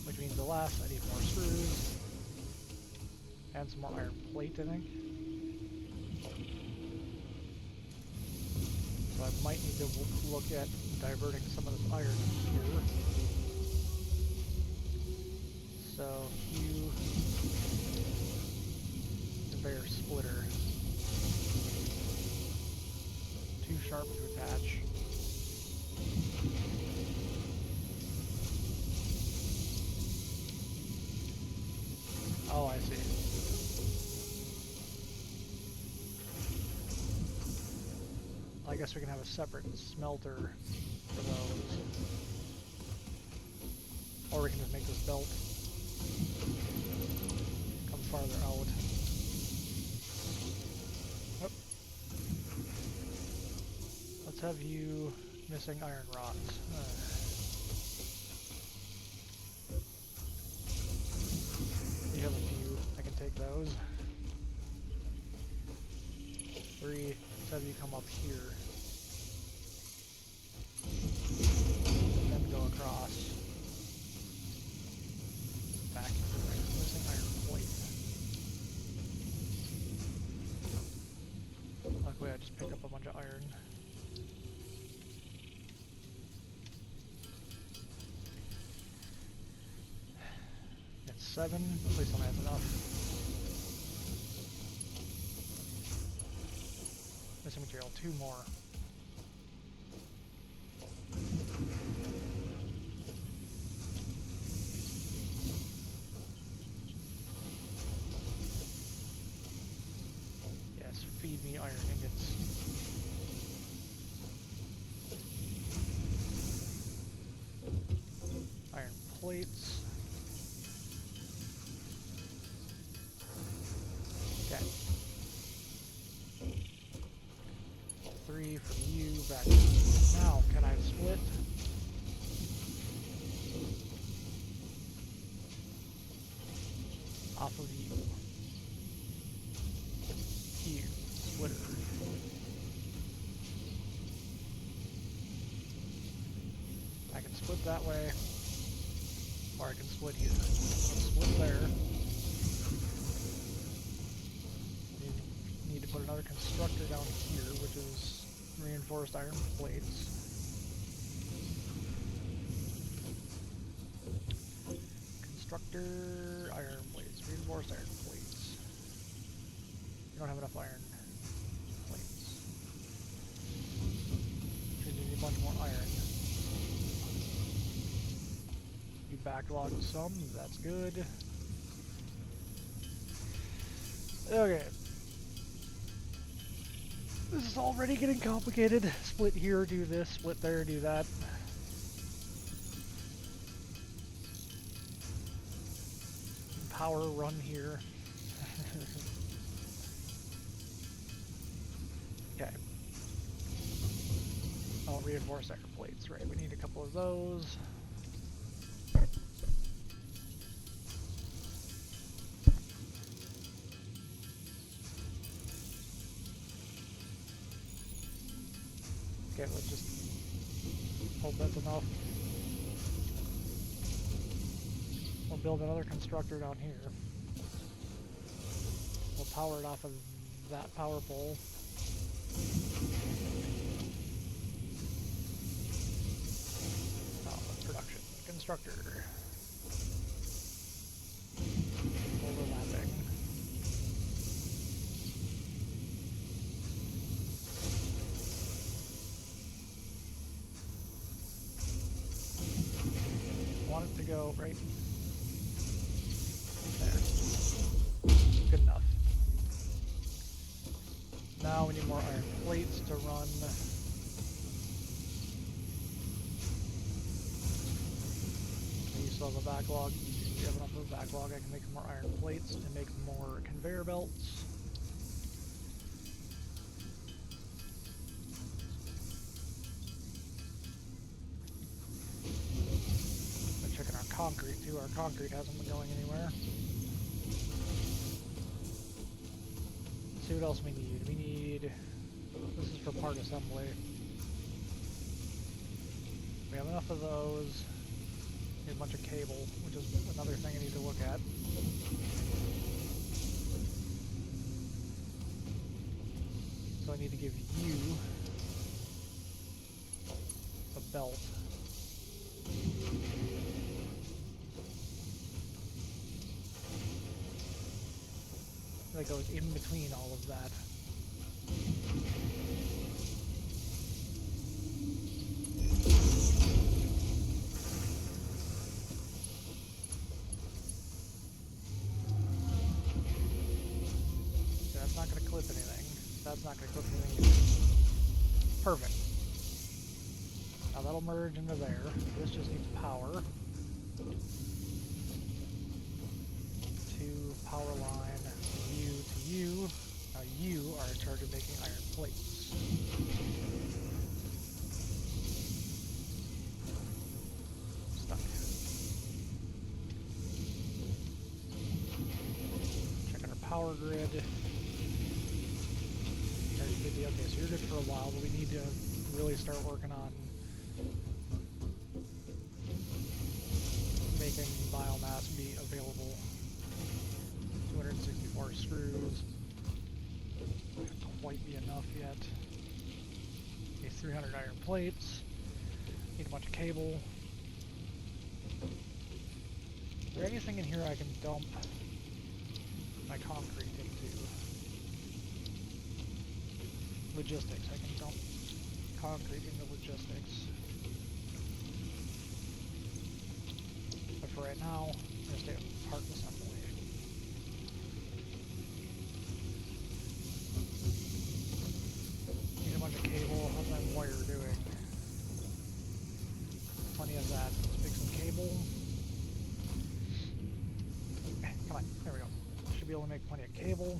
Which means the last, I need more screws. And some more iron plate, I think. So I might need to look at diverting some of this iron here. So, Q, conveyor splitter. Too sharp to attach. Oh, I see. I guess we can have a separate smelter for those. Or we can just make this belt come farther out. Oh. Let's have you missing iron rods. You have a few. I can take those. 3. Let's have you come up here. Then go across. Back into the missing iron plate. Luckily I just picked up a bunch of iron. That's 7. At least I'll have enough. Missing material, 2 more. Yes, feed me iron ingots. Iron plates. Okay. 3 from you back. Now, can I split? Off of you. Here, splitter. I can split that way, or I can split here. Split there. Need to put another constructor down here, which is reinforced iron plates. Constructor, iron plates, reinforced iron plates. You don't have enough iron plates. Should need a bunch more iron. You backlogged some, that's good. Okay. This is already getting complicated. Split here, do this, split there, do that. Power run here. Okay. Oh, reinforced iron plates, right. We need a couple of those. Okay, let's just hope that's enough. We'll build another constructor down here. We'll power it off of that power pole. Production. Constructor. Overlapping. Want it to go right there. Good enough. Now we need more iron plates to run. You still have a backlog. You have enough of a backlog. I can make some more iron plates and make more conveyor belts. Concrete too. Our concrete hasn't been going anywhere. Let's see what else we need. We need... This is for part assembly. we have enough of those. Need a bunch of cable, which is another thing I need to look at. So I need to give you a belt. That goes in between all of that. So that's not going to clip anything. That's not going to clip anything either. Perfect. Now that'll merge into there. This just needs power. To power line you to you. Now you are in charge of making iron plates. Stuck. Checking our power grid. Okay, so you're good for a while, but we need to really start working on making biomass be available. 264 screws. Won't quite be enough yet. Need 300 iron plates. Need a bunch of cable. Is there anything in here I can dump my concrete into? Logistics. I can dump concrete into logistics. But for right now, I'm going to stay with part assembly. Need a bunch of cable. How's my wire doing? Plenty of that. Let's make some cable. Come on. There we go. Should be able to make plenty of cable.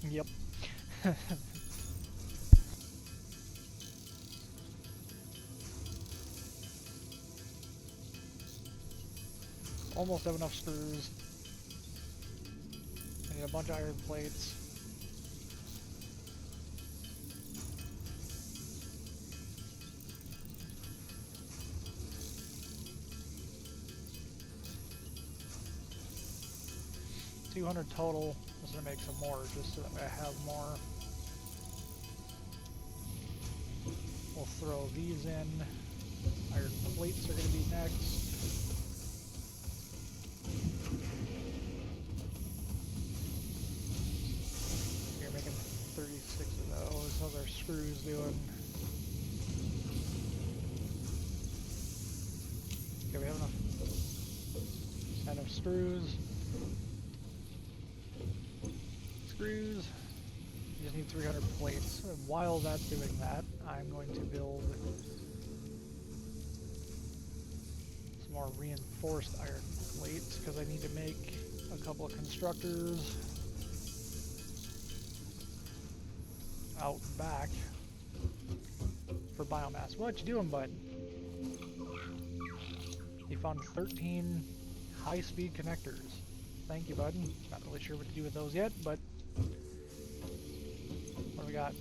Yep. Almost have enough screws. I need a bunch of iron plates. $200 total. I'm just gonna make some more just so that I have more. We'll throw these in. Iron plates are gonna be next. You're making 36 of those. How's our screws doing? Okay, we have enough screws. Screws. You just need 300 plates. And while that's doing that, I'm going to build some more reinforced iron plates because I need to make a couple of constructors out back for biomass. What you doing, bud? You found 13 high-speed connectors. Thank you, bud. Not really sure what to do with those yet, but what do we got?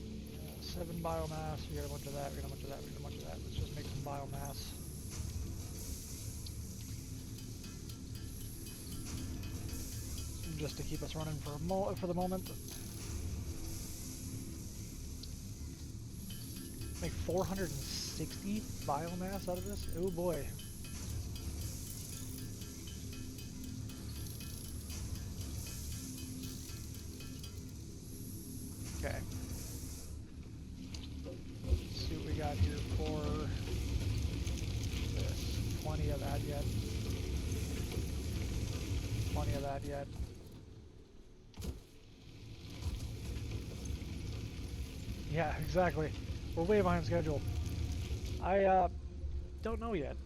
7 biomass. We got a bunch of that. We got a bunch of that. We got a bunch of that. Let's just make some biomass. Just to keep us running for the moment. Make 460 biomass out of this? Oh boy. Okay. Let's see what we got here for this. Plenty of that yet. Plenty of that yet. Yeah, exactly. We're way behind schedule. I don't know yet.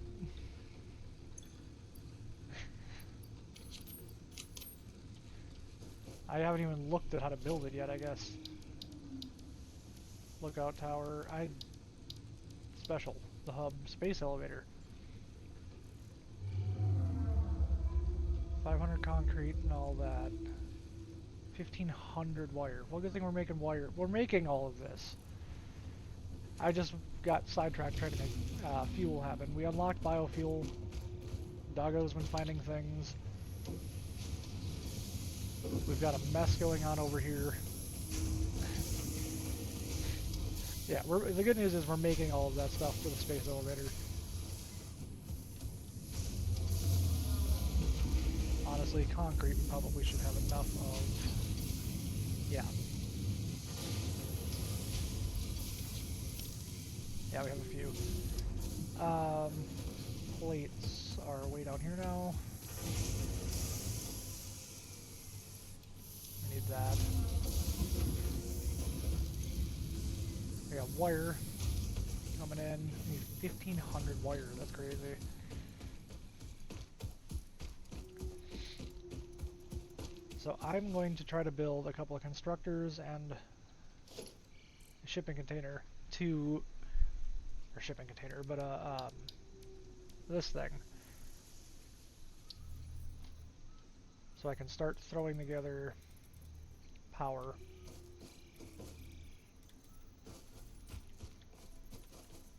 I haven't even looked at how to build it yet, I guess. lookout tower. Special, the hub space elevator. 500 concrete and all that. 1,500 wire. Well, good thing we're making wire. We're making all of this. I just got sidetracked trying to make fuel happen. We unlocked biofuel. Doggo's been finding things. We've got a mess going on over here. Yeah, the good news is we're making all of that stuff for the space elevator. Honestly, concrete we probably should have enough of. Yeah. Yeah, we have a few. Plates are way down here now. We need that. We got wire coming in. We need 1,500 wire. That's crazy. So I'm going to try to build a couple of constructors and a shipping container to, or shipping container, but this thing. So I can start throwing together power.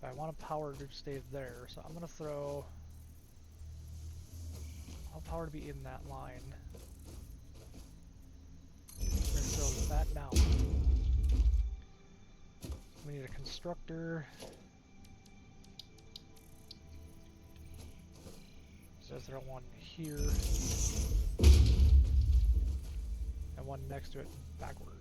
I want power to stay there, so I'm going to throw all power to be in that line. We're going to throw that down. We need a constructor. So let's throw one here. And one next to it backwards.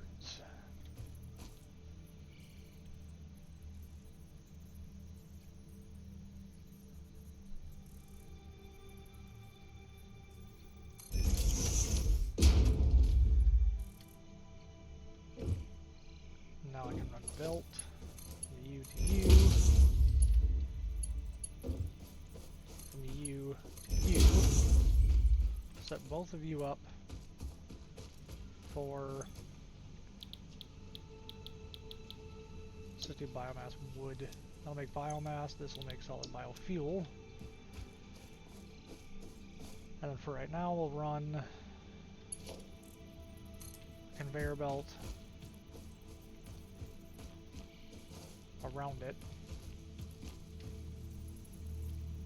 Now I can run belt, from U to U, from U to U, set both of you up for 60 biomass wood. That'll make biomass, this will make solid biofuel. And then for right now we'll run conveyor belt around it.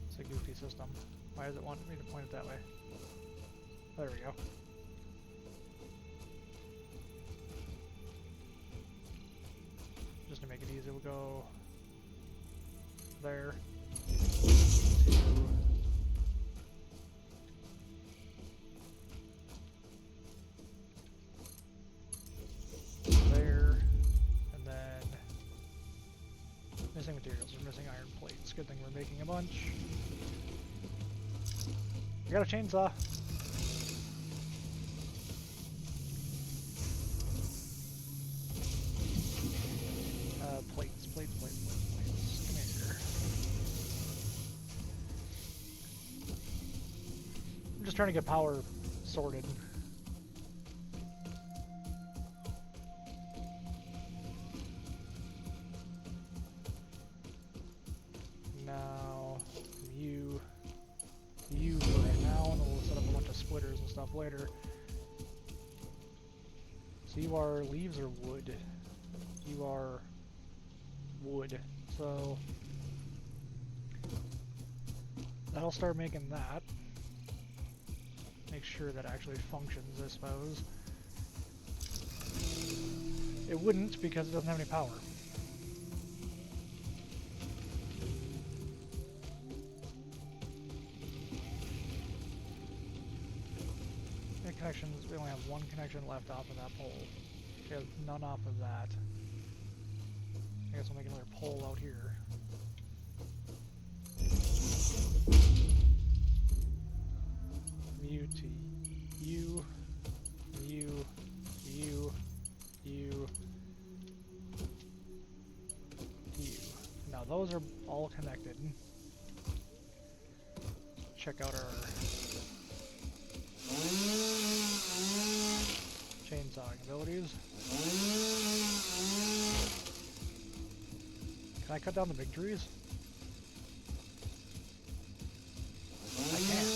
It's a goofy system. Why does it want me to point it that way? There we go. Just to make it easy, we'll go there to there, and then missing materials. We're missing iron plates. Good thing we're making a bunch. I got a chainsaw. Plates. Come here. I'm just trying to get power sorted. Now, you for right now, and then we'll set up a bunch of splitters and stuff later. So you are leaves or wood? You are wood. So that'll start making that. Make sure that actually functions, I suppose. It wouldn't because it doesn't have any power. Connections, we only have one connection left off of that pole. We have none off of that. I guess we'll make another pole out here. U to U, U, U, U, U. Now those are all connected. Check out our chainsawing abilities. Can I cut down the big trees? I can.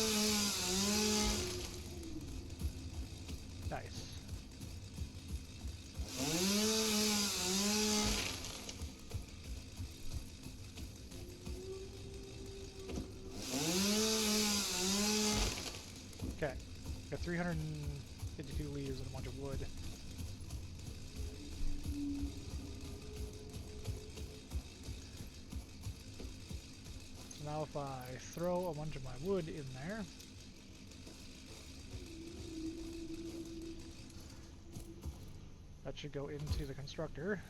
Nice. Okay. Got 352 leaves and a bunch of wood. So now if I throw a bunch of my wood in there, that should go into the constructor.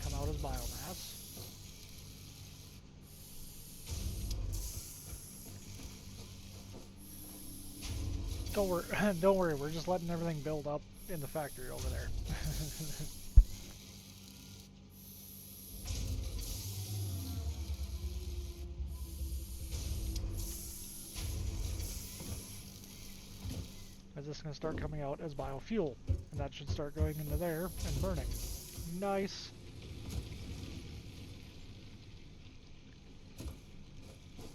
Come out as biomass. Don't worry, we're just letting everything build up in the factory over there. Is this going to start coming out as biofuel? And that should start going into there and burning. Nice.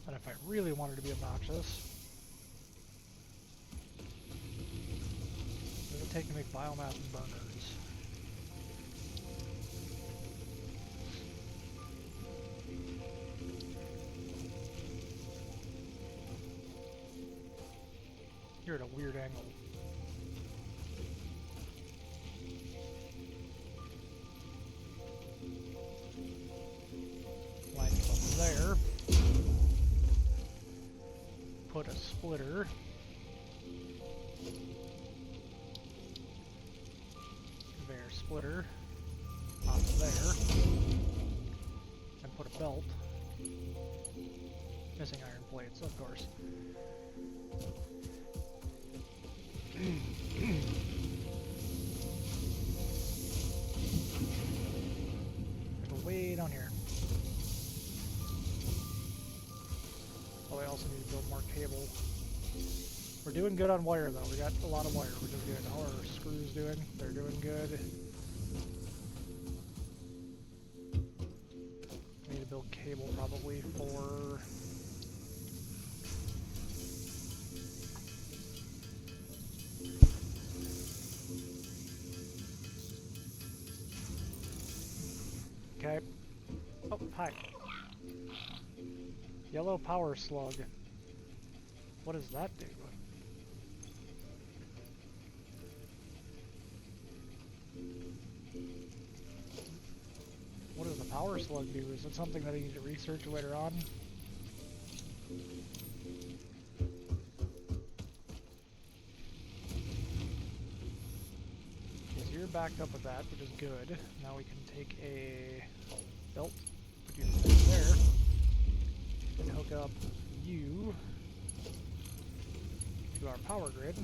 And if I really wanted to be obnoxious, what does it take to make biomass and burners? You're at a weird angle. Line it up there. Put a splitter. Conveyor splitter. Off there. And put a belt. Missing iron plates, of course. Go way down here. Oh, I also need to build more cable. We're doing good on wire, though. We got a lot of wire, which is good. How are our screws doing? They're doing good. I need to build cable probably for... Okay. Oh, hi. Yellow power slug. What does that do? What does the power slug do? Is it something that I need to research later on? Okay, so you're backed up with that, which is good. Now we can take a belt, put you there, and hook up you to our power grid.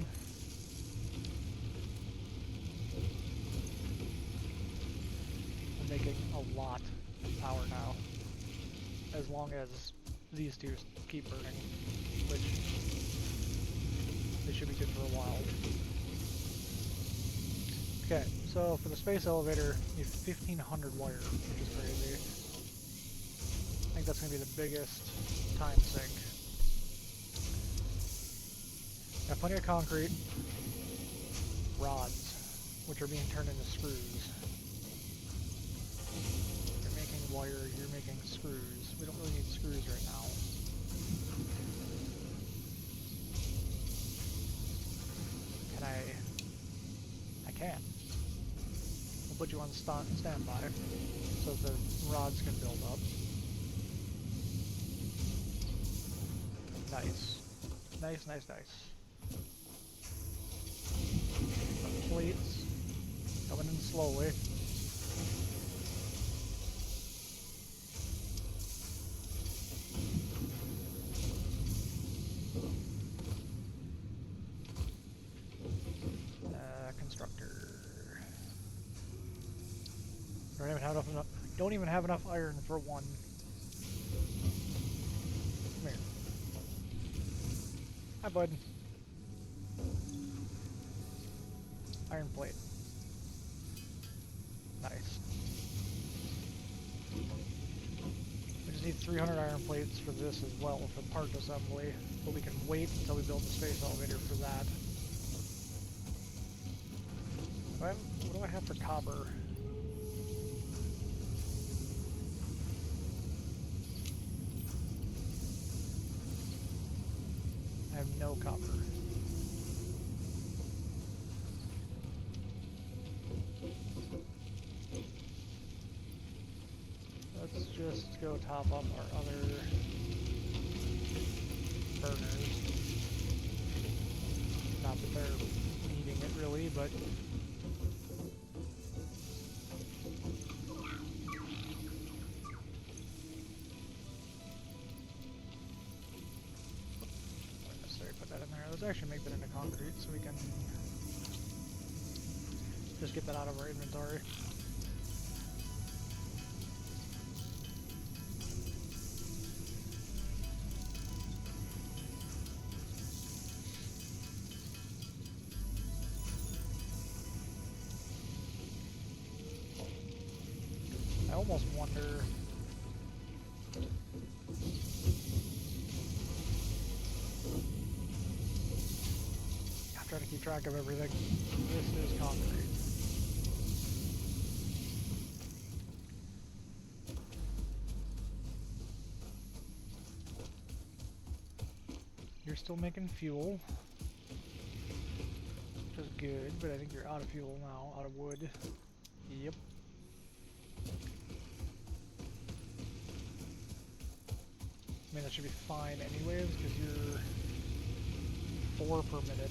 We're making a lot of power now, as long as these two keep burning, which they should be good for a while. Okay, so for the space elevator, you have 1,500 wire, which is crazy. I think that's going to be the biggest time sink. Got plenty of concrete, rods, which are being turned into screws. You're making wire, you're making screws. We don't really need screws right now. Can I can. We'll put you on standby so the rods can build up. Nice. Nice, nice, nice. Plates coming in slowly. Constructor. Don't even have enough iron for one. Come here. Hi, bud. Iron plate. need 300 iron plates for this as well for part assembly, but we can wait until we build the space elevator for that. What do I have for copper? I have no copper. Let's just go top up our other burners. Not that they're needing it really, but not necessarily put that in there. Let's actually make that into concrete so we can just get that out of our inventory. I almost wonder I'm trying to keep track of everything. This is concrete. You're still making fuel, which is good, but I think you're out of fuel now, out of wood. Yep. I mean, that should be fine anyways, because you're 4 per minute.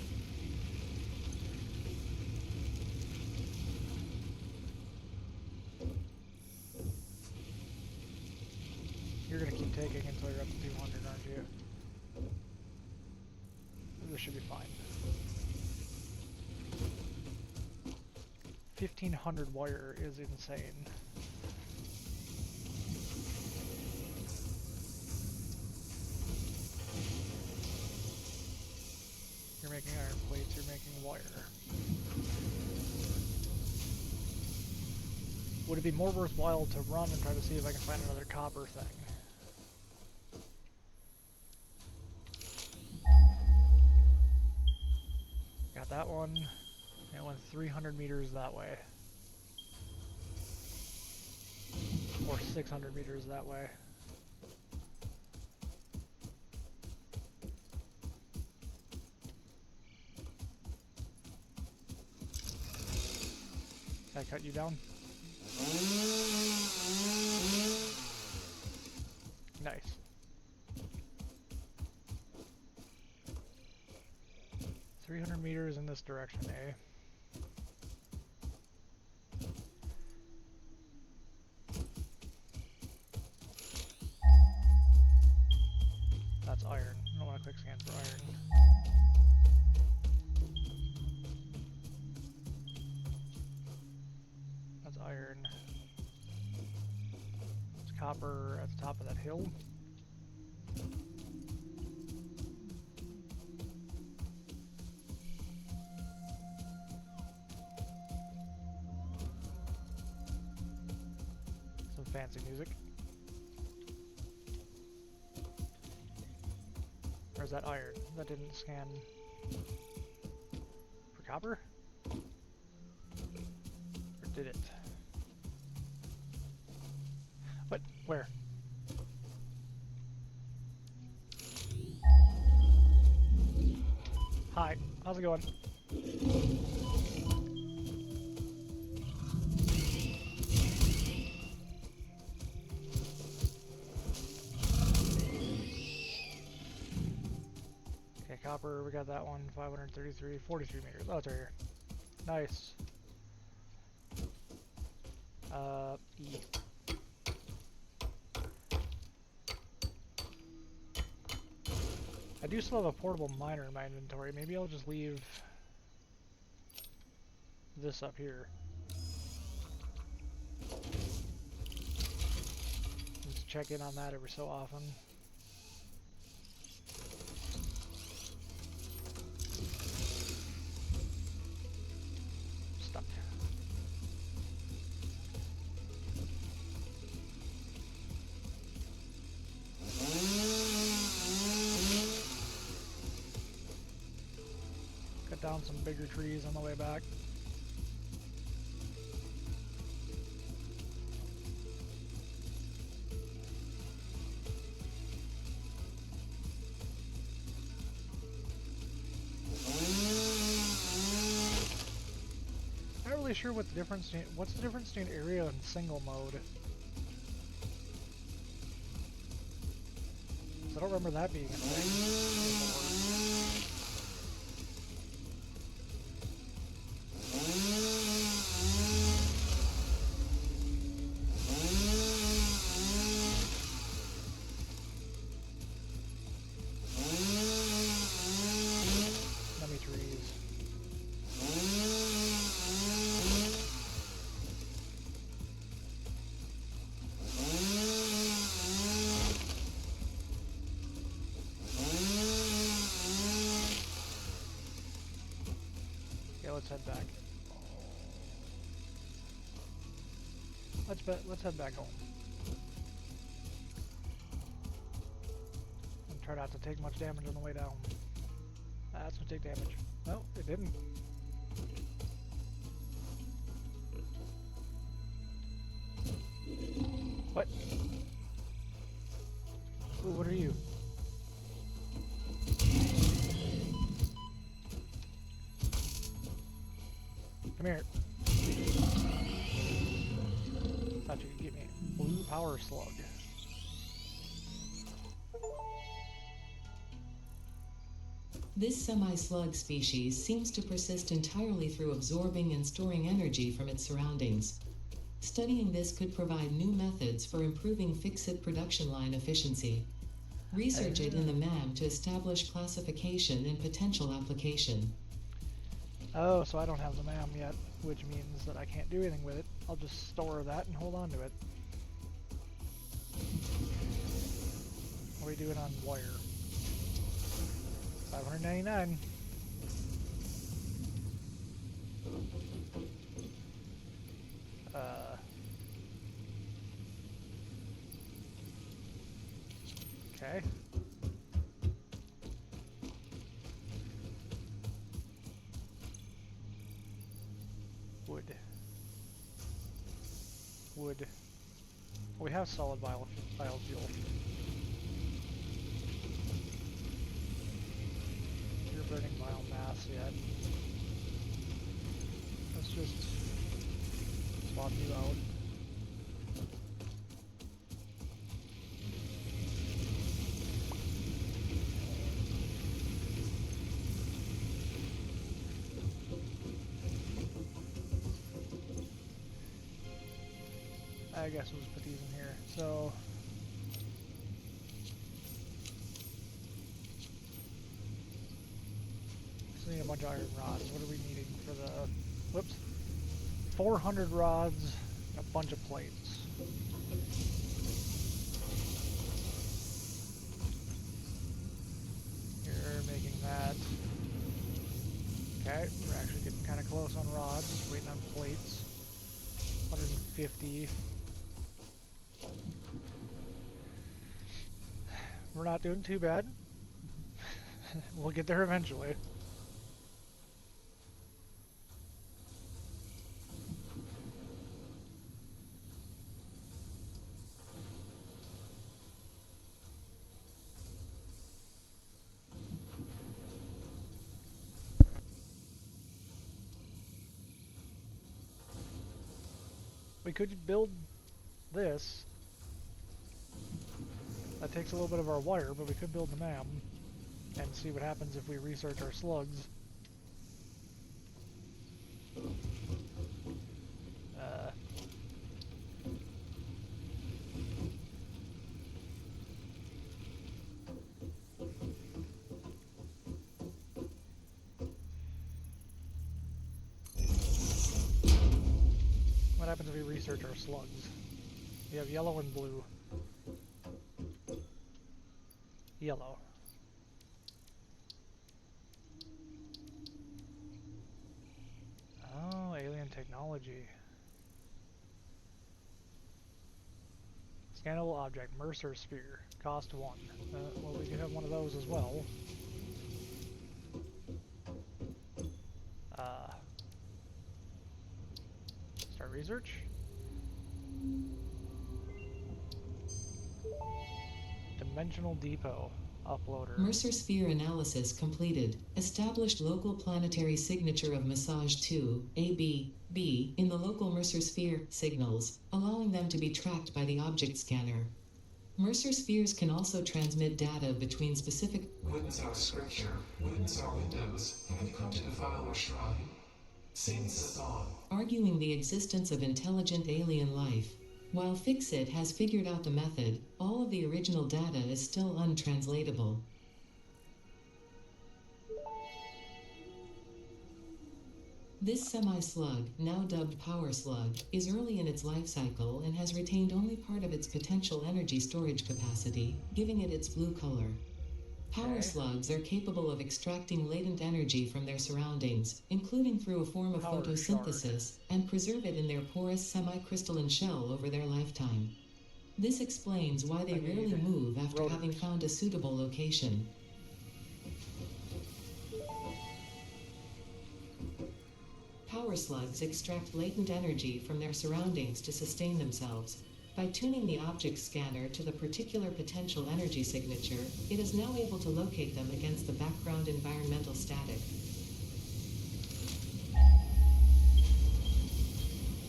You're going to keep taking until you're up to 200, aren't you? This should be fine. 1,500 wire is insane. You're making iron plates, you're making wire. Would it be more worthwhile to run and try to see if I can find another copper thing? Got that one. It went 300 meters that way. Or 600 meters that way. Can I cut you down? Nice. $300 meters in this direction, eh? That's iron. I don't want to click scan for iron. That's iron. There's copper at the top of that hill. Some fancy music. Or is that iron? That didn't scan for copper? Or did it? What? Where? Hi, how's it going? Okay, copper, we got that one, 533, 43 meters. Oh, it's right here. Nice. E. I do still have a portable miner in my inventory. Maybe I'll just leave this up here. Just check in on that every so often. Stuck. down some bigger trees on the way back. Not really sure what the difference. What's the difference between area and single mode? 'Cause I don't remember that being a thing. Nummy trees. Yeah, let's head back. Let's head back home. And try not to take much damage on the way down. That's gonna take damage. No, it didn't. What? Ooh, what are you? Come here. Thought you could give me a blue power slug. This semi-slug species seems to persist entirely through absorbing and storing energy from its surroundings. Studying this could provide new methods for improving fix-it production line efficiency. Research it in the MAM to establish classification and potential application. Oh, so I don't have the MAM yet, which means that I can't do anything with it. I'll just store that and hold on to it. What are we doing on wire? 599. Okay. Wood. We have solid biofuel. You're burning biomass yet. Let's just swap you out. I guess we'll just put these in here. So need a bunch of iron rods. What are we needing for the whoops? 400 rods, and a bunch of plates. You're making that. Okay, we're actually getting kind of close on rods, waiting on plates. 150. We're not doing too bad. We'll get there eventually. We could build this. That takes a little bit of our wire, but we could build the MAM and see what happens if we research our slugs. What happens if we research our slugs? We have yellow and blue. Yellow. Oh, alien technology. Scannable object, Mercer sphere, cost 1. Well, we could have one of those as well. research? Dimensional Depot. Uploader. Mercer sphere analysis completed. Established local planetary signature of massage 2, AB, in the local Mercer sphere signals, allowing them to be tracked by the object scanner. Mercer spheres can also transmit data between specific. Witness our scripture. Witness our windows. Have you come to defile our shrine? Sing us a song. Arguing the existence of intelligent alien life. While Fixit has figured out the method, all of the original data is still untranslatable. This semi-slug, now dubbed Power Slug, is early in its life cycle and has retained only part of its potential energy storage capacity, giving it its blue color. Power slugs are capable of extracting latent energy from their surroundings, including through a form of Power photosynthesis, and preserve it in their porous semi-crystalline shell over their lifetime. This explains why they rarely move after having found a suitable location. Power slugs extract latent energy from their surroundings to sustain themselves. By tuning the object scanner to the particular potential energy signature, it is now able to locate them against the background environmental static.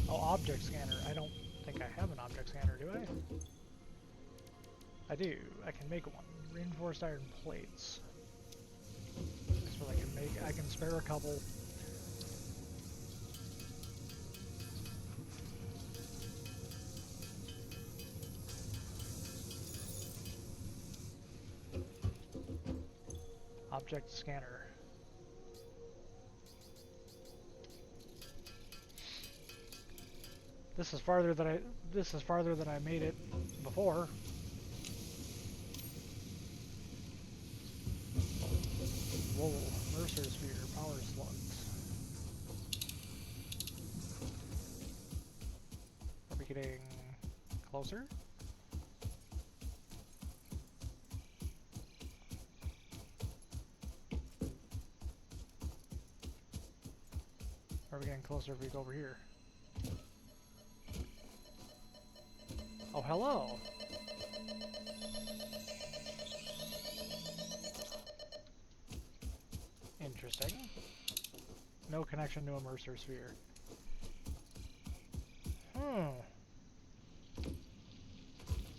Oh, object scanner. I don't think I have an object scanner, do I? I do. I can make one. Reinforced iron plates. That's what I can make. I can spare a couple. Object scanner. This is farther than I made it before. Whoa, Mercer sphere, power slugs. Are we getting closer? Are we getting closer if we go over here? Oh, hello! Interesting. No connection to a Mercer sphere.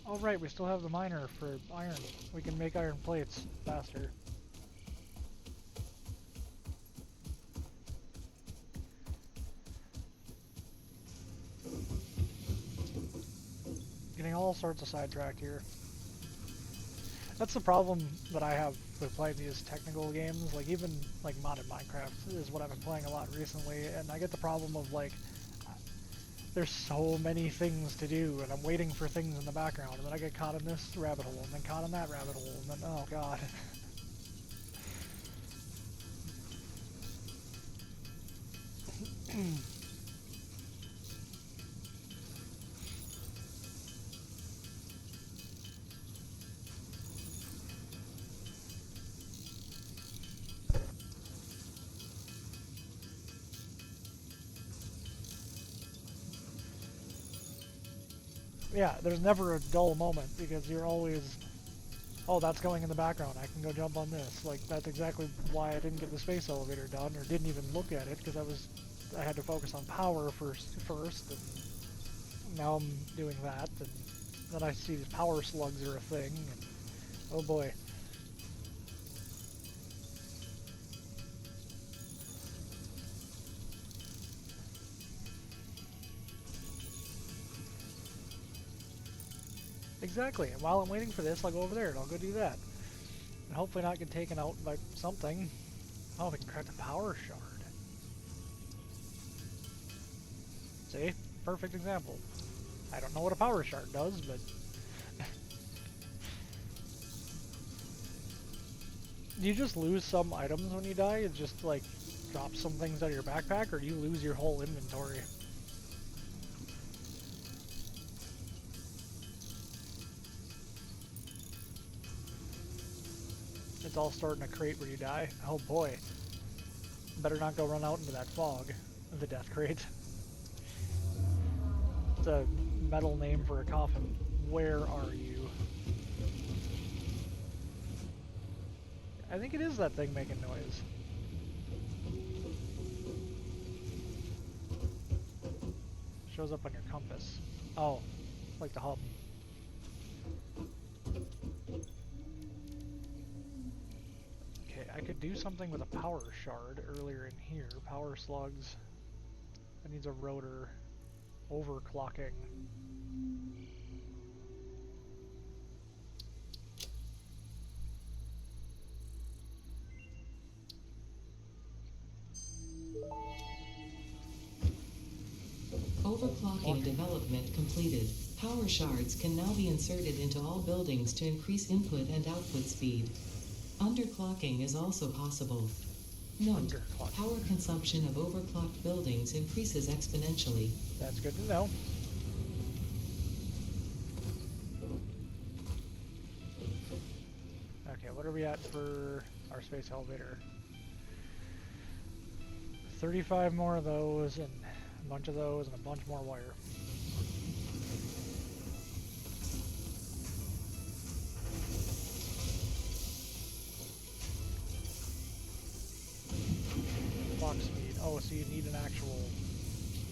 Oh right, we still have the miner for iron. We can make iron plates faster. Getting all sorts of sidetracked here. That's the problem that I have with playing these technical games. Like even like modded Minecraft is what I've been playing a lot recently, and I get the problem of like there's so many things to do, and I'm waiting for things in the background, and then I get caught in this rabbit hole, and then caught in that rabbit hole, and then oh god. Yeah, there's never a dull moment because you're always, oh, that's going in the background. I can go jump on this. Like that's exactly why I didn't get the space elevator done, or didn't even look at it because I had to focus on power first, and now I'm doing that, and then I see these power slugs are a thing, and oh boy. Exactly, and while I'm waiting for this, I'll go over there and I'll go do that. And hopefully not get taken out by something. Oh, we can craft a power shard. See? Perfect example. I don't know what a power shard does, but... Do you just lose some items when you die? It just, like, drops some things out of your backpack, or do you lose your whole inventory? It's all stored in a crate where you die. Oh boy. Better not go run out into that fog of the death crate. a metal name for a coffin. Where are you? I think it is that thing making noise. Shows up on your compass. Oh, like the hub. Okay, I could do something with a power shard earlier in here. Power slugs. That needs a rotor. Overclocking. Overclocking development completed. Power shards can now be inserted into all buildings to increase input and output speed. Underclocking is also possible. Note, power consumption of overclocked buildings increases exponentially. That's good to know. Okay, what are we at for our space elevator? 35 more of those, and a bunch of those, and a bunch more wire. Clock speed. Oh, so you need an actual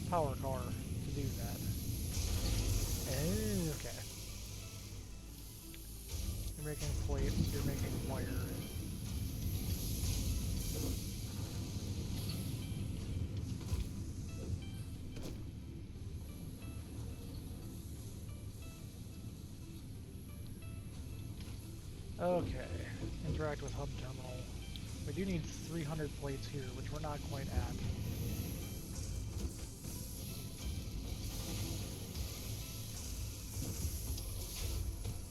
power car to do that. Okay. You're making plates, you're making wire. Okay, interact with hub terminal. We do need 300 plates here, which we're not quite at.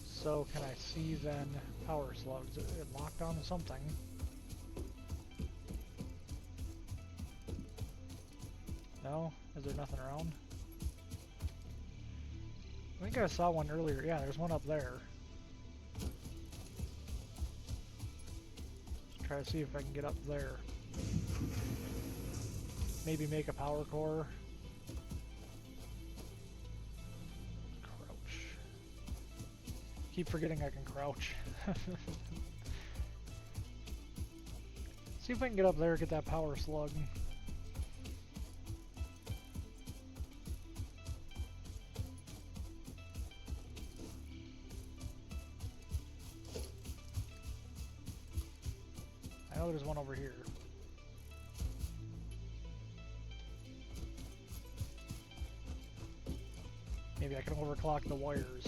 So can I see then power slugs? It locked on to something. No? Is there nothing around? I think I saw one earlier. Yeah, there's one up there. Try to see if I can get up there. Maybe make a power core. Crouch. Keep forgetting I can crouch. See if I can get up there, get that power slug. I know there's one over here. Maybe I can overclock the wires.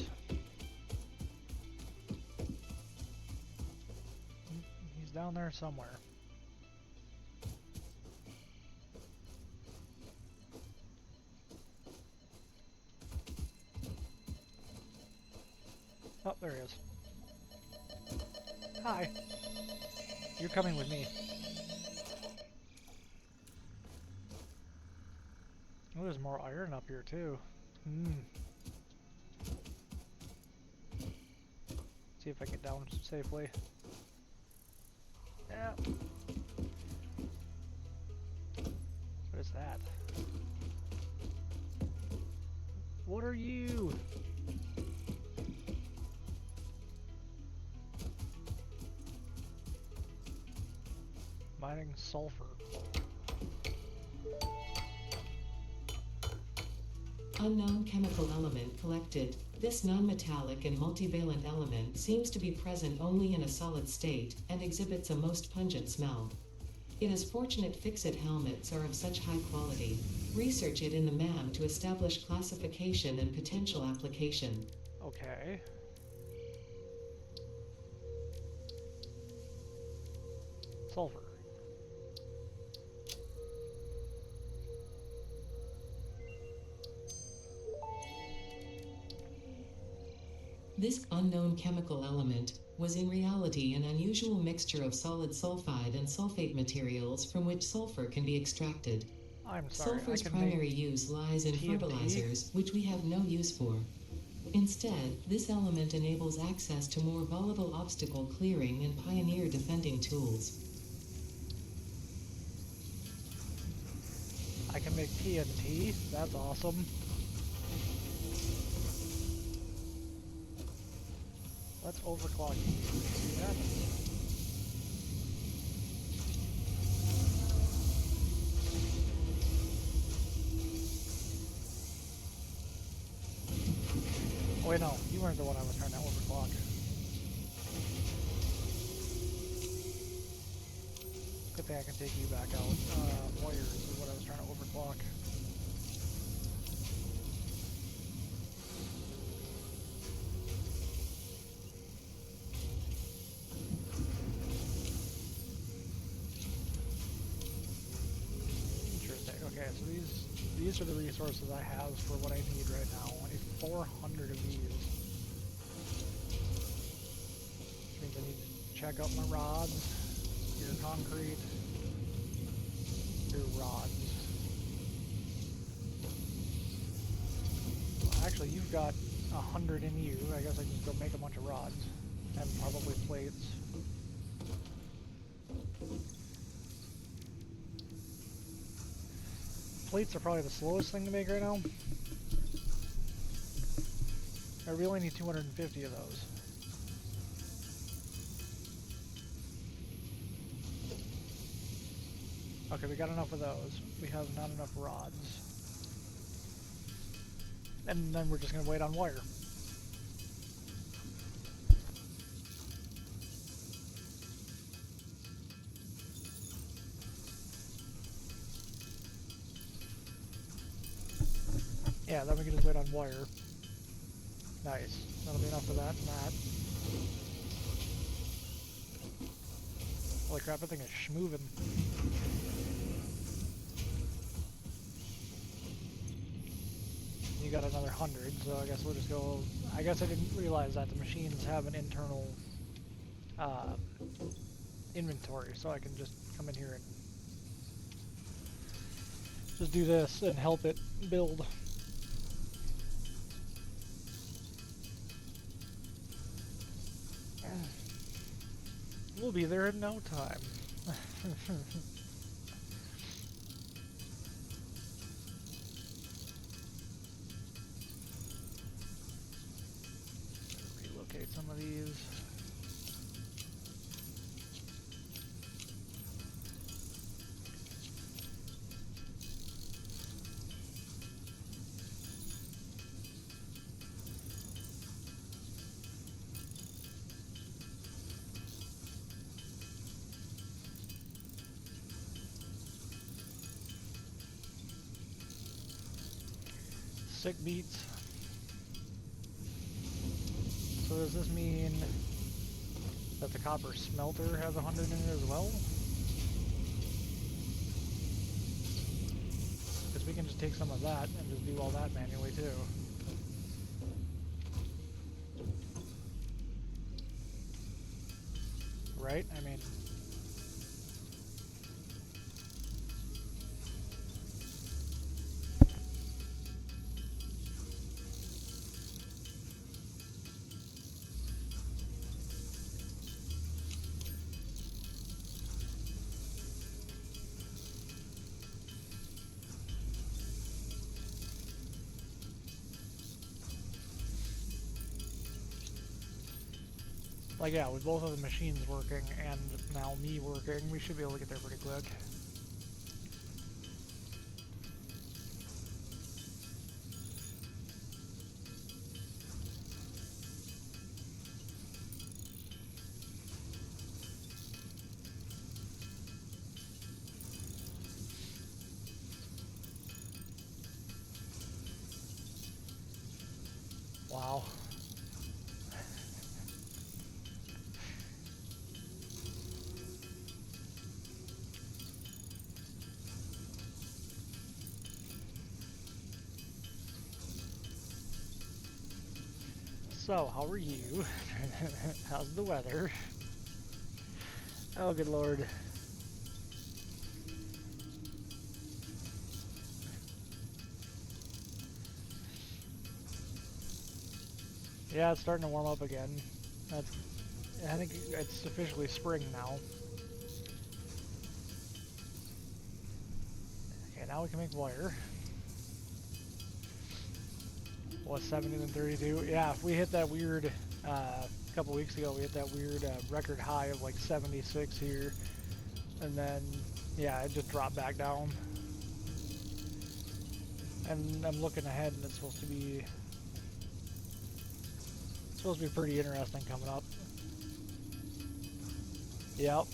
He's down there somewhere. Oh, there he is. Hi. You're coming with me. Oh, there's more iron up here too. See if I can get down safely. Yeah. What is that? What are you? Mining sulfur. Unknown chemical element collected. This non-metallic and multivalent element seems to be present only in a solid state and exhibits a most pungent smell. It is fortunate fix-it helmets are of such high quality. Research it in the MAM to establish classification and potential application. Okay. Sulfur. This unknown chemical element was in reality an unusual mixture of solid sulfide and sulfate materials from which sulfur can be extracted. I'm sorry. Sulfur's primary use lies in TNT? fertilizers, which we have no use for. Instead, this element enables access to more volatile obstacle clearing and pioneer defending tools. I can make TNT. That's awesome. let's overclock you. See that? Oh, wait, no, you weren't the one I was trying to overclock. Good thing I can take you back out. Wires is what I was trying to overclock. Interesting. Okay, so these are the resources I have for what I need right now. I need 400 of these. Which means I need to check out my rods, your concrete, your rods. Well, actually, you've got 100 in you. I guess I can just go make a bunch of rods and probably plates. Plates are probably the slowest thing to make right now. I really need 250 of those. Okay, we got enough of those. We have not enough rods. And then we're just going to wait on wire. Yeah, then we can just wait on wire. Nice. That'll be enough for that and that. Holy crap, that thing is schmoving. You got another 100, so I guess we'll just go... I guess I didn't realize that the machines have an internal inventory, so I can just come in here and just do this and help it build. We'll be there in no time. Relocate some of these. Sick beats. So does this mean that the copper smelter has 100 in it as well? Because we can just take some of that and just do all that manually too. Right? I mean... Like, yeah, with both of the machines working and now me working, we should be able to get there pretty quick. Wow. So, how are you? How's the weather? Oh, good lord. Yeah, it's starting to warm up again. I think it's officially spring now. Okay, now we can make wire. What, 70 and 32? Yeah, if we hit that weird A couple weeks ago we hit that weird record high of like 76 here, and then yeah, it just dropped back down. And I'm looking ahead, and it's supposed to be pretty interesting coming up. Yep.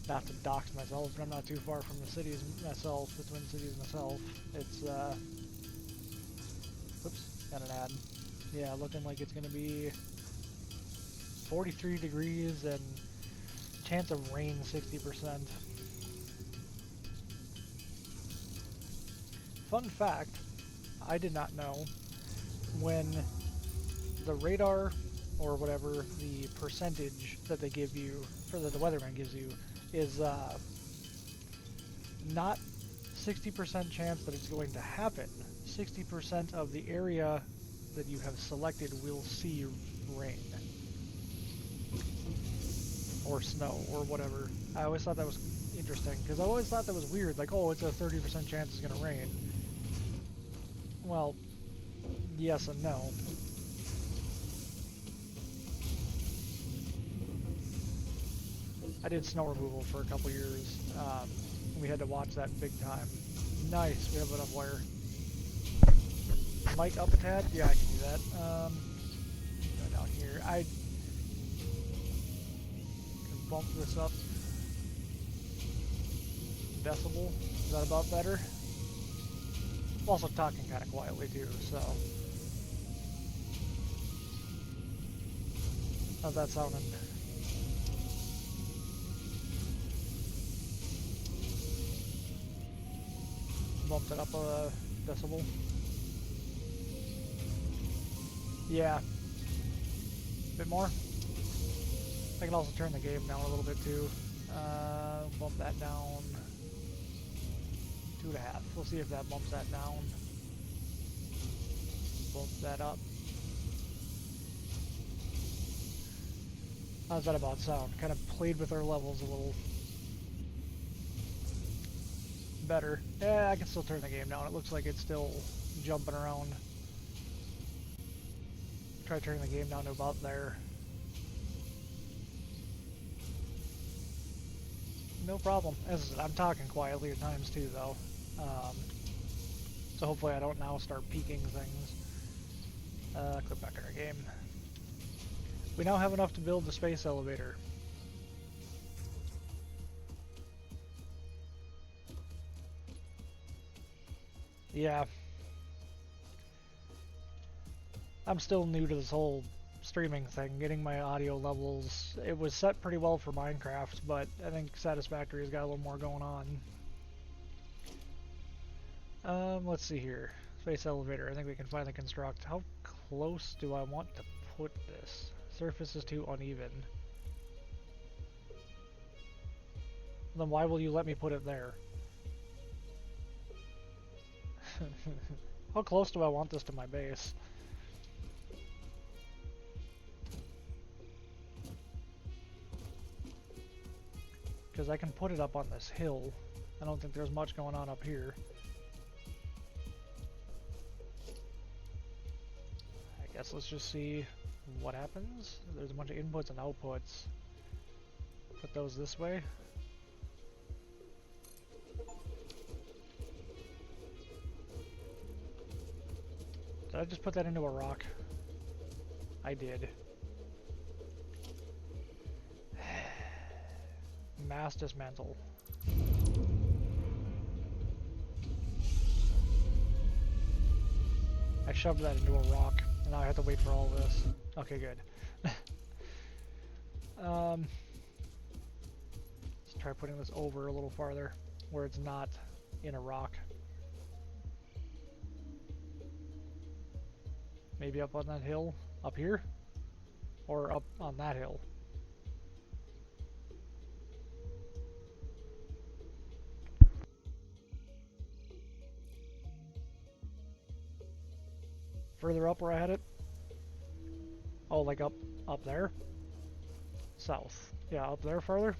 Not to dox myself, but I'm not too far from the cities myself, the Twin Cities myself. It's oops, got an ad. Yeah, looking like it's gonna be 43 degrees and chance of rain 60%. Fun fact, I did not know, when the radar or whatever the percentage that they give you, or that the weatherman gives you, is not 60% chance that it's going to happen. 60% of the area that you have selected will see rain or snow or whatever. I always thought that was interesting, because I always thought that was weird, like, oh, it's a 30% chance it's going to rain. Well, yes and no. I did snow removal for a couple years. We had to watch that big time. Nice, we have enough wire. Mic up a tad? Yeah, I can do that. Go down here. I can bump this up. Decibel. Is that about better? I'm also talking kind of quietly too, so. How's that sounding? Bumped it up a decibel. Yeah. A bit more. I can also turn the game down a little bit too. Bump that down. 2.5. We'll see if that bumps that down. Bump that up. How's that about sound? Kind of played with our levels a little better. Yeah, I can still turn the game down. It looks like it's still jumping around. Try turning the game down to about there. No problem. As I said, I'm talking quietly at times too, though. So hopefully I don't now start peaking things. Click back in our game. We now have enough to build the space elevator. Yeah. I'm still new to this whole streaming thing, getting my audio levels. It was set pretty well for Minecraft, but I think Satisfactory's got a little more going on. Let's see here. Space elevator. I think we can finally construct. How close do I want to put this? Surface is too uneven. Then why will you let me put it there? How close do I want this to my base? Because I can put it up on this hill. I don't think there's much going on up here. I guess let's just see what happens. There's a bunch of inputs and outputs. Put those this way. Did I just put that into a rock? I did. Mass dismantle. I shoved that into a rock, and now I have to wait for all this. Okay, good. Let's try putting this over a little farther, where it's not in a rock. Maybe up on that hill? Up here? Or up on that hill? Further up where I had it? Oh, like up there? South. Yeah, up there farther?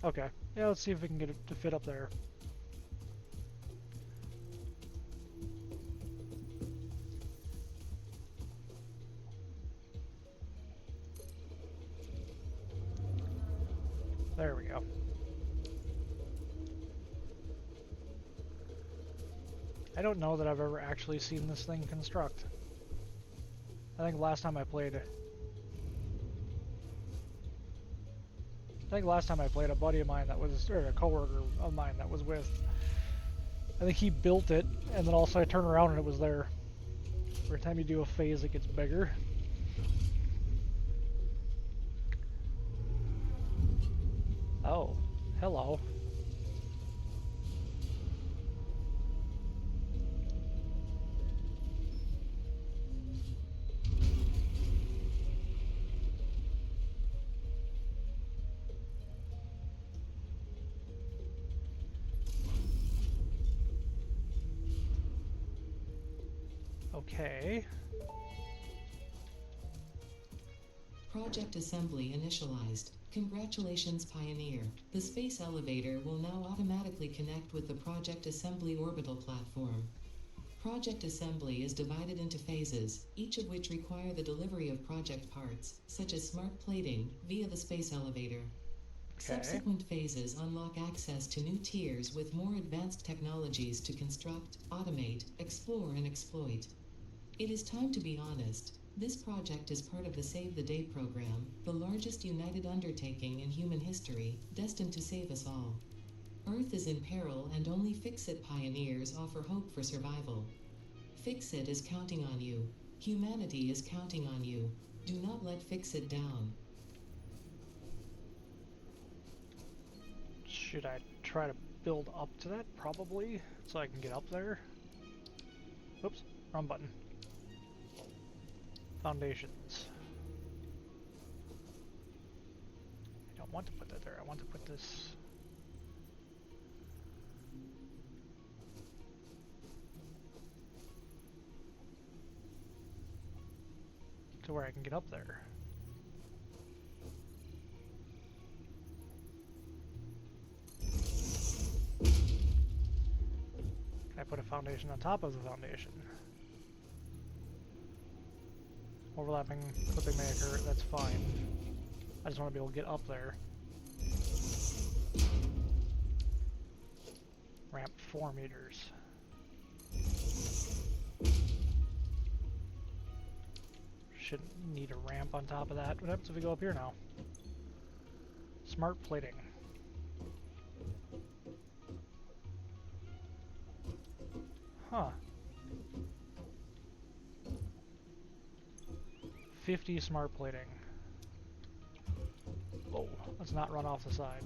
Okay. Yeah, let's see if we can get it to fit up there. There we go. I don't know that I've ever actually seen this thing construct. I think last time I played, a buddy of mine that was, or a coworker of mine that was with, I think he built it, and then also I turned around and it was there. Every time you do a phase, it gets bigger. Oh, hello. Okay. Project assembly initialized. Congratulations, Pioneer. The space elevator will now automatically connect with the Project Assembly orbital platform. Project assembly is divided into phases, each of which require the delivery of project parts, such as smart plating, via the space elevator. Okay. Subsequent phases unlock access to new tiers with more advanced technologies to construct, automate, explore, and exploit. It is time to be honest. This project is part of the Save the Day program, the largest united undertaking in human history, destined to save us all. Earth is in peril and only Fix-It pioneers offer hope for survival. Fix-It is counting on you. Humanity is counting on you. Do not let Fix-It down. Should I try to build up to that? Probably, so I can get up there. Oops, wrong button. Foundations. I don't want to put that there. I want to put this... to where I can get up there. Can I put a foundation on top of the foundation? Overlapping clipping maker, that's fine. I just want to be able to get up there. Ramp 4 meters. Shouldn't need a ramp on top of that. What happens if we go up here now? Smart plating. Huh. 50 smart plating. Whoa, let's not run off the side.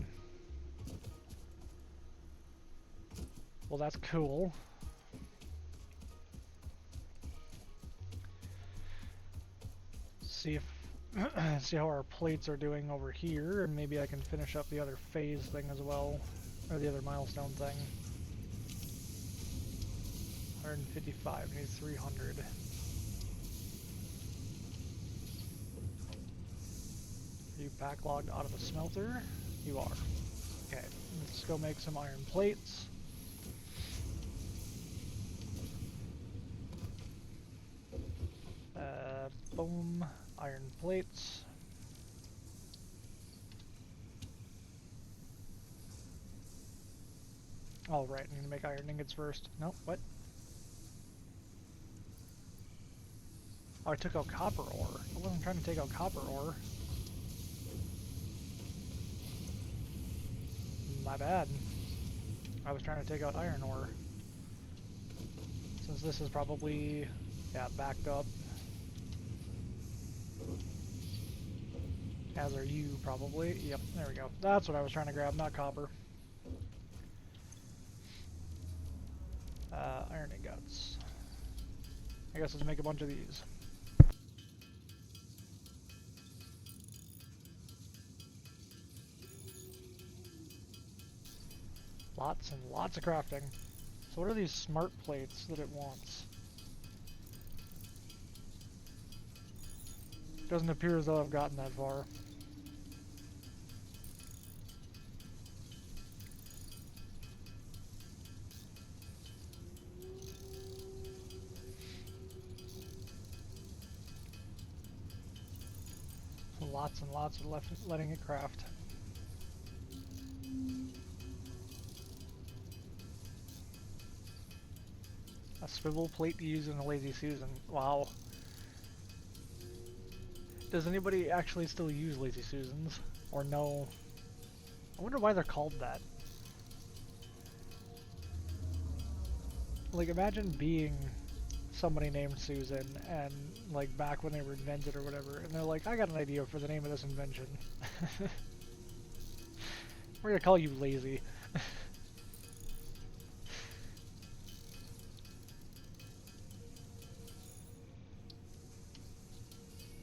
Well, that's cool. See if see how our plates are doing over here, and maybe I can finish up the other phase thing as well, or the other milestone thing. 155, need 300. Are you backlogged out of the smelter? You are. Okay, let's go make some iron plates. Boom, iron plates. Oh right, I'm gonna make iron ingots first. No, what? Oh, I took out copper ore. I wasn't trying to take out copper ore. My bad. I was trying to take out iron ore. Since this is probably, yeah, backed up. As are you, probably. Yep, there we go. That's what I was trying to grab, not copper. Iron ingots. I guess let's make a bunch of these. Lots and lots of crafting. So what are these smart plates that it wants? Doesn't appear as though I've gotten that far. Lots and lots of letting it craft. A swivel plate to use in a Lazy Susan. Wow. Does anybody actually still use Lazy Susans? Or no? I wonder why they're called that. Like, imagine being somebody named Susan, and like back when they were invented or whatever, and they're like, I got an idea for the name of this invention. We're gonna call you Lazy.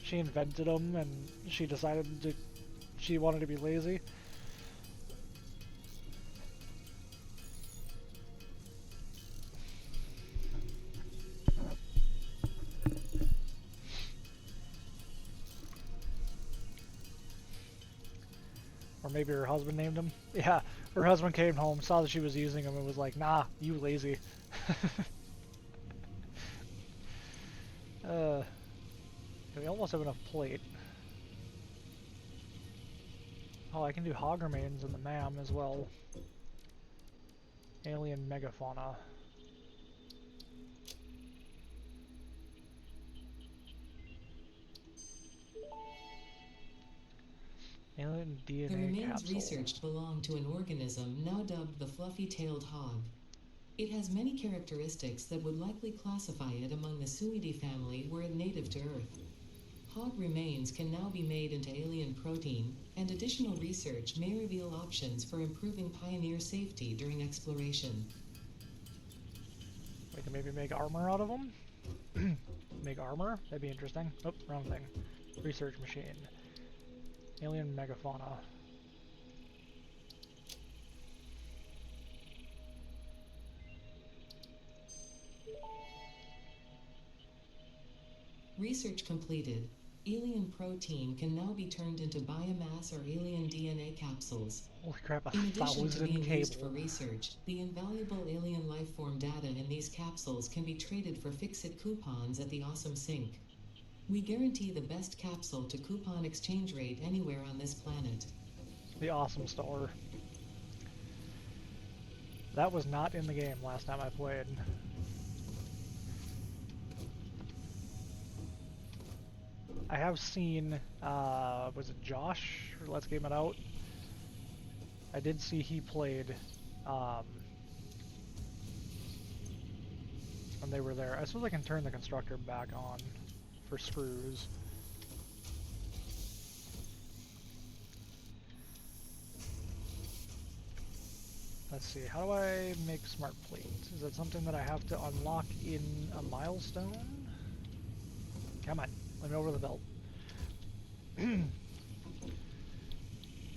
She invented them, and she decided she wanted to be lazy. Or maybe her husband named him. Yeah, her husband came home, saw that she was using them, and was like, nah, you lazy. We almost have enough plate. Oh, I can do hog remains in the MAM as well. Alien megafauna. Alien DNA The remains capsule. researched belong to an organism now dubbed the fluffy-tailed hog. It has many characteristics that would likely classify it among the Suidae family were it native to Earth. Hog remains can now be made into alien protein, and additional research may reveal options for improving Pioneer safety during exploration. We can maybe make armor out of them? Make armor? That'd be interesting. Oh, wrong thing. Research machine. Alien megafauna. Research completed. Alien protein can now be turned into biomass or alien DNA capsules. Holy crap, In addition to 1,000 being used for cable. research, the invaluable alien lifeform data in these capsules can be traded for fix-it coupons at the Awesome Sink. We guarantee the best capsule to coupon exchange rate anywhere on this planet. The awesome store. That was not in the game last time I played. I have seen, was it Josh? Or Let's Game It Out? I did see he played, when they were there. I suppose I can turn the constructor back on for screws. Let's see, how do I make smart plates? Is that something that I have to unlock in a milestone? Come on, let me over the belt.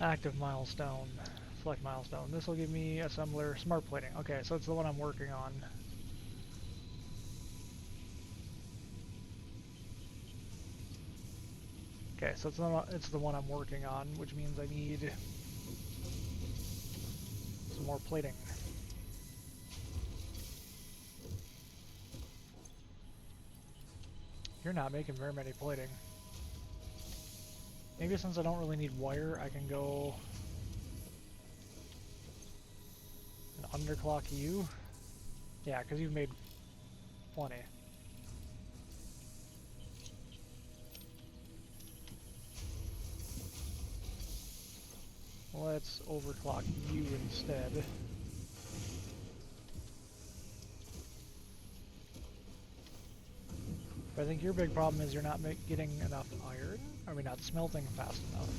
Active milestone. Select milestone. This will give me assembler smart plating. Okay, so it's the one I'm working on. Okay, so it's the one I'm working on, which means I need some more plating. You're not making very many plating. Maybe since I don't really need wire, I can go and underclock you. Yeah, because you've made plenty. Let's overclock you instead. But I think your big problem is you're not getting enough iron. Are we not smelting fast enough?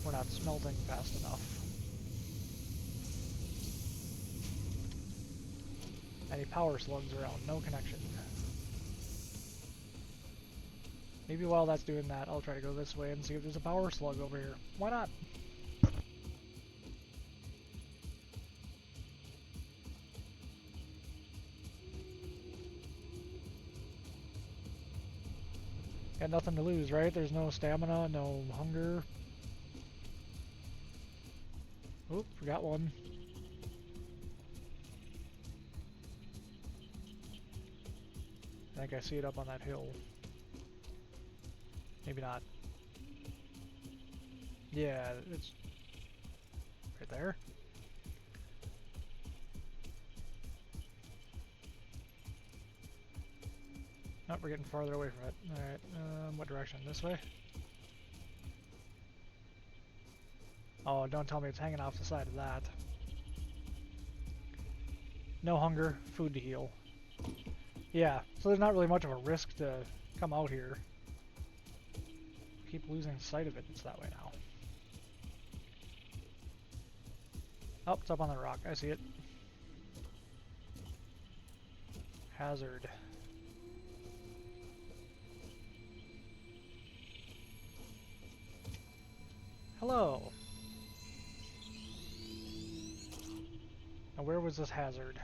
We're not smelting fast enough. Any power slugs around? No connection. Maybe while that's doing that, I'll try to go this way and see if there's a power slug over here. Why not? Got nothing to lose, right? There's no stamina, no hunger. Oop, forgot one. I think I see it up on that hill. Maybe not. Yeah, it's right there. Oh, we're getting farther away from it. Alright, what direction? This way? Oh, don't tell me it's hanging off the side of that. No hunger, food to heal. Yeah, so there's not really much of a risk to come out here. Keep losing sight of it, it's that way now. Oh, it's up on the rock, I see it. Hazard. Hello! Now where was this hazard?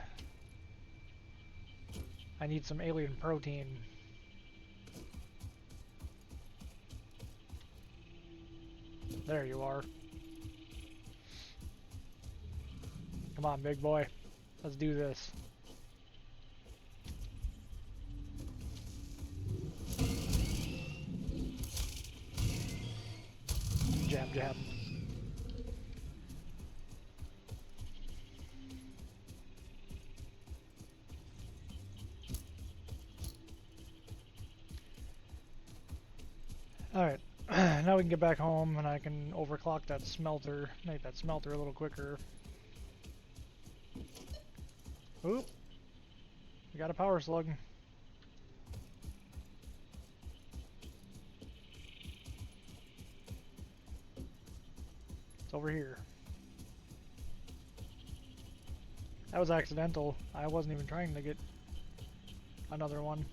I need some alien protein. There you are. Come on, big boy. Let's do this. Jab, jab. Alright, now we can get back home and I can overclock that smelter, make that smelter a little quicker. Oop! We got a power slug. It's over here. That was accidental. I wasn't even trying to get another one.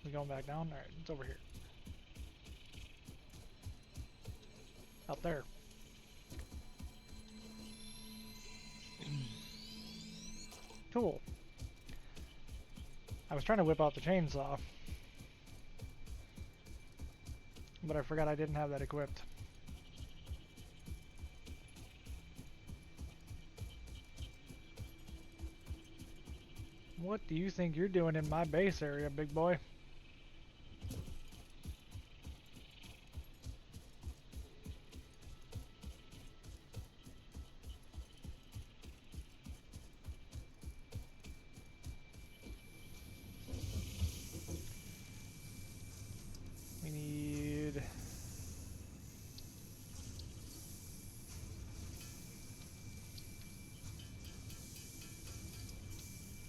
We going back down? Alright, it's over here. Up there. Cool. I was trying to whip out the chainsaw, but I forgot I didn't have that equipped. What do you think you're doing in my base area, big boy? We need...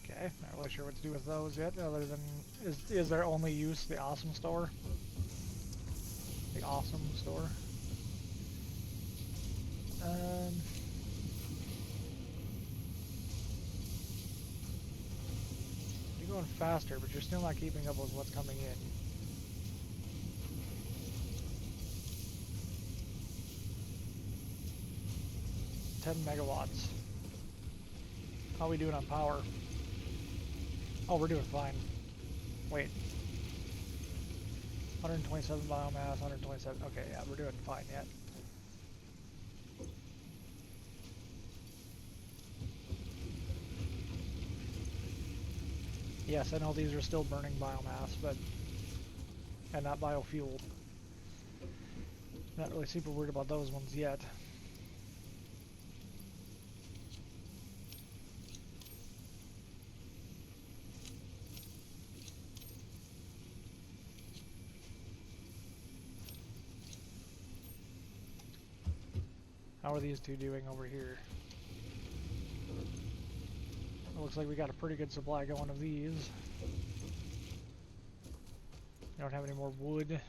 Okay, not really sure what to do with those yet, other than... Is their only use the awesome store? The awesome store? You're going faster, but you're still not keeping up with what's coming in. $10 megawatts. How are we doing on power? Oh, we're doing fine. Wait. 127 biomass, 127. Okay, yeah, we're doing fine yet. Yes, I know these are still burning biomass, but... and not biofuel. Not really super worried about those ones yet. How are these two doing over here? It looks like we got a pretty good supply going of these. We don't have any more wood.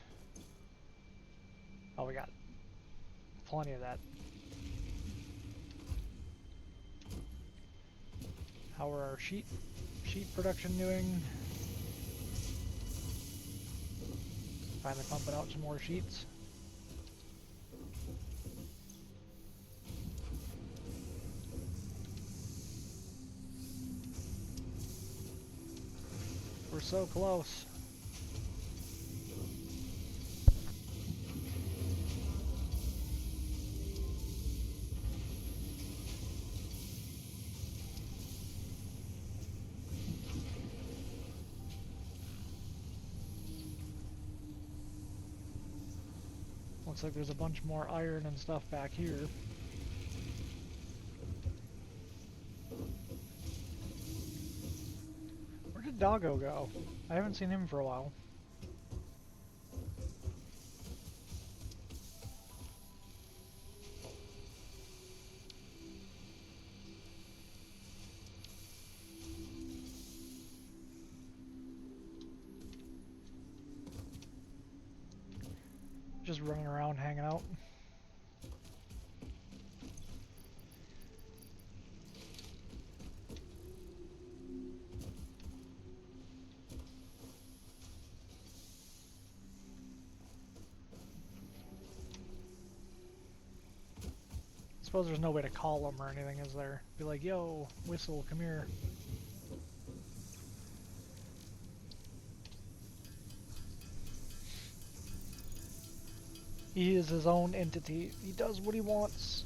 Oh, we got plenty of that. How are our sheet production doing? Finally pumping out some more sheets. We're so close. Looks like there's a bunch more iron and stuff back here. Doggo go? I haven't seen him for a while. Just running around hanging out. Suppose there's no way to call him or anything, is there? Be like, yo, Whistle, come here. He is his own entity. He does what he wants.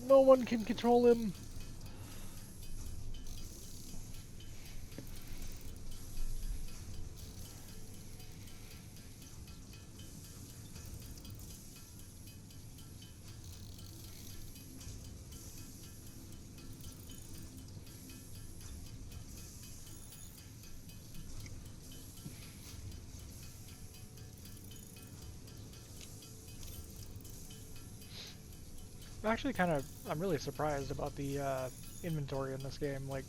No one can control him. Actually, I'm really surprised about the inventory in this game. Like,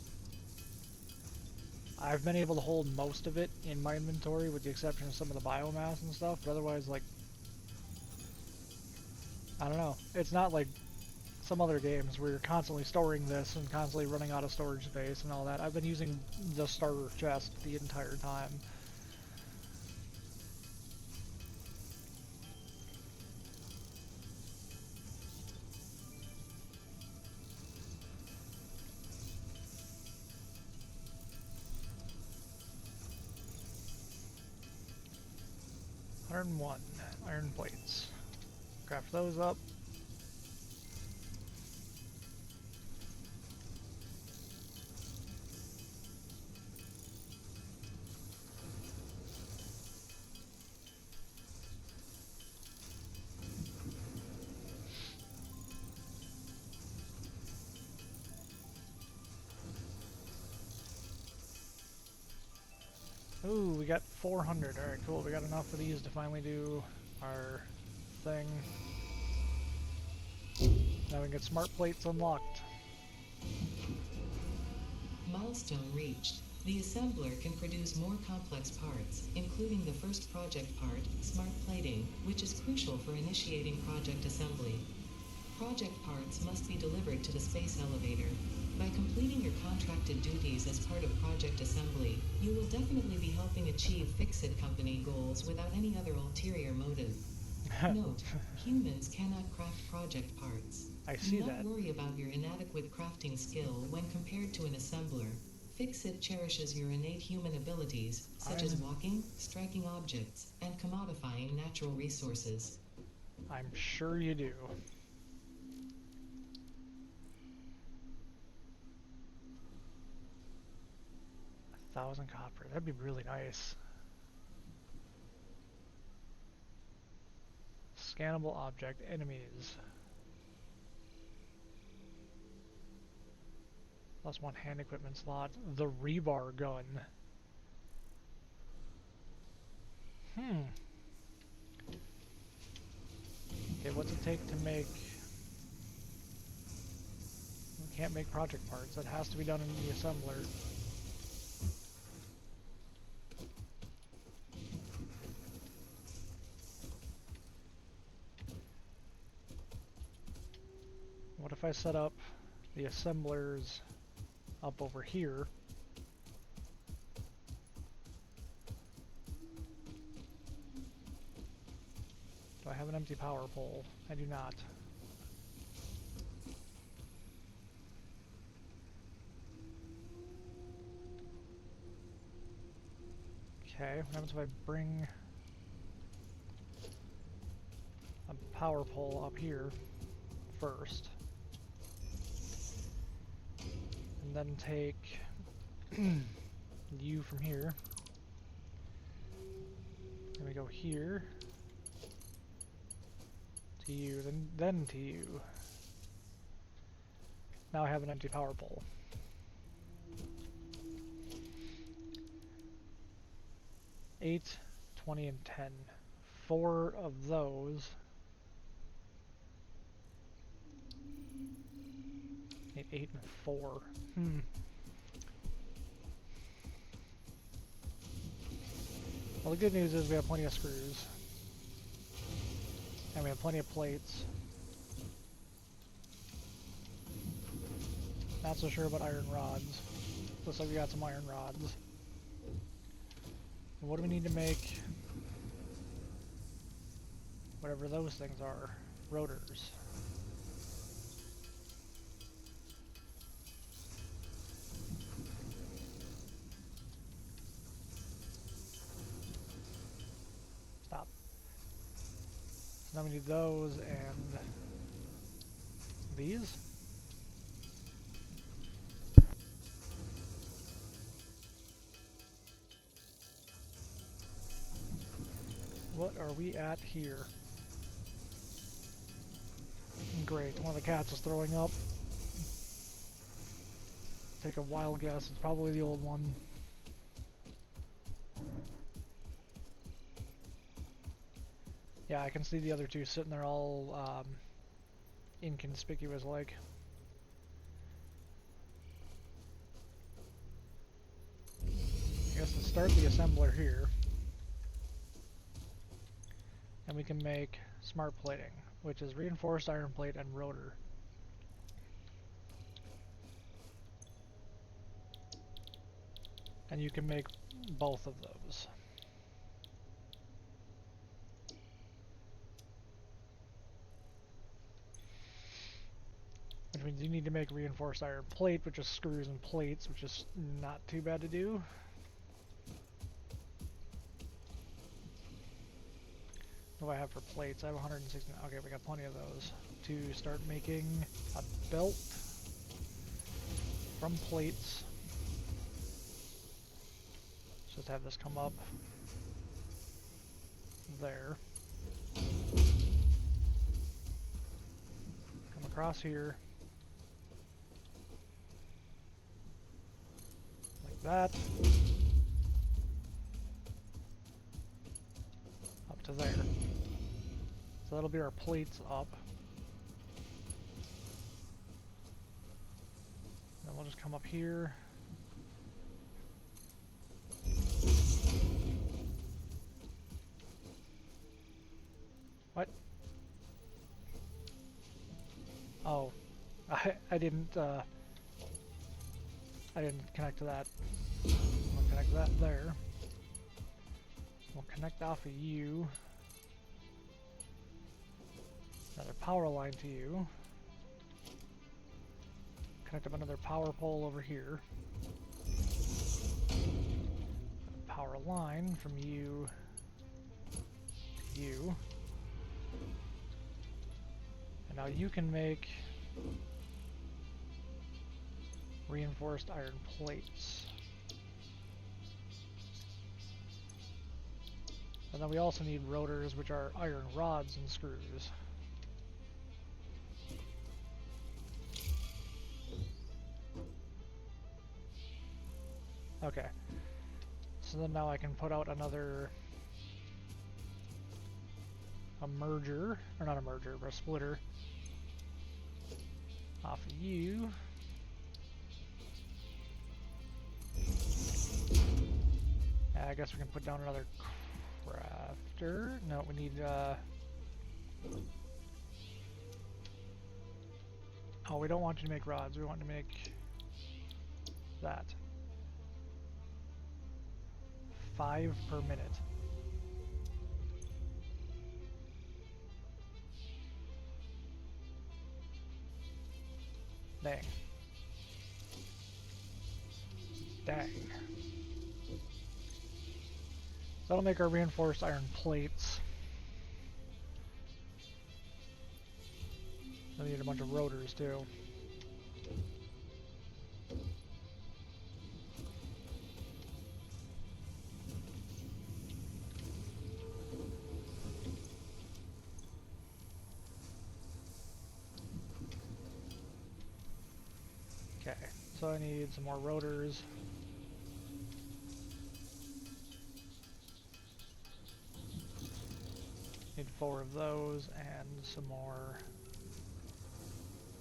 I've been able to hold most of it in my inventory, with the exception of some of the biomass and stuff. But otherwise, like, I don't know. It's not like some other games where you're constantly storing this and constantly running out of storage space and all that. I've been using the starter chest the entire time. Iron 1, iron plates. Craft those up. Ooh, we got 400. Alright, cool. We got enough of these to finally do our thing. Now we can get smart plates unlocked. Milestone reached. The assembler can produce more complex parts, including the first project part, smart plating, which is crucial for initiating project assembly. Project parts must be delivered to the space elevator. By completing your contracted duties as part of project assembly, you will definitely be helping achieve Fix-It Company goals without any other ulterior motive. Note, humans cannot craft project parts. I see Do that. not worry about your inadequate crafting skill when compared to an assembler. Fix-It cherishes your innate human abilities, such as walking, striking objects, and commodifying natural resources. I'm sure you do. A 1,000 copper. That'd be really nice. Scannable object. Enemies. +1 hand equipment slot. The rebar gun. Okay, what's it take to make... We can't make project parts. That has to be done in the assembler. What if I set up the assemblers up over here? Do I have an empty power pole? I do not. Okay, what happens if I bring a power pole up here first? And then take you from here. Then we go here to you, then to you. Now I have an empty power pole. 8, 20, and 10. 4 of those. Need 8 and 4. Well, the good news is we have plenty of screws. And we have plenty of plates. Not so sure about iron rods. Looks like we got some iron rods. And what do we need to make whatever those things are? Rotors. Stop. So now we need those and these. What are we at here? Great, one of the cats is throwing up. Take a wild guess, it's probably the old one. Yeah, I can see the other two sitting there all inconspicuous like. I guess let's start the assembler here. And we can make smart plating, which is reinforced iron plate and rotor. And you can make both of those. Which means you need to make reinforced iron plate, which is screws and plates, which is not too bad to do. What do I have for plates? I have 160. Okay, we got plenty of those to start making a belt from plates. Let's just have this come up there. Come across here. Like that. Up to there. So that'll be our plates up. Then we'll just come up here. What? Oh, I didn't connect to that. We'll connect that there. We'll connect off of you. Another power line to you. Connect up another power pole over here. A power line from you to you. And now you can make reinforced iron plates. And then we also need rotors, which are iron rods and screws. Okay, so then now I can put out another merger, or not a merger, but a splitter off of you. I guess we can put down another crafter. No, we need oh, we don't want you to make rods, we want to make that. 5 per minute. Dang. Dang. So that'll make our reinforced iron plates. We need a bunch of rotors too. Okay, so I need some more rotors. Need 4 of those and some more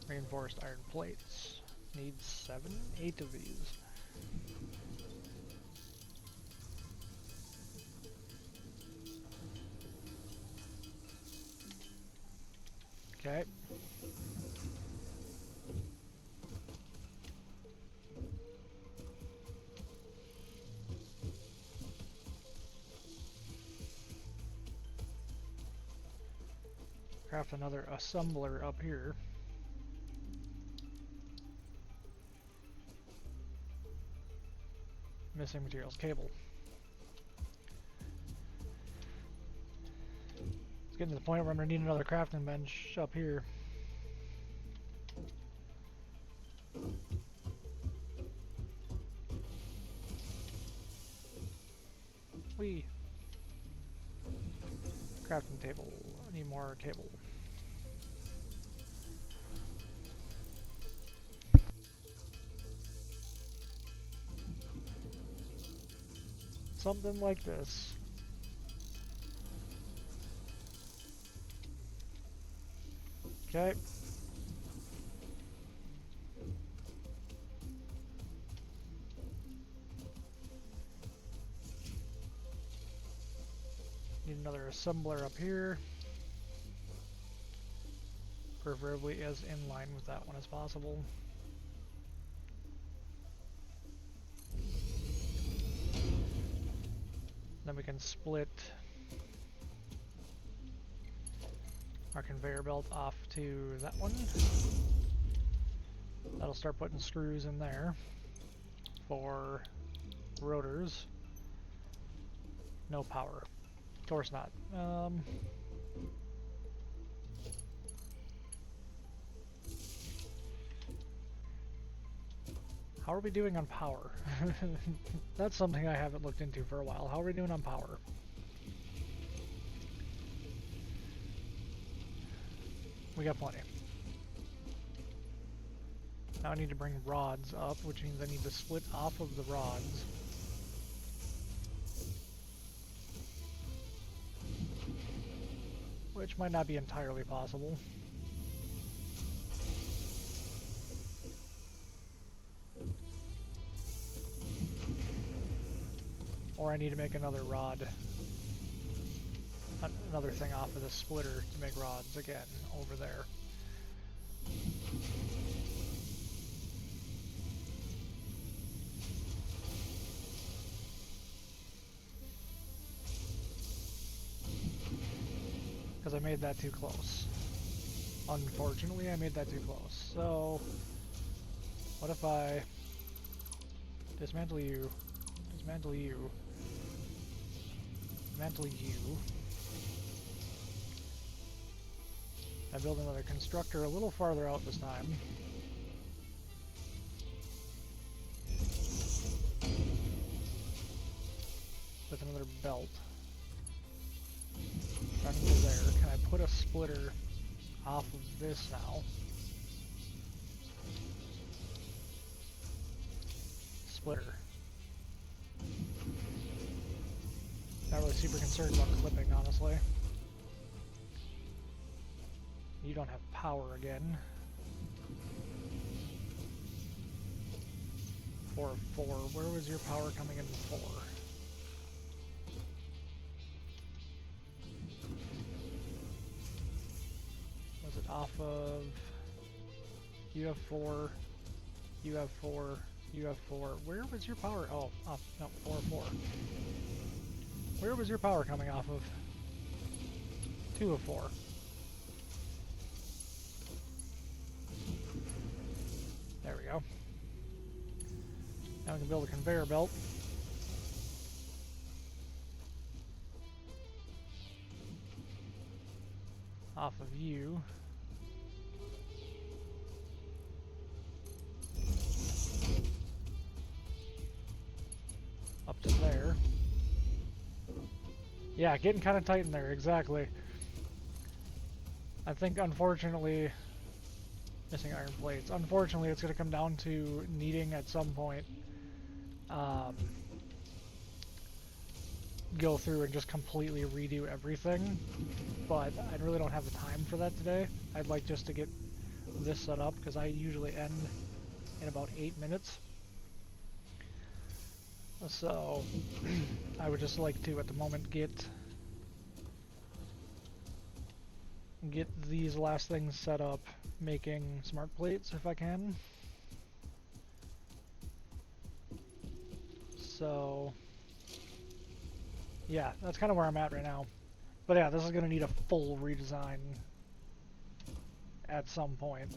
reinforced iron plates. Need 7, 8 of these. Okay. Craft another assembler up here. Missing materials, cable. It's getting to the point where I'm going to need another crafting bench up here. Whee! Crafting table. I need more cable. Something like this. Okay. Need another assembler up here. Preferably as in line with that one as possible. Then we can split our conveyor belt off to that one. That'll start putting screws in there for rotors. No power. Of course not. How are we doing on power? That's something I haven't looked into for a while. How are we doing on power? We got plenty. Now I need to bring rods up, which means I need to split off of the rods. Which might not be entirely possible. Or I need to make another rod, another thing off of the splitter to make rods again over there. Because I made that too close. Unfortunately, I made that too close. So, what if I dismantle you, dismantle you, dismantle you. I build another constructor a little farther out this time. With another belt. Running to there. Can I put a splitter off of this now? Splitter. Not really super concerned about clipping, honestly. You don't have power again. 4 of 4. Where was your power coming in before? Was it off of... You have 4. You have 4. You have 4. Where was your power? Oh, off. No, 4 of 4. Where was your power coming off of? 2 of 4. There we go. Now we can build a conveyor belt. Off of you. Up to there. Yeah, getting kind of tight in there, exactly. I think, unfortunately, missing iron plates. Unfortunately, it's going to come down to needing at some point go through and just completely redo everything, but I really don't have the time for that today. I'd like just to get this set up because I usually end in about 8 minutes. So I would just like to at the moment get these last things set up, making smart plates if I can. So yeah, that's kind of where I'm at right now. But yeah, this is going to need a full redesign at some point.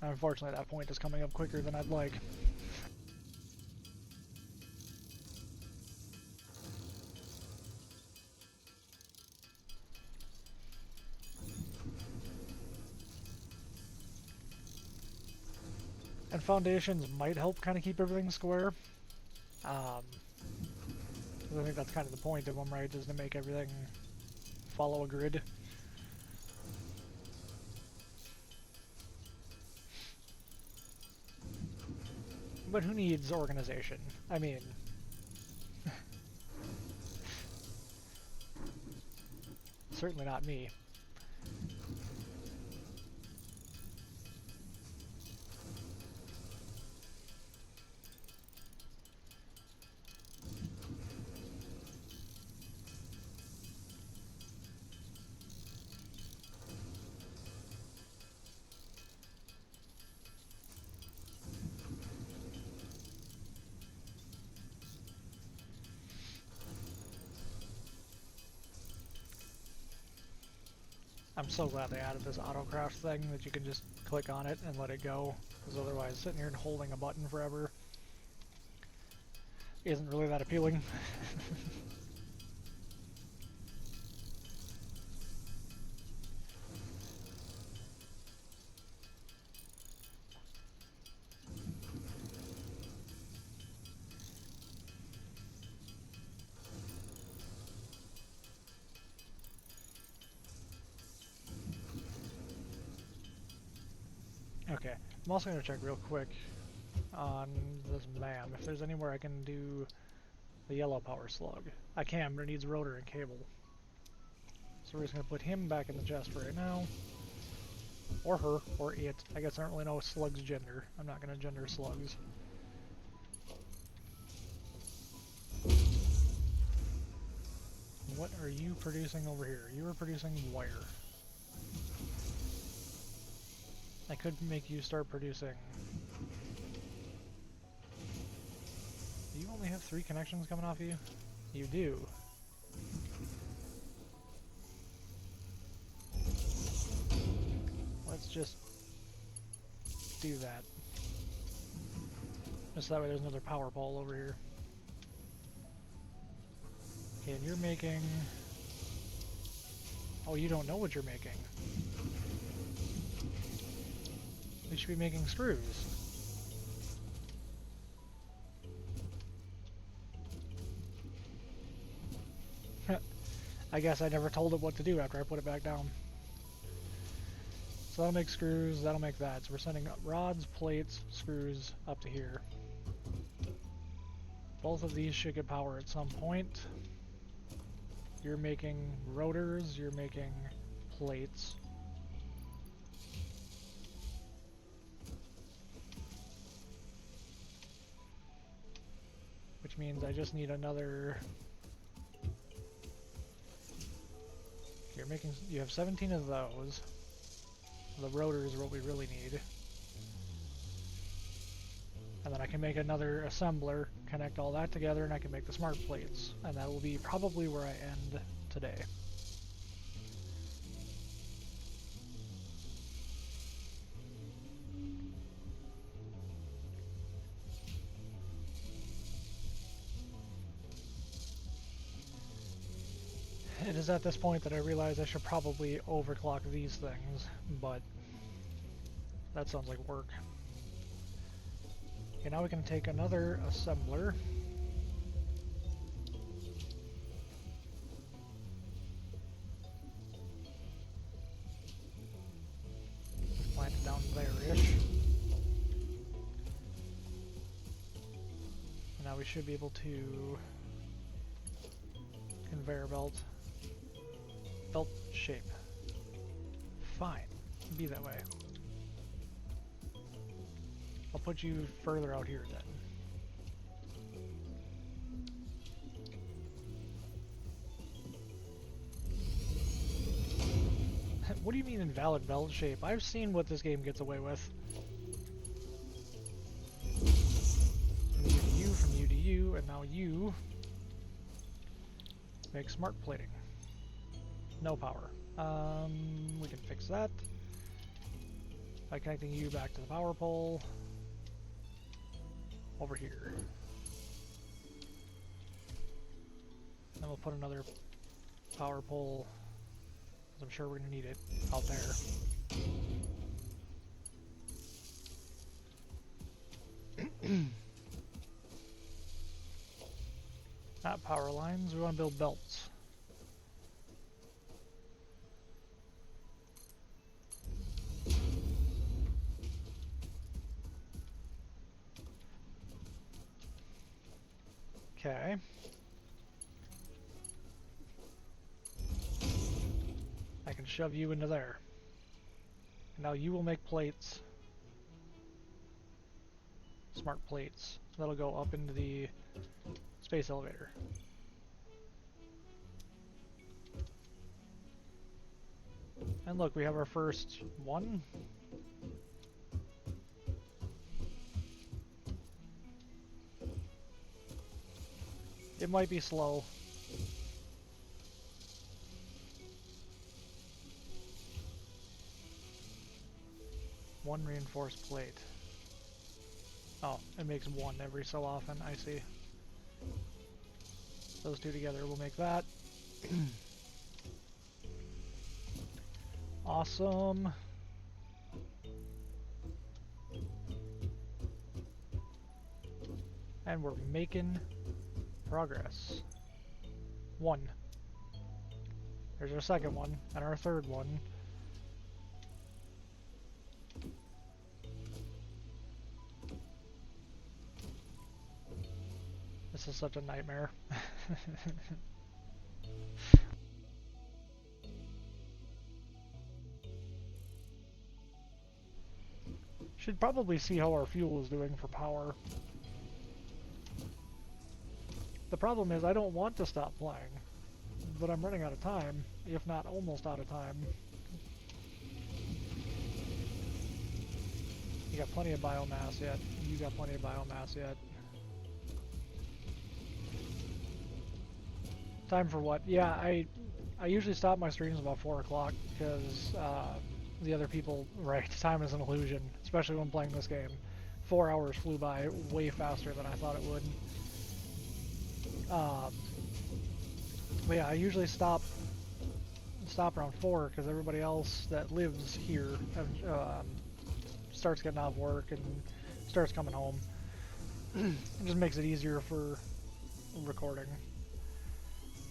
Unfortunately, that point is coming up quicker than I'd like. And foundations might help kind of keep everything square. 'Cause I think that's kind of the point of them, right? Is to make everything follow a grid. But who needs organization? I mean, certainly not me. I'm so glad they added this autocraft thing that you can just click on it and let it go, because otherwise sitting here and holding a button forever isn't really that appealing. Okay, I'm also going to check real quick on this MAM if there's anywhere I can do the yellow power slug. I can, but it needs rotor and cable. So we're just going to put him back in the chest for right now. Or her, or it. I guess I don't really know slug's gender. I'm not going to gender slugs. What are you producing over here? You are producing wire. I could make you start producing. Do you only have 3 connections coming off you? You do. Let's just do that. Just that way there's another power pole over here. Okay, and you're making... Oh, you don't know what you're making. We should be making screws. I guess I never told it what to do after I put it back down. So that'll make screws, that'll make that. So we're sending rods, plates, screws up to here. Both of these should get power at some point. You're making rotors, you're making plates. Which means I just need another... You have 17 of those. The rotors are what we really need. And then I can make another assembler, connect all that together, and I can make the smart plates. And that will be probably where I end today. It is at this point that I realize I should probably overclock these things, but that sounds like work. Okay, now we can take another assembler. Plant it down there-ish. Now we should be able to conveyor belt shape. Fine, be that way. I'll put you further out here then. What do you mean invalid belt shape? I've seen what this game gets away with. You to you, from you to you, and now you make smart plating. No power. We can fix that by connecting you back to the power pole over here. Then we'll put another power pole, because I'm sure we're going to need it, out there. Not power lines, we want to build belts. Okay. I can shove you into there. Now you will make plates. Smart plates. That'll go up into the space elevator. And look, we have our first one. It might be slow. One reinforced plate. Oh, it makes one every so often, I see. Those two together will make that. Awesome. And we're making progress. One. There's our second one, and our third one. This is such a nightmare. Should probably see how our fuel is doing for power. The problem is I don't want to stop playing, but I'm running out of time, if not almost out of time. You got plenty of biomass yet. You got plenty of biomass yet. Time for what? Yeah, I usually stop my streams about 4 o'clock because the other people, right, time is an illusion, especially when playing this game. 4 hours flew by way faster than I thought it would. But yeah, I usually stop around 4 because everybody else that lives here starts getting off work and starts coming home. It just makes it easier for recording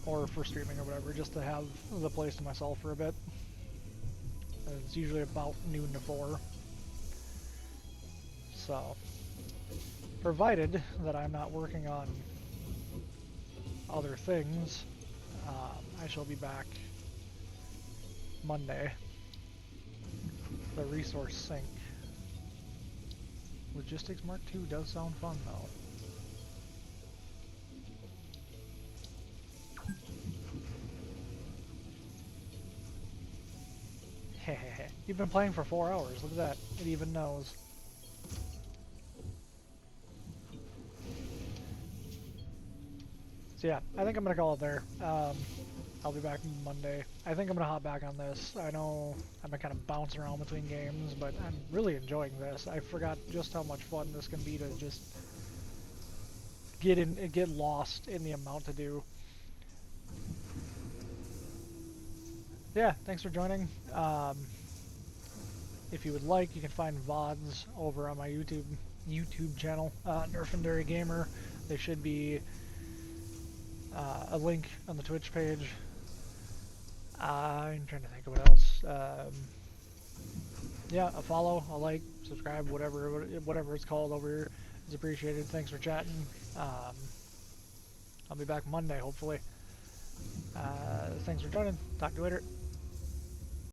or for streaming or whatever, just to have the place to myself for a bit. It's usually about noon to 4. So, provided that I'm not working on other things, I shall be back Monday. The resource sink. Logistics Mark II does sound fun though. Hehehe. You've been playing for 4 hours. Look at that. It even knows. So yeah, I think I'm gonna call it there. I'll be back Monday. I think I'm gonna hop back on this. I know I've been kind of bouncing around between games, but I'm really enjoying this. I forgot just how much fun this can be to just get lost in the amount to do. Yeah, thanks for joining. If you would like, you can find VODs over on my YouTube channel, Nerfendary Gamer. There should be a link on the Twitch page. I'm trying to think of what else. Yeah, a follow, a like, subscribe, whatever it's called over here is appreciated. Thanks for chatting. Um, I'll be back Monday, hopefully. Thanks for joining. Talk to you later.